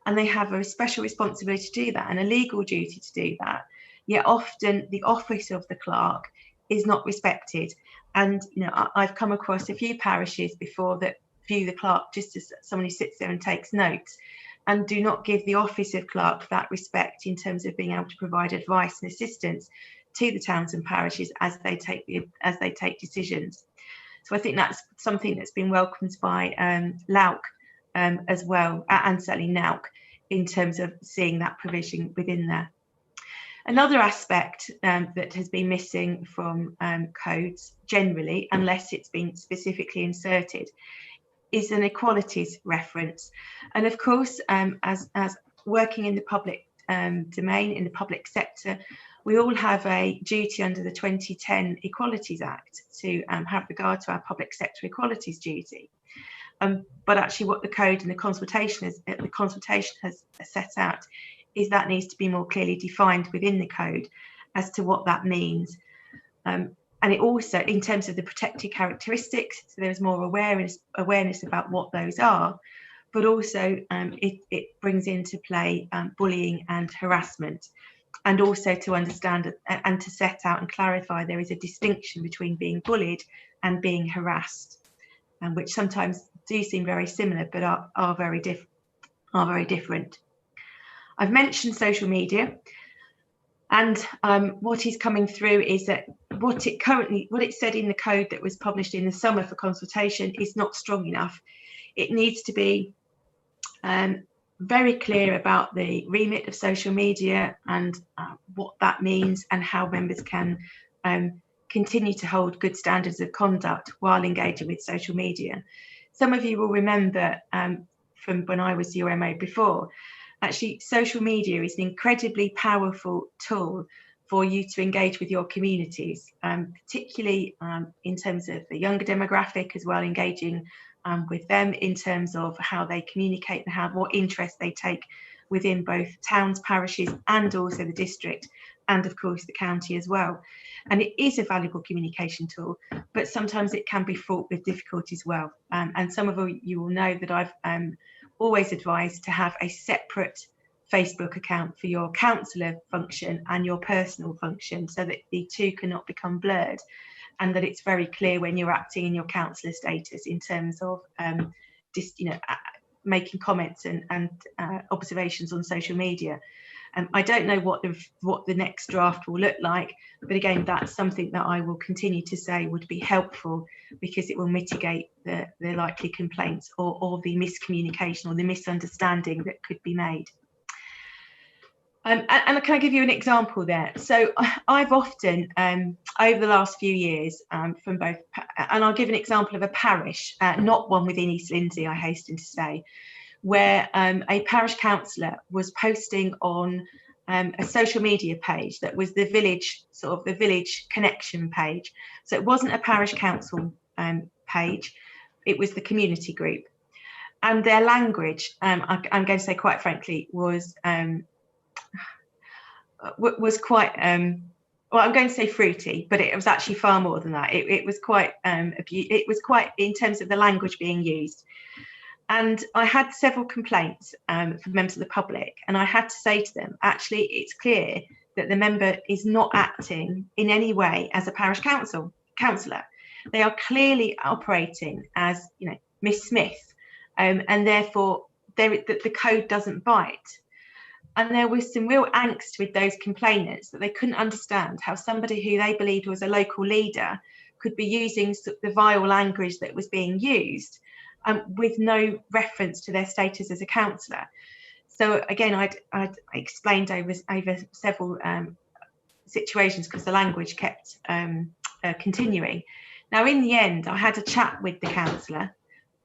and they have a special responsibility to do that and a legal duty to do that. Yet often the office of the clerk is not respected. And I've come across a few parishes before that view the clerk just as someone who sits there and takes notes, and do not give the office of clerk that respect in terms of being able to provide advice and assistance to the towns and parishes as they take decisions. So I think that's something that's been welcomed by LAUC as well, and certainly NAUC, in terms of seeing that provision within there. Another aspect that has been missing from codes generally, unless it's been specifically inserted, is an equalities reference. And of course, as working in the public domain, in the public sector, we all have a duty under the 2010 Equalities Act to have regard to our public sector equalities duty. But actually what the code and the consultation has set out is that needs to be more clearly defined within the code as to what that means. And it also, in terms of the protected characteristics, so there's more awareness about what those are, but also it brings into play bullying and harassment, and also to understand and to set out and clarify there is a distinction between being bullied and being harassed, which sometimes do seem very similar but are very different. I've mentioned social media, and what is coming through is that what it said in the code that was published in the summer for consultation is not strong enough. It needs to be very clear about the remit of social media and what that means, and how members can continue to hold good standards of conduct while engaging with social media. Some of you will remember from when I was your MO before, actually social media is an incredibly powerful tool for you to engage with your communities, particularly in terms of the younger demographic as well, engaging with them in terms of how they communicate and what interest they take within both towns, parishes, and also the district, and of course the county as well. And it is a valuable communication tool, but sometimes it can be fraught with difficulty as well. And some of you will know that I've always advised to have a separate Facebook account for your councillor function and your personal function, so that the two cannot become blurred, and that it's very clear when you're acting in your councillor status in terms of making comments and observations on social media. I don't know what the next draft will look like, but again, that's something that I will continue to say would be helpful, because it will mitigate the likely complaints or the miscommunication or the misunderstanding that could be made. And can I give you an example there? So I've often, over the last few years, from both, and I'll give an example of a parish, not one within East Lindsey, I hasten to say, where a parish councillor was posting on a social media page that was the village connection page. So it wasn't a parish council page, it was the community group. and their language, I'm going to say quite frankly, was quite, well, I'm going to say fruity, but it was actually far more than that. It was quite, it was quite in terms of the language being used. And I had several complaints from members of the public, and I had to say to them, actually, it's clear that the member is not acting in any way as a parish councillor. They are clearly operating as, you know, Miss Smith, and therefore the code doesn't bite. And there was some real angst with those complainants that they couldn't understand how somebody who they believed was a local leader could be using the vile language that was being used with no reference to their status as a councillor. So again, I'd explained over several situations because the language kept continuing. Now, in the end, I had a chat with the councillor,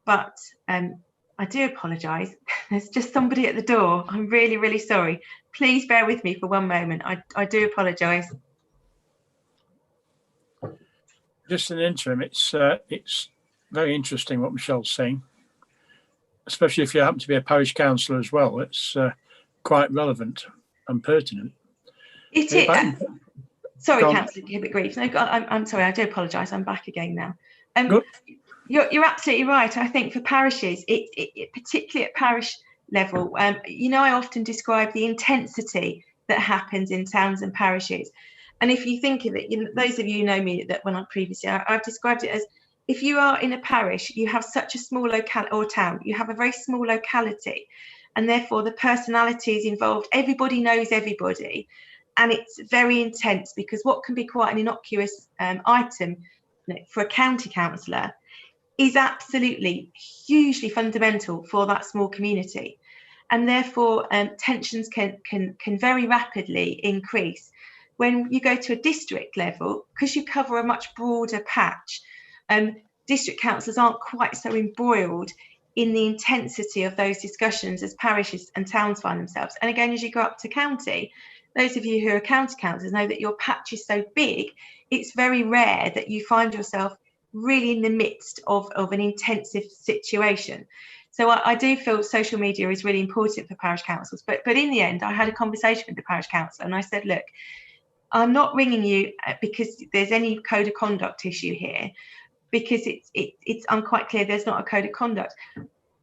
but I do apologise. There's just somebody at the door. I'm really, really sorry. Please bear with me for one moment. I do apologise. Just an interim. It's very interesting what Michelle's saying, especially if you happen to be a parish councillor as well. It's quite relevant and pertinent. It is. Sorry, Councillor Hibbert-Greaves. No, I'm sorry. I do apologise. I'm back again now. You're absolutely right. I think for parishes, it particularly at parish level, you know, I often describe the intensity that happens in towns and parishes. And if you think of it, you know, those of you who know me that when I previously, I've described it as if you are in a parish, you have such a small locality or town, you have a very small locality, and therefore the personalities involved, everybody knows everybody. And it's very intense because what can be quite an innocuous item, you know, for a county councillor is absolutely hugely fundamental for that small community. And therefore tensions can very rapidly increase. When you go to a district level, because you cover a much broader patch, district councillors aren't quite so embroiled in the intensity of those discussions as parishes and towns find themselves. And again, as you go up to county, those of you who are county councillors know that your patch is so big, it's very rare that you find yourself really in the midst of an intensive situation. So I do feel social media is really important for parish councils. But in the end, I had a conversation with the parish council and I said, look, I'm not ringing you because there's any code of conduct issue here, because I'm quite clear there's not a code of conduct.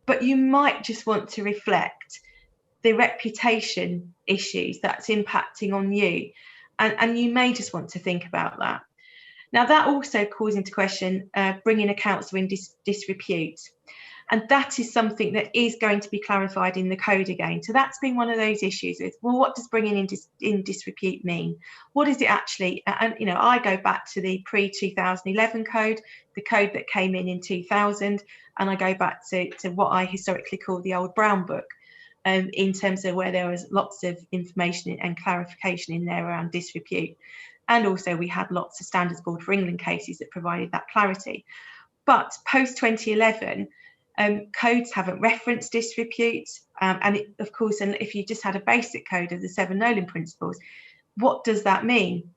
But you might just want to reflect the reputation issues that's impacting on you. And you may just want to think about that. Now, that also calls into question bringing a councillor in disrepute. And that is something that is going to be clarified in the code again. So that's been one of those issues with, well, what does bringing in disrepute mean? What is it actually? And, you know, I go back to the pre-2011 code, the code that came in 2000, and I go back to what I historically call the old Brown Book, in terms of where there was lots of information and clarification in there around disrepute. And also we had lots of Standards Board for England cases that provided that clarity. But post-2011, codes haven't referenced disrepute. And it, of course, and if you just had a basic code of the 7 Nolan principles, what does that mean?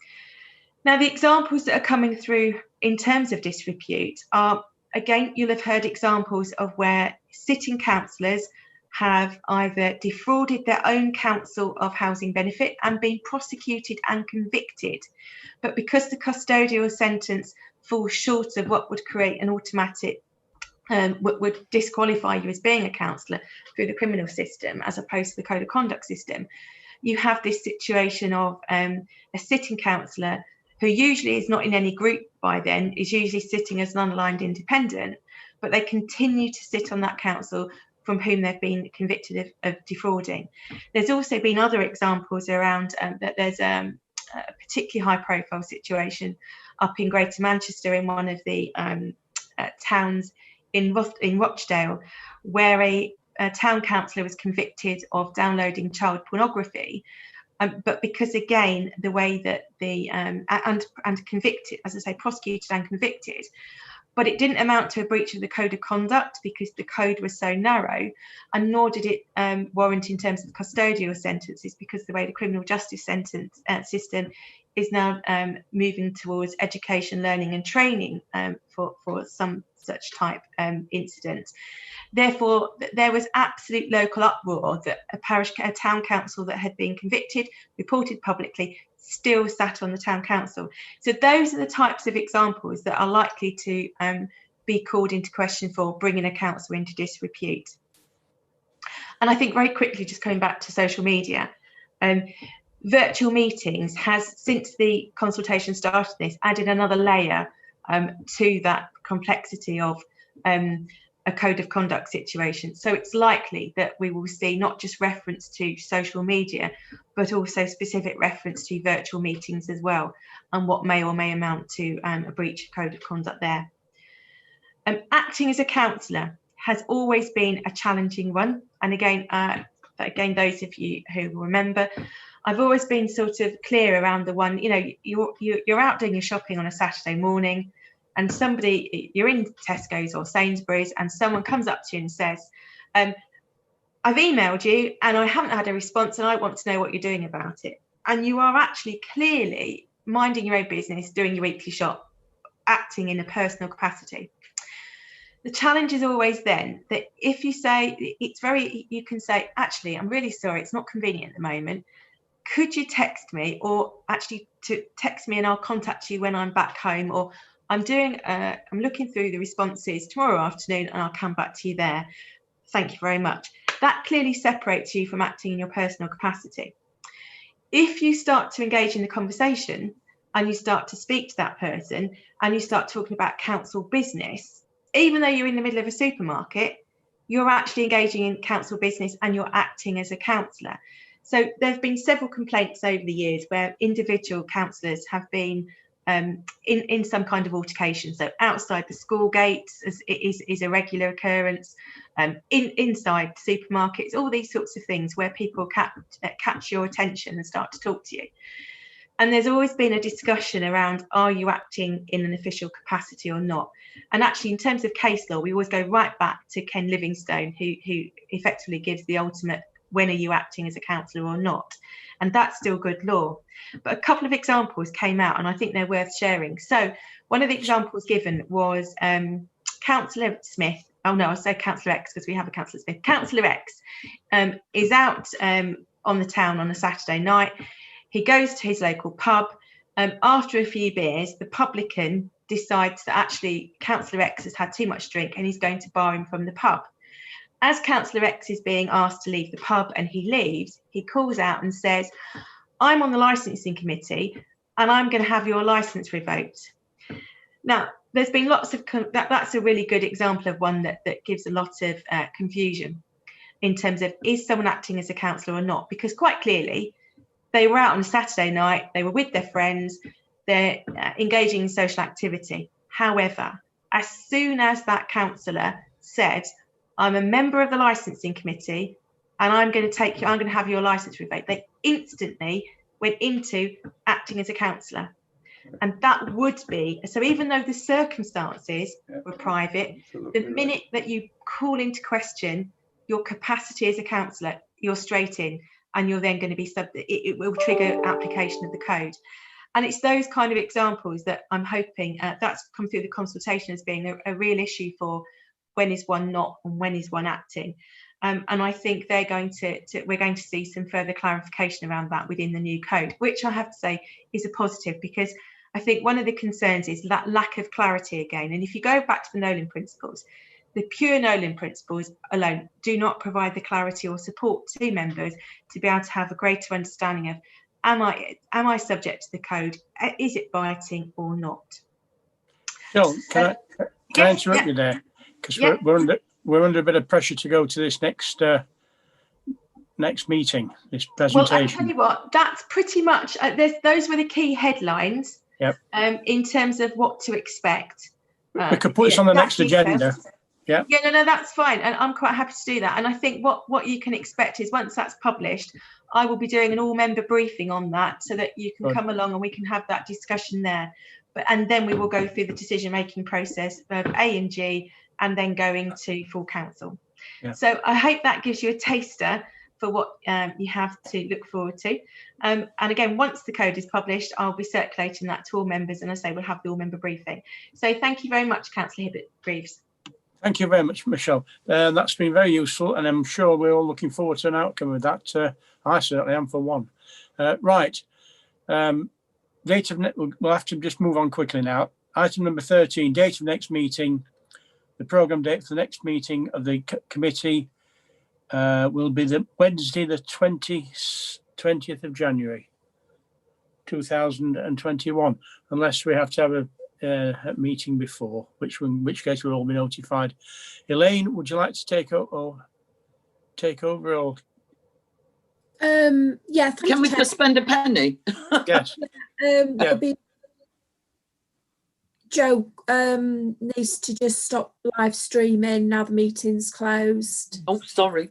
Now, the examples that are coming through in terms of disrepute are, again, you'll have heard examples of where sitting councillors have either defrauded their own council of housing benefit and been prosecuted and convicted. But because the custodial sentence falls short of what would create an automatic, would disqualify you as being a councillor through the criminal system as opposed to the code of conduct system, you have this situation of a sitting councillor who usually is not in any group by then, is usually sitting as an unaligned independent, but they continue to sit on that council from whom they've been convicted of defrauding. There's also been other examples around that there's a particularly high profile situation up in Greater Manchester in one of the towns in Rochdale, where a town councillor was convicted of downloading child pornography. But because, again, the way that the and convicted, as I say, prosecuted and convicted, but it didn't amount to a breach of the code of conduct because the code was so narrow, and nor did it warrant in terms of custodial sentences, because the way the criminal justice sentence system is now moving towards education, learning and training for some such type incidents. Therefore, there was absolute local uproar that a town council that had been convicted, reported publicly, still sat on the town council. So those are the types of examples that are likely to be called into question for bringing a council into disrepute. And I think very quickly, just coming back to social media, virtual meetings has, since the consultation started this, added another layer to that complexity of a code of conduct situation. So it's likely that we will see not just reference to social media, but also specific reference to virtual meetings as well, and what may or may amount to a breach of code of conduct there. Acting as a councillor has always been a challenging one. And again, those of you who remember, I've always been sort of clear around the one, you're out doing your shopping on a Saturday morning, and you're in Tesco's or Sainsbury's, and someone comes up to you and says, I've emailed you and I haven't had a response and I want to know what you're doing about it. And you are actually clearly minding your own business, doing your weekly shop, acting in a personal capacity. The challenge is always then that if you say, you can say, actually, I'm really sorry, it's not convenient at the moment. Could you text me, or actually to text me and I'll contact you when I'm back home, or I'm looking through the responses tomorrow afternoon and I'll come back to you there. Thank you very much. That clearly separates you from acting in your personal capacity. If you start to engage in the conversation and you start to speak to that person and you start talking about council business, even though you're in the middle of a supermarket, you're actually engaging in council business and you're acting as a councillor. So there have been several complaints over the years where individual councillors have been in some kind of altercation. So outside the school gates is a regular occurrence, inside supermarkets, all these sorts of things where people catch your attention and start to talk to you. And there's always been a discussion around, are you acting in an official capacity or not? And actually, in terms of case law, we always go right back to Ken Livingstone, who effectively gives the ultimate, when are you acting as a councillor or not? And that's still good law. But a couple of examples came out and I think they're worth sharing. So one of the examples given was Councillor Smith. Oh no, I say Councillor X because we have a Councillor Smith. Councillor X is out on the town on a Saturday night. He goes to his local pub. After a few beers, the publican decides that actually Councillor X has had too much drink and he's going to bar him from the pub. As Councillor X is being asked to leave the pub and he leaves, he calls out and says, I'm on the licensing committee and I'm going to have your licence revoked. Now, there's been lots of, that's a really good example of one that gives a lot of confusion in terms of, is someone acting as a councillor or not? Because quite clearly, they were out on a Saturday night, they were with their friends, they're engaging in social activity. However, as soon as that councillor said, I'm a member of the licensing committee and I'm going to have your licence revoked, they instantly went into acting as a councillor. And that would be, so even though the circumstances were private, the minute that you call into question your capacity as a councillor, you're straight in. And you're then going to be it will trigger application of the code. And it's those kind of examples that I'm hoping that's come through the consultation as being a real issue for when is one not and when is one acting. And I think we're going to see some further clarification around that within the new code, which I have to say is a positive, because I think one of the concerns is that lack of clarity again. And if you go back to the Nolan principles, the pure Nolan principles alone do not provide the clarity or support to members to be able to have a greater understanding of, am I subject to the code? Is it biting or not? Jill, can I interrupt you there? Because we're under a bit of pressure to go to this next meeting, this presentation. Well, I tell you what, that's pretty much those were the key headlines. Yep. In terms of what to expect. We could put this on the next agenda. Yeah. Yeah, no, that's fine. And I'm quite happy to do that. And I think what you can expect is once that's published, I will be doing an all-member briefing on that so that you can come along and we can have that discussion there. And then we will go through the decision-making process of A and G and then going to full council. Yeah. So I hope that gives you a taster for what you have to look forward to. And again, once the code is published, I'll be circulating that to all members, and as I say, we'll have the all member briefing. So thank you very much, Councillor Hibbert-Greaves. Thank you very much, Michelle. That's been very useful, and I'm sure we're all looking forward to an outcome of that. I certainly am, for one. Right. Date of we'll have to just move on quickly now. Item number 13, date of next meeting. The programme date for the next meeting of the committee will be the Wednesday, the 20th of January, 2021, unless we have to have a meeting before, in which case we'll all be notified. Elaine, would you like to take over or yeah, can we just spend a penny? Yes. That'll be Joe needs to just stop live streaming now the meeting's closed. Oh, sorry.